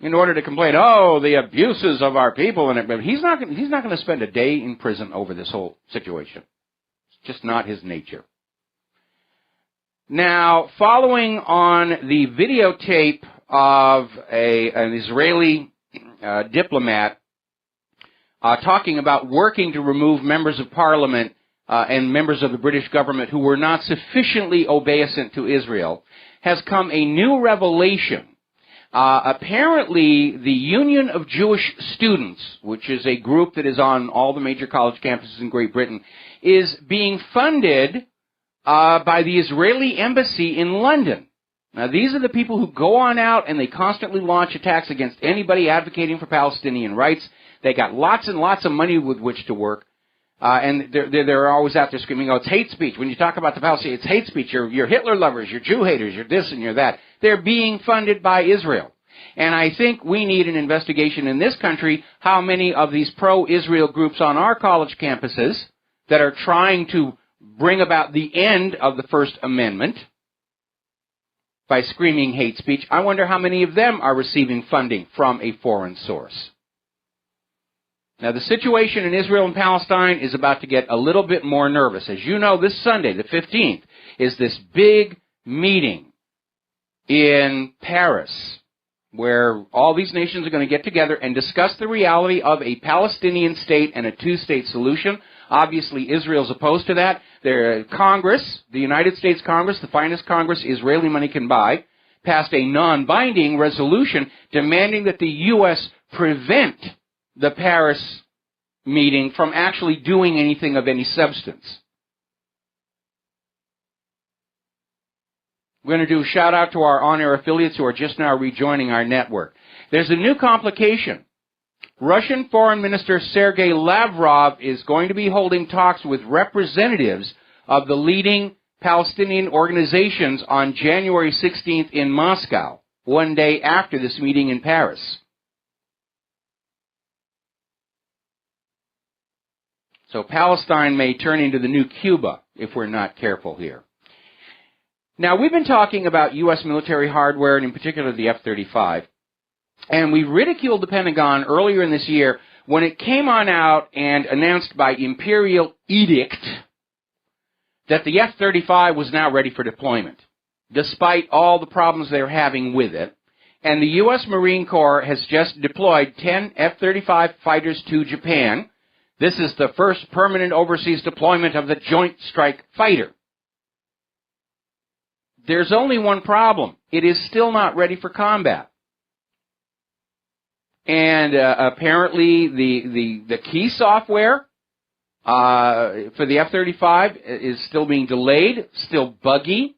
in order to complain, oh, the abuses of our people. But he's not going to spend a day in prison over this whole situation. It's just not his nature. Now, following on the videotape of an Israeli diplomat talking about working to remove members of parliament and members of the British government who were not sufficiently obeisant to Israel, has come a new revelation. Apparently, the Union of Jewish Students, which is a group that is on all the major college campuses in Great Britain, is being funded by the Israeli embassy in London. Now, these are the people who go on out and they constantly launch attacks against anybody advocating for Palestinian rights. They got lots and lots of money with which to work. And they're always out there screaming, oh, it's hate speech. When you talk about the Palestinians, it's hate speech. You're Hitler lovers, you're Jew haters, you're this and you're that. They're being funded by Israel. And I think we need an investigation in this country how many of these pro-Israel groups on our college campuses that are trying to bring about the end of the First Amendment by screaming hate speech, I wonder how many of them are receiving funding from a foreign source. Now, the situation in Israel and Palestine is about to get a little bit more nervous. As you know, this Sunday, the 15th, is this big meeting in Paris where all these nations are going to get together and discuss the reality of a Palestinian state and a two-state solution. Obviously, Israel's opposed to that. Their Congress, the United States Congress, the finest Congress Israeli money can buy, passed a non-binding resolution demanding that the U.S. prevent the Paris meeting from actually doing anything of any substance. We're going to do a shout-out to our on-air affiliates who are just now rejoining our network. There's a new complication. Russian Foreign Minister Sergei Lavrov is going to be holding talks with representatives of the leading Palestinian organizations on January 16th in Moscow, one day after this meeting in Paris. So Palestine may turn into the new Cuba if we're not careful here. Now, we've been talking about U.S. military hardware, and in particular the F-35, and we ridiculed the Pentagon earlier in this year when it came on out and announced by imperial edict that the F-35 was now ready for deployment, despite all the problems they're having with it. And the U.S. Marine Corps has just deployed 10 F-35 fighters to Japan. This is the first permanent overseas deployment of the Joint Strike Fighter. There's only one problem. It is still not ready for combat. And apparently the key software for the F-35 is still being delayed, still buggy.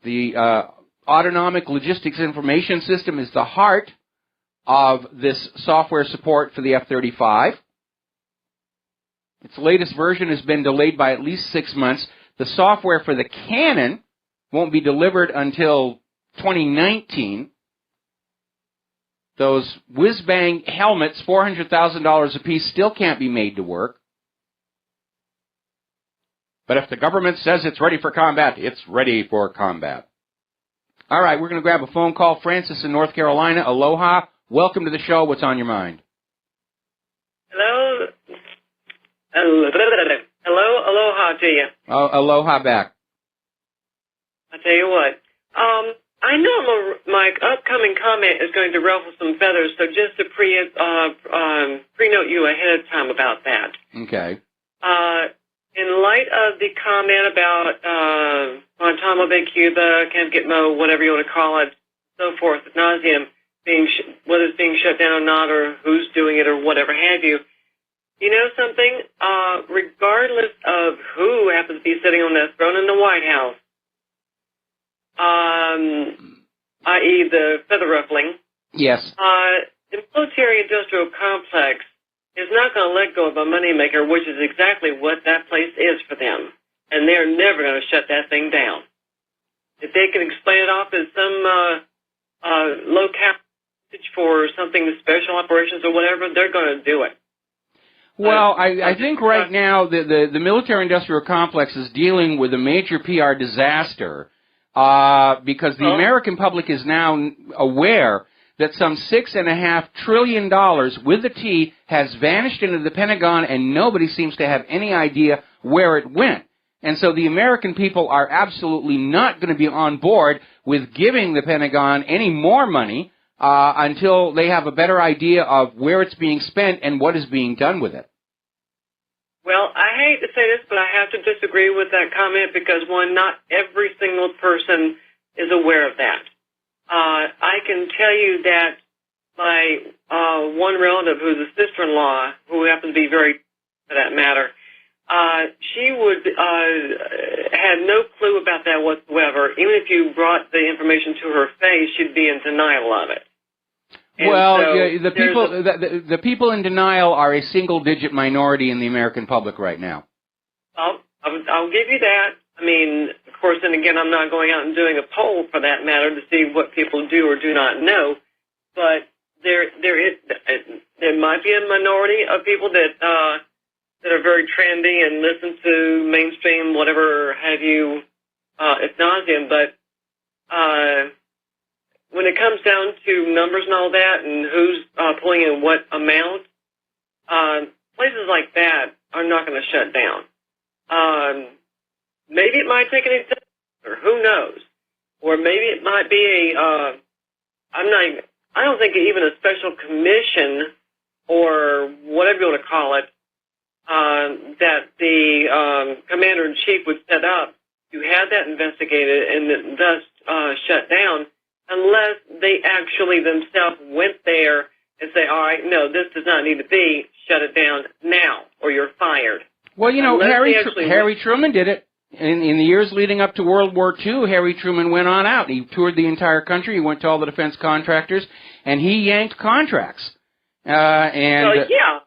The Autonomic Logistics Information System is the heart of this software support for the F-35. Its latest version has been delayed by at least 6 months. The software for the cannon won't be delivered until 2019. Those whiz-bang helmets, $400,000 apiece, still can't be made to work. But if the government says it's ready for combat, it's ready for combat. All right, we're going to grab a phone call. Francis in North Carolina. Aloha. Welcome to the show. What's on your mind? Hello. Hello. Aloha to you. Oh, aloha back. I tell you what, I know my upcoming comment is going to ruffle some feathers, so just to pre-note you ahead of time about that. Okay. In light of the comment about Guantanamo Bay, Cuba, Camp Gitmo, whatever you want to call it, so forth, ad nauseum, whether it's being shut down or not, or who's doing it, or whatever have you. You know something? Regardless of who happens to be sitting on that throne in the White House, i.e. the feather ruffling. Yes. The military-industrial complex is not going to let go of a moneymaker, which is exactly what that place is for them. And they're never going to shut that thing down. If they can explain it off as some low cap for something special operations or whatever, they're going to do it. Well, I think right now the military-industrial complex is dealing with a major PR disaster because the American public is now aware that some $6.5 trillion with the T has vanished into the Pentagon and nobody seems to have any idea where it went. And so the American people are absolutely not going to be on board with giving the Pentagon any more money until they have a better idea of where it's being spent and what is being done with it. Well, I hate to say this, but I have to disagree with that comment because, one, not every single person is aware of that. I can tell you that my one relative, who's a sister-in-law, who happens to be very, for that matter, she had no clue about that whatsoever. Even if you brought the information to her face, she'd be in denial of it. And well, so the people in denial are a single-digit minority in the American public right now. I'll give you that. I mean, of course, and again, I'm not going out and doing a poll for that matter to see what people do or do not know, but there might be a minority of people that are very trendy and listen to mainstream, whatever have you, ad nauseum, but when it comes down to numbers and all that and who's pulling in what amount, places like that are not going to shut down. Maybe it might take an exam, or who knows? Or maybe it might be I don't think even a special commission or whatever you want to call it, that the commander-in-chief would set up to have that investigated and thus shut down, unless they actually themselves went there and say, all right, no, this does not need to be, shut it down now, or you're fired. Well, you know, Harry Truman did it. In the years leading up to World War II, Harry Truman went on out. He toured the entire country. He went to all the defense contractors, and he yanked contracts. Yeah.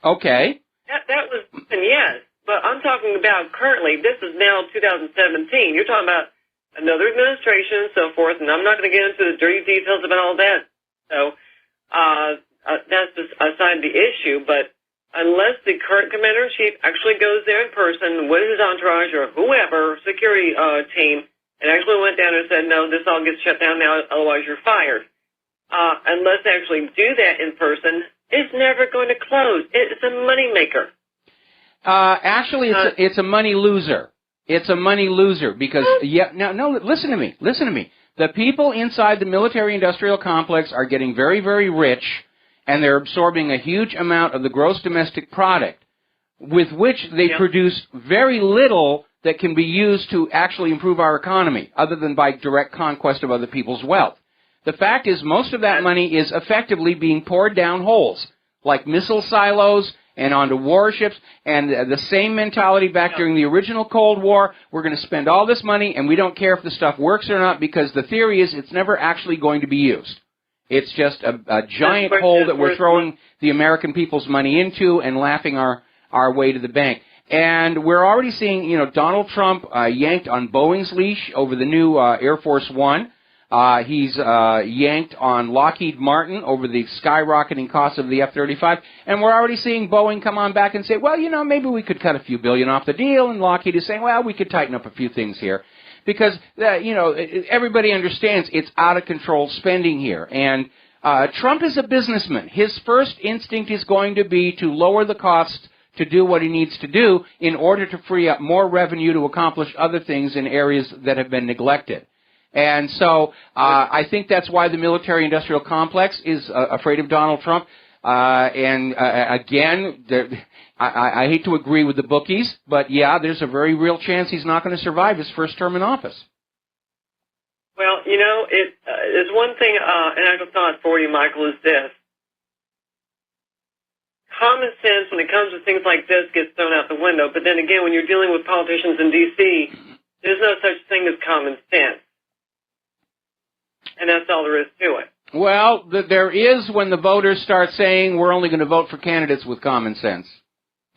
Okay. That was, and yes, but I'm talking about currently. This is now 2017. You're talking about another administration and so forth, and I'm not going to get into the dirty details about all that. So that's just aside the issue, but unless the current commander-in-chief actually goes there in person with his entourage or whoever, security team, and actually went down and said, no, this all gets shut down now, otherwise you're fired. Unless they actually do that in person, it's never going to close. It's a moneymaker. Actually, it's a money loser. It's a money loser because, no, listen to me. The people inside the military-industrial complex are getting very, very rich, and they're absorbing a huge amount of the gross domestic product, with which they produce very little that can be used to actually improve our economy, other than by direct conquest of other people's wealth. The fact is, most of that money is effectively being poured down holes, like missile silos and onto warships, and the same mentality back during the original Cold War. We're going to spend all this money, and we don't care if the stuff works or not, because the theory is it's never actually going to be used. It's just a giant hole that we're throwing the American people's money into and laughing our way to the bank. And we're already seeing, Donald Trump yanked on Boeing's leash over the new Air Force One. He's yanked on Lockheed Martin over the skyrocketing cost of the F-35. And we're already seeing Boeing come on back and say, well, maybe we could cut a few billion off the deal. And Lockheed is saying, well, we could tighten up a few things here. Because, everybody understands it's out of control spending here. And Trump is a businessman. His first instinct is going to be to lower the cost to do what he needs to do in order to free up more revenue to accomplish other things in areas that have been neglected. And so I think that's why the military-industrial complex is afraid of Donald Trump. Again, I hate to agree with the bookies, but yeah, there's a very real chance he's not going to survive his first term in office. Well, there's one thing, an actual thought for you, Michael, is this. Common sense, when it comes to things like this, gets thrown out the window. But then again, when you're dealing with politicians in D.C., there's no such thing as common sense. And that's all there is to it. Well, there is when the voters start saying we're only going to vote for candidates with common sense.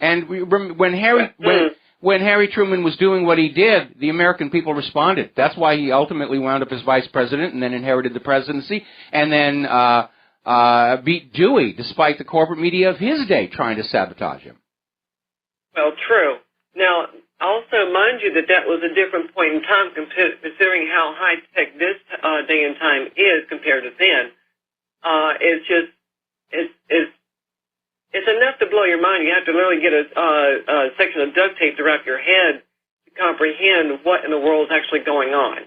And when Harry Truman was doing what he did, the American people responded. That's why he ultimately wound up as vice president and then inherited the presidency and then beat Dewey, despite the corporate media of his day trying to sabotage him. Well, true. Now, also, mind you, that was a different point in time considering how high-tech this day and time is compared to then. It's enough to blow your mind. You have to literally get a section of duct tape to wrap your head to comprehend what in the world is actually going on.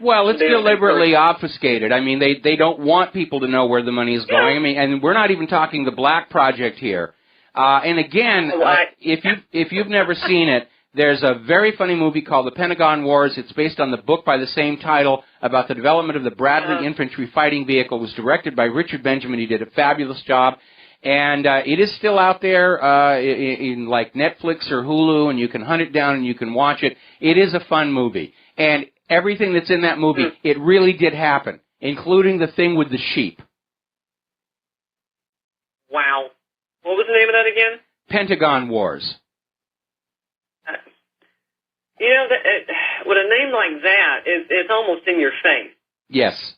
Well, it's deliberately obfuscated. I mean, they don't want people to know where the money is going. I mean, and we're not even talking the Black Project here. And again, if you've never seen it, there's a very funny movie called The Pentagon Wars. It's based on the book by the same title about the development of the Bradley infantry fighting vehicle. It was directed by Richard Benjamin. He did a fabulous job. And it is still out there in like Netflix or Hulu, and you can hunt it down and you can watch it. It is a fun movie. And everything that's in that movie, it really did happen, including the thing with the sheep. Wow. What was the name of that again? Pentagon Wars. You know, with a name like that, it's almost in your face. Yes.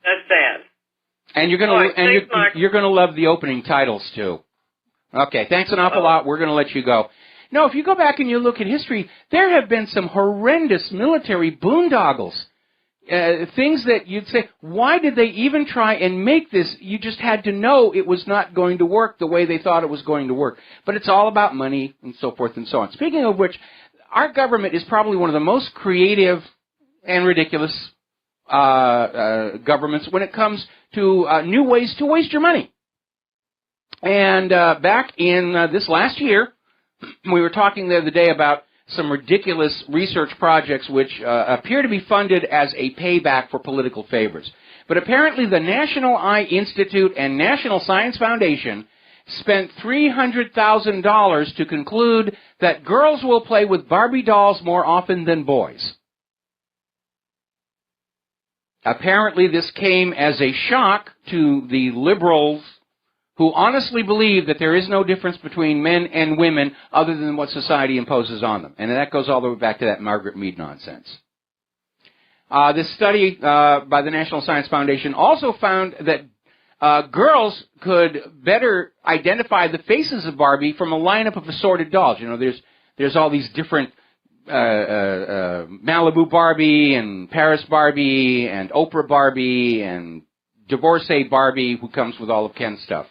That's sad. And you're gonna love the opening titles too. Okay, thanks an awful lot. We're gonna let you go. No, if you go back and you look at history, there have been some horrendous military boondoggles. Things that you'd say, why did they even try and make this? You just had to know it was not going to work the way they thought it was going to work. But it's all about money and so forth and so on. Speaking of which, our government is probably one of the most creative and ridiculous governments when it comes to new ways to waste your money. And back in this last year, we were talking the other day about some ridiculous research projects which appear to be funded as a payback for political favors. But apparently the National Eye Institute and National Science Foundation spent $300,000 to conclude that girls will play with Barbie dolls more often than boys. Apparently this came as a shock to the liberals who honestly believe that there is no difference between men and women other than what society imposes on them. And that goes all the way back to that Margaret Mead nonsense. This study by the National Science Foundation also found that girls could better identify the faces of Barbie from a lineup of assorted dolls. You know, there's all these different Malibu Barbie and Paris Barbie and Oprah Barbie and divorcee Barbie who comes with all of Ken's stuff.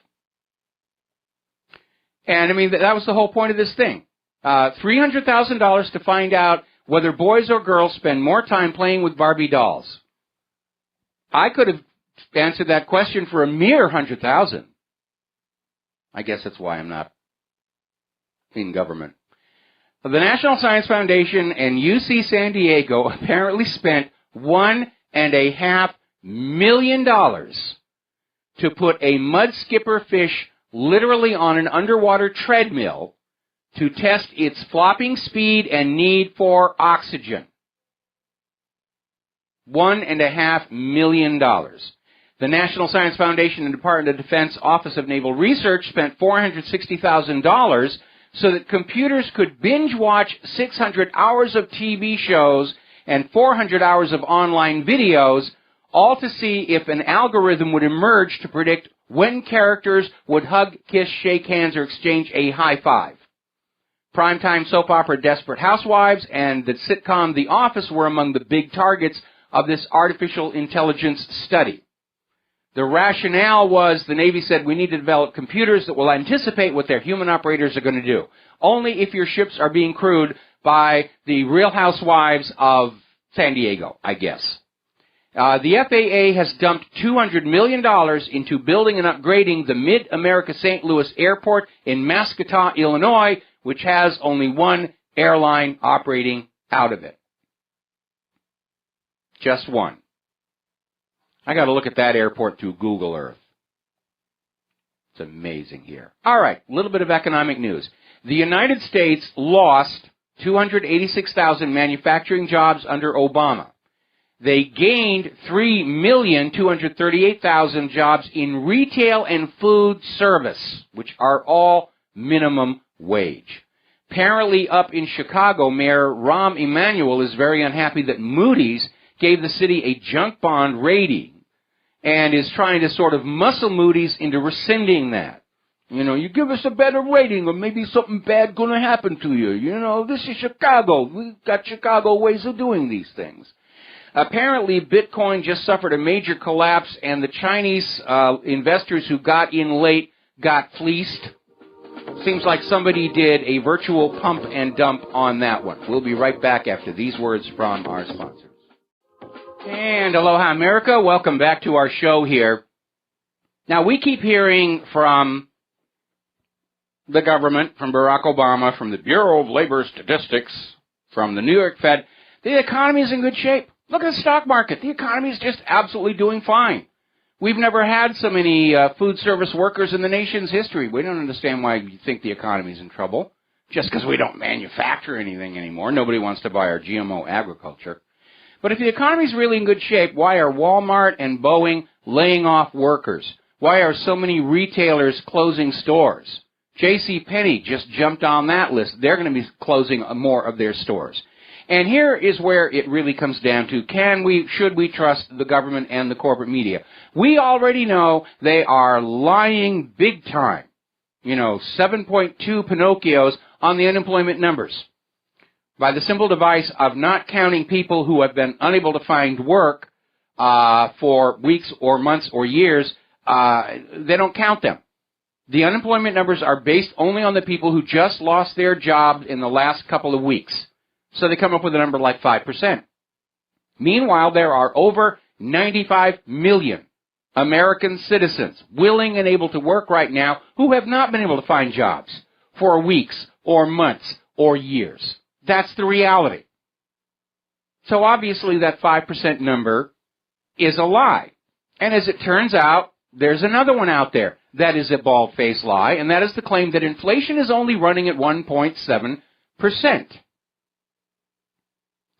And, I mean, that was the whole point of this thing. $300,000 to find out whether boys or girls spend more time playing with Barbie dolls. I could have answered that question for a mere $100,000. I guess that's why I'm not in government. The National Science Foundation and UC San Diego apparently spent $1.5 million to put a mud skipper fish literally on an underwater treadmill to test its flopping speed and need for oxygen. $1.5 million. The National Science Foundation and Department of Defense Office of Naval Research spent $460,000 so that computers could binge watch 600 hours of TV shows and 400 hours of online videos, all to see if an algorithm would emerge to predict when characters would hug, kiss, shake hands, or exchange a high five. Primetime soap opera Desperate Housewives and the sitcom The Office were among the big targets of this artificial intelligence study. The rationale was the Navy said we need to develop computers that will anticipate what their human operators are going to do. Only if your ships are being crewed by the Real Housewives of San Diego, I guess. The FAA has dumped $200 million into building and upgrading the Mid-America St. Louis Airport in Mascota, Illinois, which has only one airline operating out of it. Just one. I got to look at that airport through Google Earth. It's amazing here. All right, a little bit of economic news. The United States lost 286,000 manufacturing jobs under Obama. They gained 3,238,000 jobs in retail and food service, which are all minimum wage. Apparently up in Chicago, Mayor Rahm Emanuel is very unhappy that Moody's gave the city a junk bond rating and is trying to sort of muscle Moody's into rescinding that. You know, you give us a better rating or maybe something bad going to happen to you. You know, this is Chicago. We've got Chicago ways of doing these things. Apparently, Bitcoin just suffered a major collapse, and the Chinese investors who got in late got fleeced. Seems like somebody did a virtual pump and dump on that one. We'll be right back after these words from our sponsors. And aloha, America. Welcome back to our show here. Now, we keep hearing from the government, from Barack Obama, from the Bureau of Labor Statistics, from the New York Fed, the economy is in good shape. Look at the stock market. The economy is just absolutely doing fine. We've never had so many food service workers in the nation's history. We don't understand why you think the economy's in trouble. Just because we don't manufacture anything anymore. Nobody wants to buy our GMO agriculture. But if the economy's really in good shape, why are Walmart and Boeing laying off workers? Why are so many retailers closing stores? JCPenney just jumped on that list. They're going to be closing more of their stores. And here is where it really comes down to, should we trust the government and the corporate media? We already know they are lying big time. 7.2 Pinocchios on the unemployment numbers. By the simple device of not counting people who have been unable to find work for weeks or months or years, they don't count them. The unemployment numbers are based only on the people who just lost their job in the last couple of weeks. So they come up with a number like 5%. Meanwhile, there are over 95 million American citizens willing and able to work right now who have not been able to find jobs for weeks or months or years. That's the reality. So obviously that 5% number is a lie. And as it turns out, there's another one out there that is a bald-faced lie, and that is the claim that inflation is only running at 1.7%.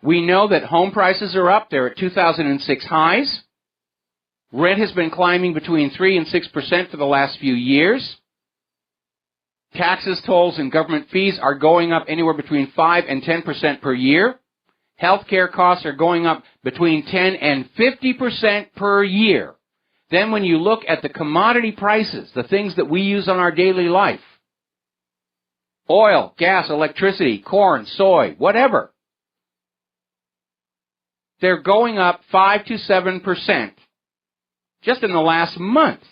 We know that home prices are up. They're at 2006 highs. Rent has been climbing between 3 and 6% for the last few years. Taxes, tolls, and government fees are going up anywhere between 5 and 10% per year. Healthcare costs are going up between 10 and 50% per year. Then when you look at the commodity prices, the things that we use on our daily life, oil, gas, electricity, corn, soy, whatever, they're going up 5 to 7% just in the last month.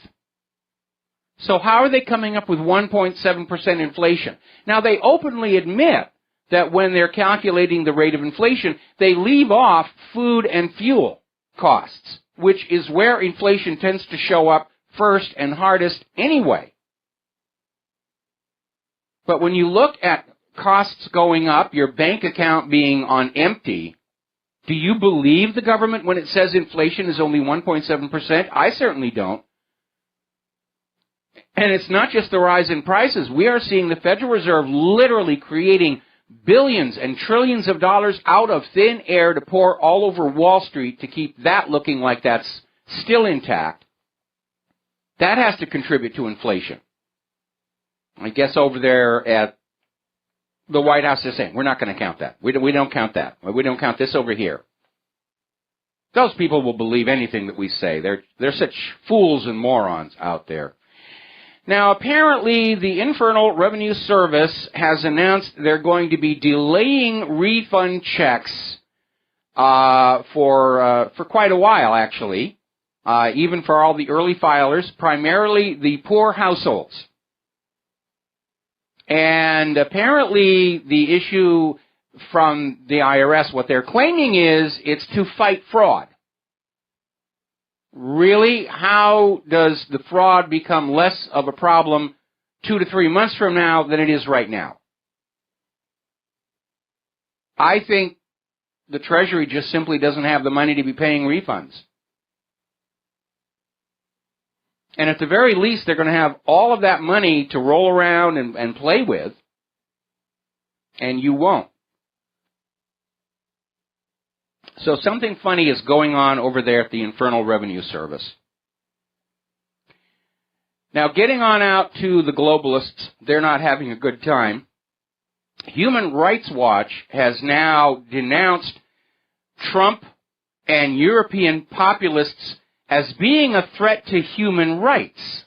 So how are they coming up with 1.7% inflation? Now, they openly admit that when they're calculating the rate of inflation, they leave off food and fuel costs, which is where inflation tends to show up first and hardest anyway. But when you look at costs going up, your bank account being on empty, do you believe the government when it says inflation is only 1.7%? I certainly don't. And it's not just the rise in prices. We are seeing the Federal Reserve literally creating billions and trillions of dollars out of thin air to pour all over Wall Street to keep that looking like that's still intact. That has to contribute to inflation. I guess over there at the White House, they're saying, we're not going to count that. We don't count that. We don't count this over here. Those people will believe anything that we say. They're such fools and morons out there. Now, apparently, the Internal Revenue Service has announced they're going to be delaying refund checks for quite a while, actually, even for all the early filers, primarily the poor households. And apparently the issue from the IRS, what they're claiming is it's to fight fraud. Really? How does the fraud become less of a problem 2 to 3 months from now than it is right now? I think the Treasury just simply doesn't have the money to be paying refunds. And at the very least, they're going to have all of that money to roll around and play with, and you won't. So something funny is going on over there at the Internal Revenue Service. Now, getting on out to the globalists, they're not having a good time. Human Rights Watch has now denounced Trump and European populists as being a threat to human rights.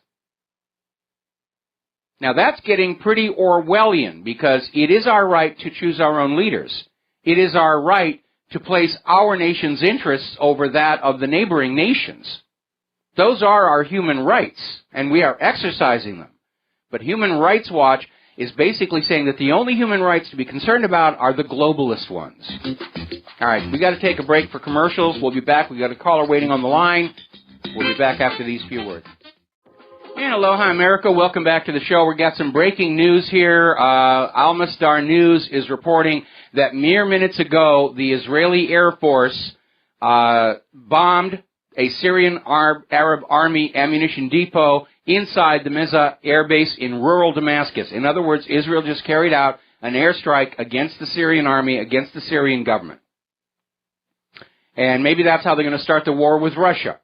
Now, that's getting pretty Orwellian, because it is our right to choose our own leaders. It is our right to place our nation's interests over that of the neighboring nations. Those are our human rights, and we are exercising them. But Human Rights Watch is basically saying that the only human rights to be concerned about are the globalist ones. All right, we got to take a break for commercials. We'll be back. We got a caller waiting on the line. We'll be back after these few words. And aloha, America. Welcome back to the show. We got some breaking news here. Al-Masdar News is reporting that mere minutes ago, the Israeli Air Force bombed a Syrian Arab Army ammunition depot inside the Meza Air Base in rural Damascus. In other words, Israel just carried out an airstrike against the Syrian army, against the Syrian government. And maybe that's how they're going to start the war with Russia.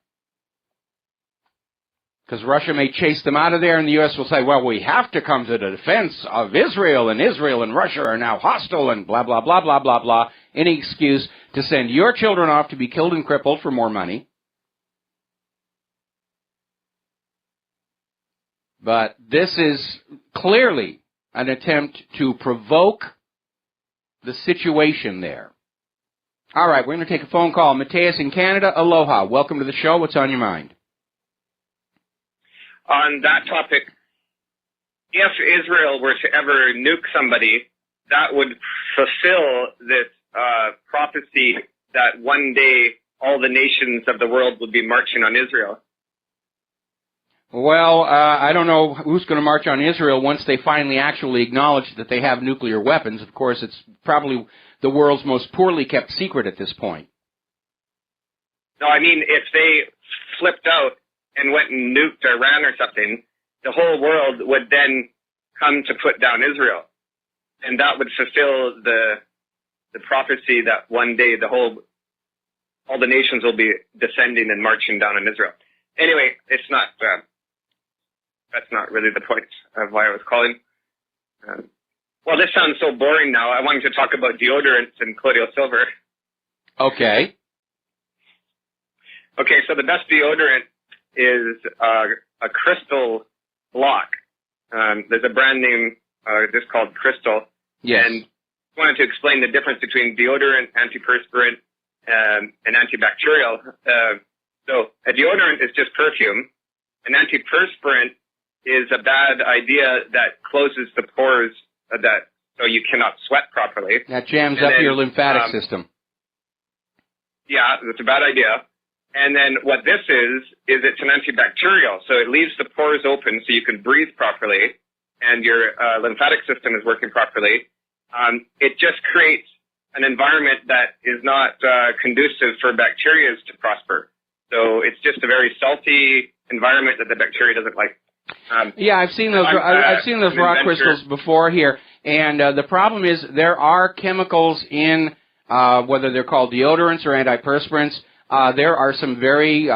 Because Russia may chase them out of there, and the U.S. will say, well, we have to come to the defense of Israel and Russia are now hostile, and blah, blah, blah, blah, blah, blah. Any excuse to send your children off to be killed and crippled for more money. But this is clearly an attempt to provoke the situation there. All right, we're going to take a phone call. Mateus in Canada, aloha. Welcome to the show. What's on your mind? On that topic, if Israel were to ever nuke somebody, that would fulfill this prophecy that one day all the nations of the world would be marching on Israel. Well, I don't know who's going to march on Israel once they finally actually acknowledge that they have nuclear weapons. Of course, it's probably the world's most poorly kept secret at this point. No, I mean, if they flipped out and went and nuked Iran or something, the whole world would then come to put down Israel. And that would fulfill the prophecy that one day all the nations will be descending and marching down on Israel. Anyway, it's not, that's not really the point of why I was calling. Well, this sounds so boring now. I wanted to talk about deodorants and colloidal silver. Okay. Okay, so the best deodorant is a crystal block. There's a brand name just called Crystal. Yes. And I wanted to explain the difference between deodorant, antiperspirant, and antibacterial. So a deodorant is just perfume. An antiperspirant is a bad idea that closes the pores so you cannot sweat properly. That jams up your lymphatic system. Yeah, that's a bad idea. And then what this is it's an antibacterial. So it leaves the pores open so you can breathe properly and your lymphatic system is working properly. It just creates an environment that is not conducive for bacteria to prosper. So it's just a very salty environment that the bacteria doesn't like. Yeah, I've seen those. I've seen those rock crystals before here, and the problem is there are chemicals in whether they're called deodorants or antiperspirants. There are some very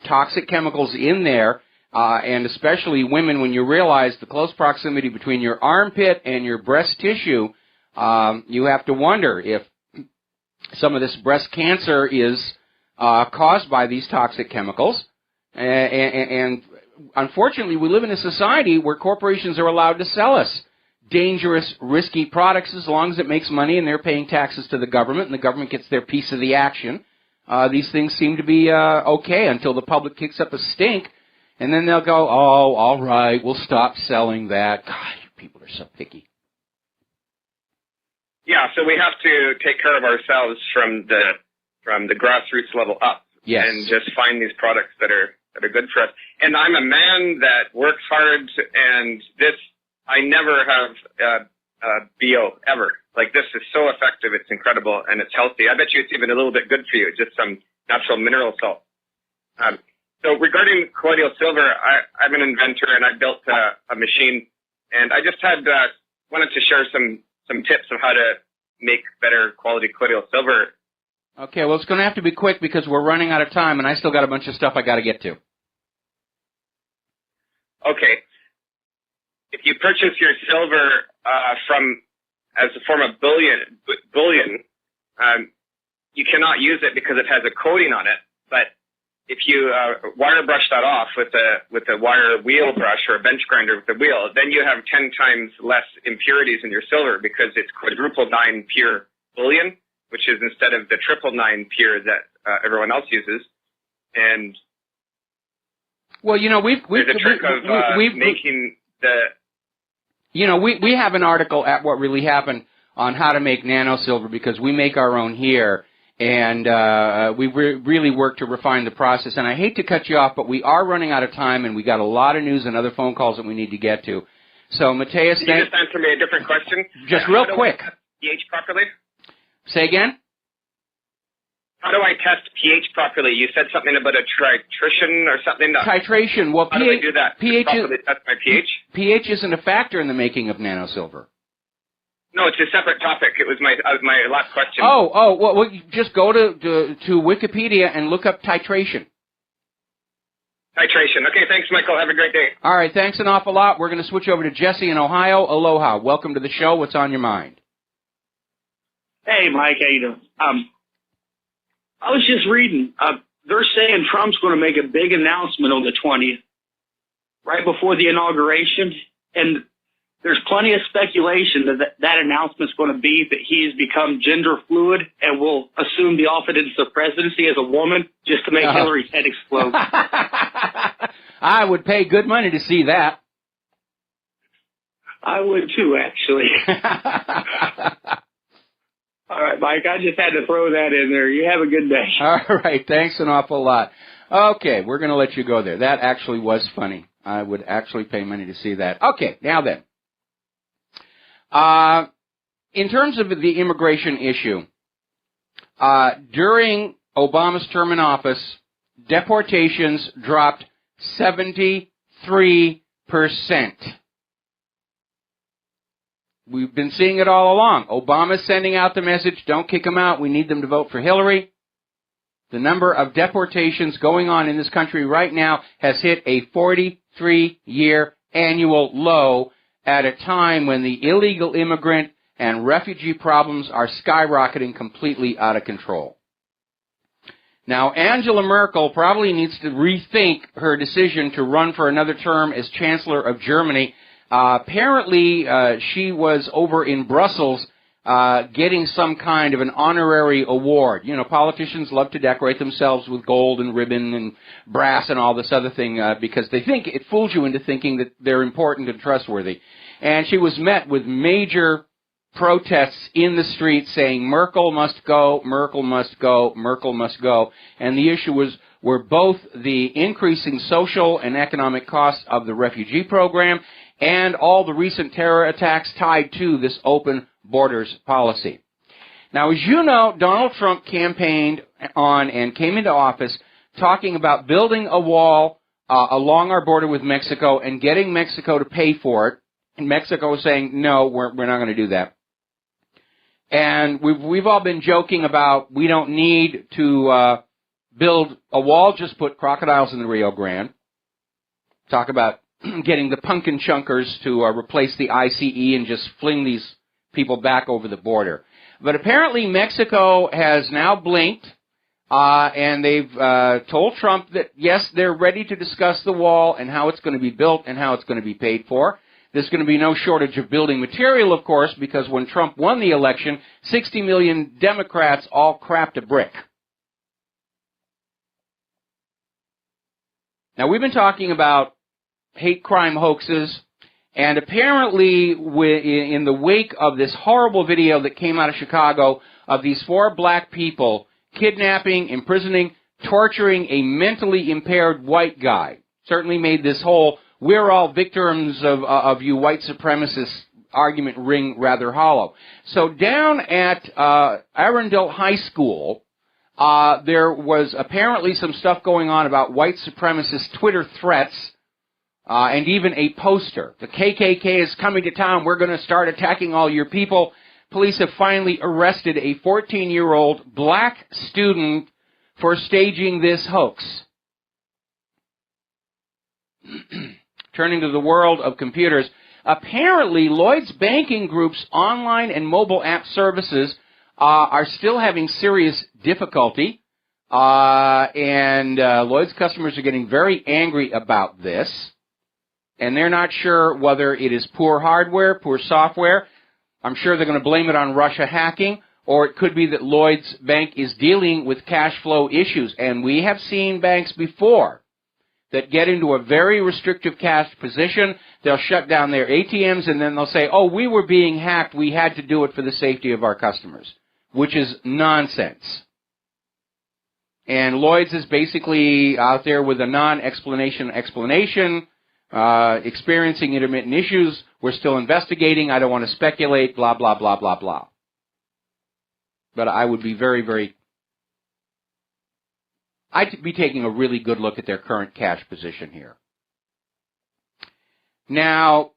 toxic chemicals in there, and especially women. When you realize the close proximity between your armpit and your breast tissue, you have to wonder if some of this breast cancer is caused by these toxic chemicals, and unfortunately, we live in a society where corporations are allowed to sell us dangerous, risky products as long as it makes money and they're paying taxes to the government and the government gets their piece of the action. These things seem to be okay until the public kicks up a stink, and then they'll go, oh, all right, we'll stop selling that. God, you people are so picky. Yeah, so we have to take care of ourselves from the grassroots level up. Yes. And just find these products that are good for us. And I'm a man that works hard, and I never have BO ever. Like, this is so effective, it's incredible, and it's healthy. I bet you it's even a little bit good for you, just some natural mineral salt. So regarding colloidal silver, I'm an inventor, and I built a machine, and I just wanted to share some tips of how to make better quality colloidal silver. Okay, well, it's going to have to be quick because we're running out of time, and I still got a bunch of stuff I got to get to. Okay. If you purchase your silver as a form of bullion, you cannot use it because it has a coating on it. But if you wire brush that off with a wire wheel brush or a bench grinder with a wheel, then you have 10 times less impurities in your silver because it's quadruple 9 pure bullion, which is instead of the triple 9 pure that everyone else uses. And well, you know, there's a trick of making the we have an article at What Really Happened on how to make nanosilver because we make our own here, and we really work to refine the process. And I hate to cut you off, but we are running out of time, and we got a lot of news and other phone calls that we need to get to. So, Mateus, can you just answer me a different question? Just real quick. pH properly? Say again? How do I test pH properly? You said something about a titration or something. Titration. Well, how do I do that? pH properly test my pH? pH isn't a factor in the making of nanosilver. No, it's a separate topic. It was my last question. Well, just go to Wikipedia and look up titration. Titration. Okay, thanks, Michael. Have a great day. All right, thanks an awful lot. We're going to switch over to Jesse in Ohio. Aloha. Welcome to the show. What's on your mind? Hey, Mike. How you doing? I was just reading. They're saying Trump's going to make a big announcement on the 20th, right before the inauguration, and there's plenty of speculation that announcement's going to be that he has become gender fluid and will assume the office of presidency as a woman just to make Hillary's head explode. I would pay good money to see that. I would too, actually. All right, Mike, I just had to throw that in there. You have a good day. All right, thanks an awful lot. Okay, we're going to let you go there. That actually was funny. I would actually pay money to see that. Okay, now then. In terms of the immigration issue, during Obama's term in office, deportations dropped 73%. We've been seeing it all along. Obama's sending out the message, don't kick them out, we need them to vote for Hillary. The number of deportations going on in this country right now has hit a 43-year annual low at a time when the illegal immigrant and refugee problems are skyrocketing completely out of control. Now, Angela Merkel probably needs to rethink her decision to run for another term as Chancellor of Germany. Apparently, she was over in Brussels getting some kind of an honorary award. You know, politicians love to decorate themselves with gold and ribbon and brass and all this other thing because they think it fools you into thinking that they're important and trustworthy. And she was met with major protests in the streets saying, Merkel must go, Merkel must go, Merkel must go. And the issue were both the increasing social and economic costs of the refugee program and all the recent terror attacks tied to this open borders policy. Now, as you know, Donald Trump campaigned on and came into office talking about building a wall along our border with Mexico and getting Mexico to pay for it. And Mexico was saying, no, we're not going to do that. And we've all been joking about we don't need to build a wall, just put crocodiles in the Rio Grande. Talk about getting the pumpkin chunkers to replace the ICE and just fling these people back over the border. But apparently Mexico has now blinked, and they've told Trump that, yes, they're ready to discuss the wall and how it's going to be built and how it's going to be paid for. There's going to be no shortage of building material, of course, because when Trump won the election, 60 million Democrats all crapped a brick. Now, we've been talking about hate crime hoaxes, and apparently in the wake of this horrible video that came out of Chicago of these 4 black people kidnapping, imprisoning, torturing a mentally impaired white guy, certainly made this whole we're all victims of you white supremacists argument ring rather hollow. So down at Arundel High School, there was apparently some stuff going on about white supremacist Twitter threats, and even a poster. The KKK is coming to town. We're going to start attacking all your people. Police have finally arrested a 14-year-old black student for staging this hoax. Turning to the world of computers, apparently Lloyd's Banking Group's online and mobile app services are still having serious difficulty, and Lloyd's customers are getting very angry about this, and they're not sure whether it is poor hardware, poor software. I'm sure they're going to blame it on Russia hacking, or it could be that Lloyd's Bank is dealing with cash flow issues, and we have seen banks before that get into a very restrictive cash position. They'll shut down their ATMs, and then they'll say, oh, we were being hacked. We had to do it for the safety of our customers, which is nonsense. And Lloyd's is basically out there with a non-explanation explanation, experiencing intermittent issues. We're still investigating. I don't want to speculate, blah, blah, blah, blah, blah. But I would be I'd be taking a really good look at their current cash position here. Now,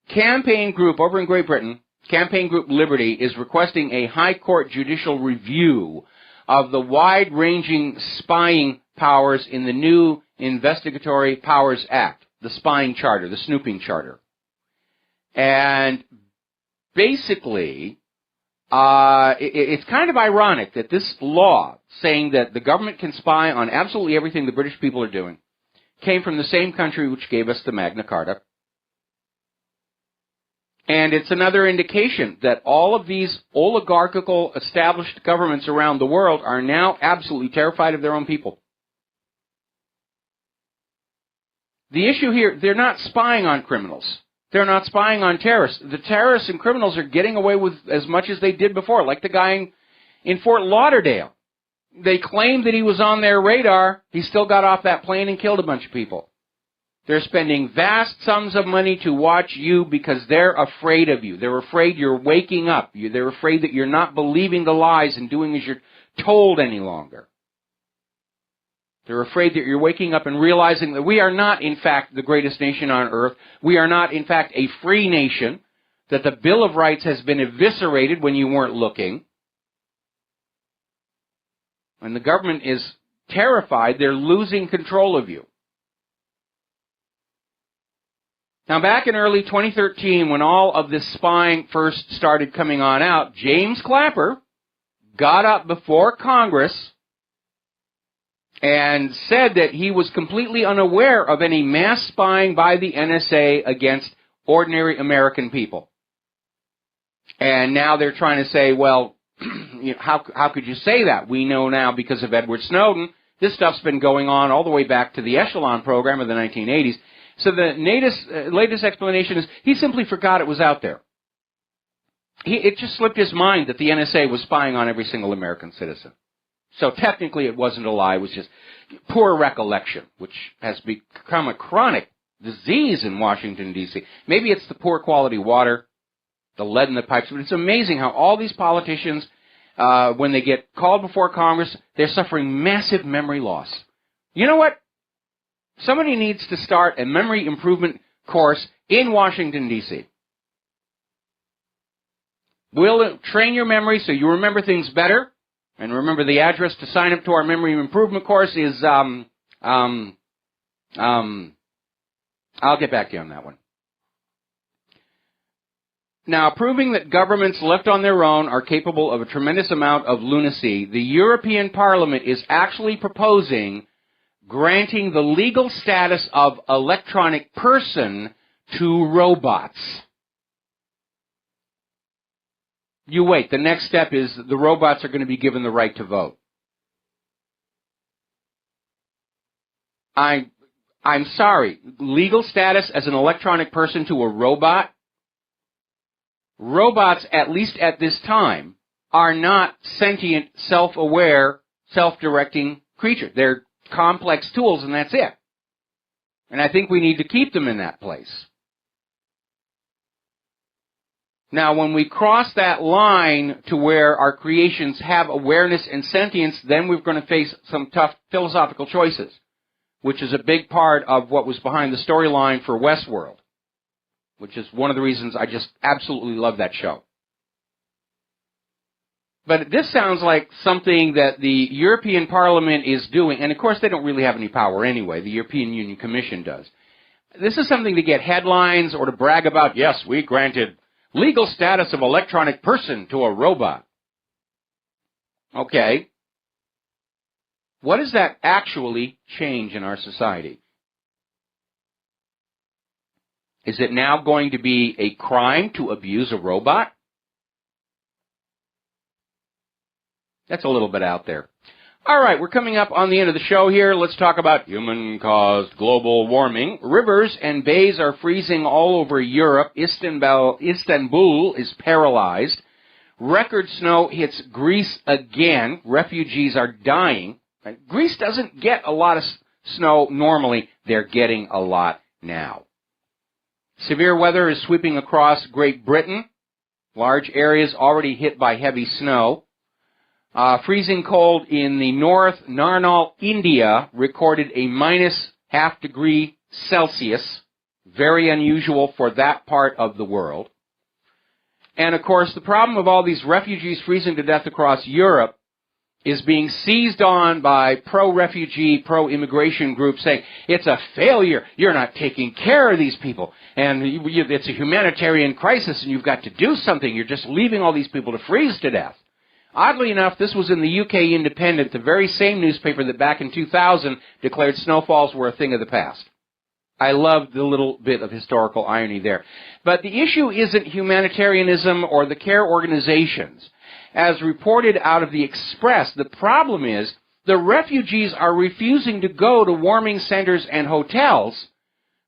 campaign group over in Great Britain, Campaign Group Liberty, is requesting a High Court judicial review of the wide-ranging spying powers in the new Investigatory Powers Act, the spying charter, the snooping charter. And basically, it's kind of ironic that this law saying that the government can spy on absolutely everything the British people are doing came from the same country which gave us the Magna Carta. And it's another indication that all of these oligarchical established governments around the world are now absolutely terrified of their own people. The issue here, they're not spying on criminals. They're not spying on terrorists. The terrorists and criminals are getting away with as much as they did before, like the guy in Fort Lauderdale. They claimed that he was on their radar. He still got off that plane and killed a bunch of people. They're spending vast sums of money to watch you because they're afraid of you. They're afraid you're waking up. They're afraid that you're not believing the lies and doing as you're told any longer. They're afraid that you're waking up and realizing that we are not, in fact, the greatest nation on earth. We are not, in fact, a free nation, that the Bill of Rights has been eviscerated when you weren't looking. And the government is terrified they're losing control of you. Now, back in early 2013, when all of this spying first started coming on out, James Clapper got up before Congress and said that he was completely unaware of any mass spying by the NSA against ordinary American people. And now they're trying to say, well, how could you say that? We know now because of Edward Snowden. This stuff's been going on all the way back to the Echelon program of the 1980s. So the latest explanation is he simply forgot it was out there. It just slipped his mind that the NSA was spying on every single American citizen. So technically it wasn't a lie, it was just poor recollection, which has become a chronic disease in Washington, D.C. Maybe it's the poor quality water, the lead in the pipes, but it's amazing how all these politicians, when they get called before Congress, they're suffering massive memory loss. You know what? Somebody needs to start a memory improvement course in Washington, D.C. We'll train your memory so you remember things better. And remember, the address to sign up to our memory improvement course is, I'll get back to you on that one. Now, proving that governments left on their own are capable of a tremendous amount of lunacy, the European Parliament is actually proposing granting the legal status of electronic person to robots. You wait. The next step is the robots are going to be given the right to vote. I'm sorry. Legal status as an electronic person to a robot? Robots, at least at this time, are not sentient, self-aware, self-directing creatures. They're complex tools, and that's it. And I think we need to keep them in that place. Now, when we cross that line to where our creations have awareness and sentience, then we're going to face some tough philosophical choices, which is a big part of what was behind the storyline for Westworld, which is one of the reasons I just absolutely love that show. But this sounds like something that the European Parliament is doing, and of course they don't really have any power anyway, the European Union Commission does. This is something to get headlines or to brag about, yes, we granted legal status of electronic person to a robot. Okay. What does that actually change in our society? Is it now going to be a crime to abuse a robot? That's a little bit out there. All right, we're coming up on the end of the show here. Let's talk about human-caused global warming. Rivers and bays are freezing all over Europe. Istanbul is paralyzed. Record snow hits Greece again. Refugees are dying. Greece doesn't get a lot of snow normally. They're getting a lot now. Severe weather is sweeping across Great Britain. Large areas already hit by heavy snow. Freezing cold in the north. Narnaul, India, recorded a minus half degree Celsius. Very unusual for that part of the world. And, of course, the problem of all these refugees freezing to death across Europe is being seized on by pro-refugee, pro-immigration groups saying, it's a failure, you're not taking care of these people, and it's a humanitarian crisis and you've got to do something, you're just leaving all these people to freeze to death. Oddly enough, this was in the UK Independent, the very same newspaper that back in 2000 declared snowfalls were a thing of the past. I love the little bit of historical irony there. But the issue isn't humanitarianism or the care organizations. As reported out of the Express, the problem is the refugees are refusing to go to warming centers and hotels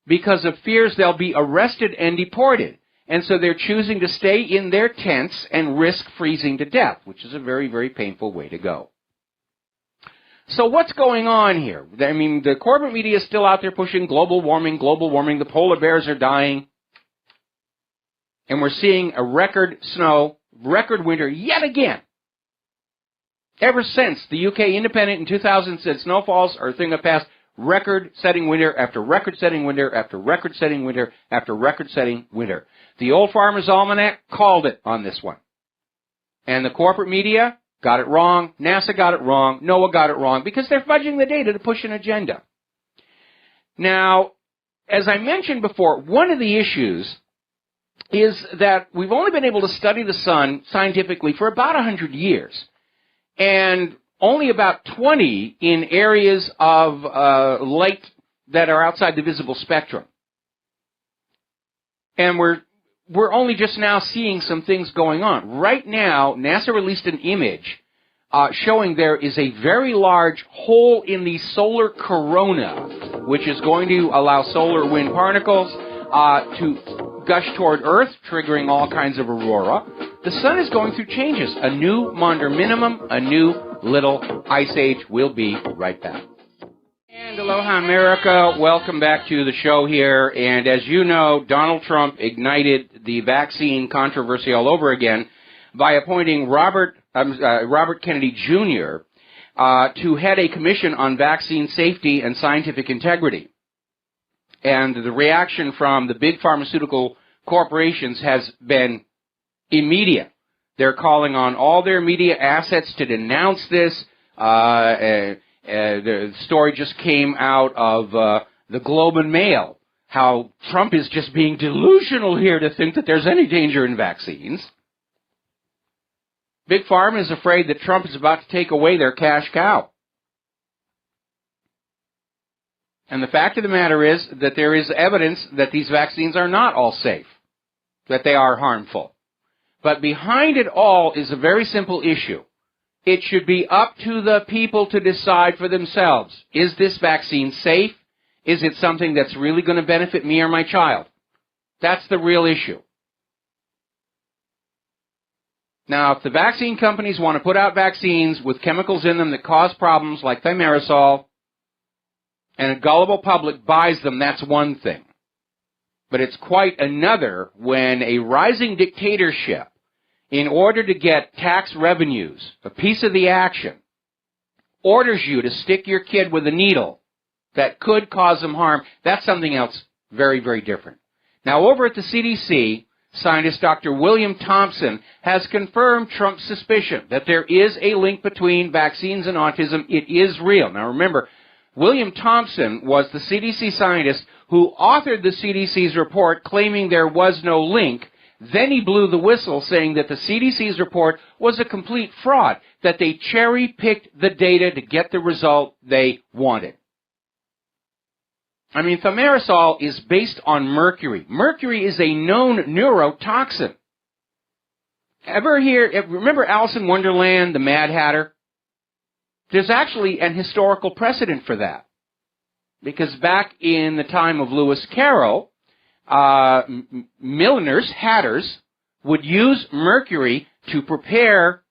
because of fears they'll be arrested and deported. And so they're choosing to stay in their tents and risk freezing to death, which is a very, very painful way to go. So what's going on here? I mean, the corporate media is still out there pushing global warming, the polar bears are dying, and we're seeing a record snow, record winter yet again. Ever since the UK Independent in 2000 said snowfalls are a thing of the past, record-setting winter after record-setting winter after record-setting winter after record-setting winter. The Old Farmer's Almanac called it on this one. And the corporate media got it wrong, NASA got it wrong, NOAA got it wrong, because they're fudging the data to push an agenda. Now, as I mentioned before, one of the issues is that we've only been able to study the sun scientifically for about 100 years, and only about 20 in areas of light that are outside the visible spectrum. And we're only just now seeing some things going on. Right now, NASA released an image showing there is a very large hole in the solar corona, which is going to allow solar wind particles to gush toward Earth, triggering all kinds of aurora. The sun is going through changes. A new Maunder minimum, a new little ice age. We'll be right back. And aloha, America. Welcome back to the show here. And as you know, Donald Trump ignited the vaccine controversy all over again by appointing Robert Kennedy Jr. To head a commission on vaccine safety and scientific integrity. And the reaction from the big pharmaceutical corporations has been immediate. They're calling on all their media assets to denounce this. The story just came out of the Globe and Mail, how Trump is just being delusional here to think that there's any danger in vaccines. Big Pharma is afraid that Trump is about to take away their cash cow. And the fact of the matter is that there is evidence that these vaccines are not all safe, that they are harmful. But behind it all is a very simple issue. It should be up to the people to decide for themselves. Is this vaccine safe? Is it something that's really going to benefit me or my child? That's the real issue. Now, if the vaccine companies want to put out vaccines with chemicals in them that cause problems like thimerosal, and a gullible public buys them, that's one thing. But it's quite another when a rising dictatorship, in order to get tax revenues, a piece of the action, orders you to stick your kid with a needle that could cause them harm. That's something else very, very different. Now, over at the CDC, scientist Dr. William Thompson has confirmed Trump's suspicion that there is a link between vaccines and autism. It is real. Now, remember, William Thompson was the CDC scientist who authored the CDC's report claiming there was no link. Then he blew the whistle saying that the CDC's report was a complete fraud, that they cherry-picked the data to get the result they wanted. I mean, thimerosal is based on mercury. Mercury is a known neurotoxin. Remember Alice in Wonderland, the Mad Hatter? There's actually an historical precedent for that. Because back in the time of Lewis Carroll, milliners, hatters, would use mercury to prepare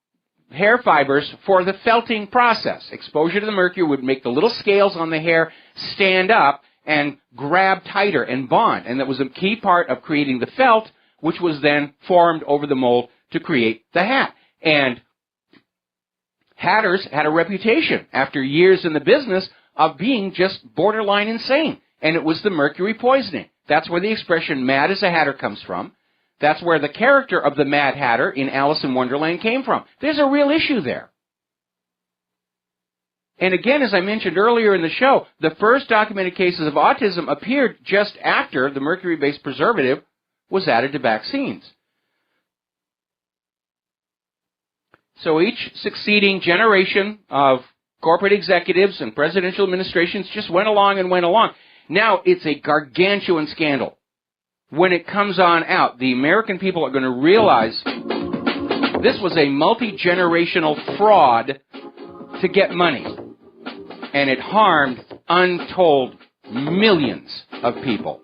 hair fibers for the felting process. Exposure to the mercury would make the little scales on the hair stand up and grab tighter and bond. And that was a key part of creating the felt, which was then formed over the mold to create the hat. And hatters had a reputation after years in the business of being just borderline insane. And it was the mercury poisoning. That's where the expression mad as a hatter comes from. That's where the character of the Mad Hatter in Alice in Wonderland came from. There's a real issue there. And again, as I mentioned earlier in the show, the first documented cases of autism appeared just after the mercury-based preservative was added to vaccines. So each succeeding generation of corporate executives and presidential administrations just went along and went along. Now it's a gargantuan scandal. When it comes on out, the American people are going to realize this was a multi-generational fraud to get money. And it harmed untold millions of people.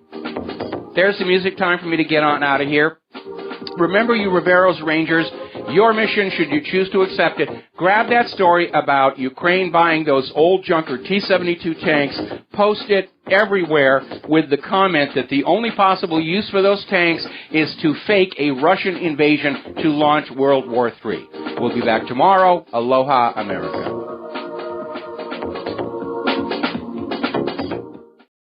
There's the music time for me to get on out of here. Remember, you Rivero's Rangers, your mission, should you choose to accept it, grab that story about Ukraine buying those old junker T-72 tanks, post it everywhere with the comment that the only possible use for those tanks is to fake a Russian invasion to launch World War III. We'll be back tomorrow. Aloha, America.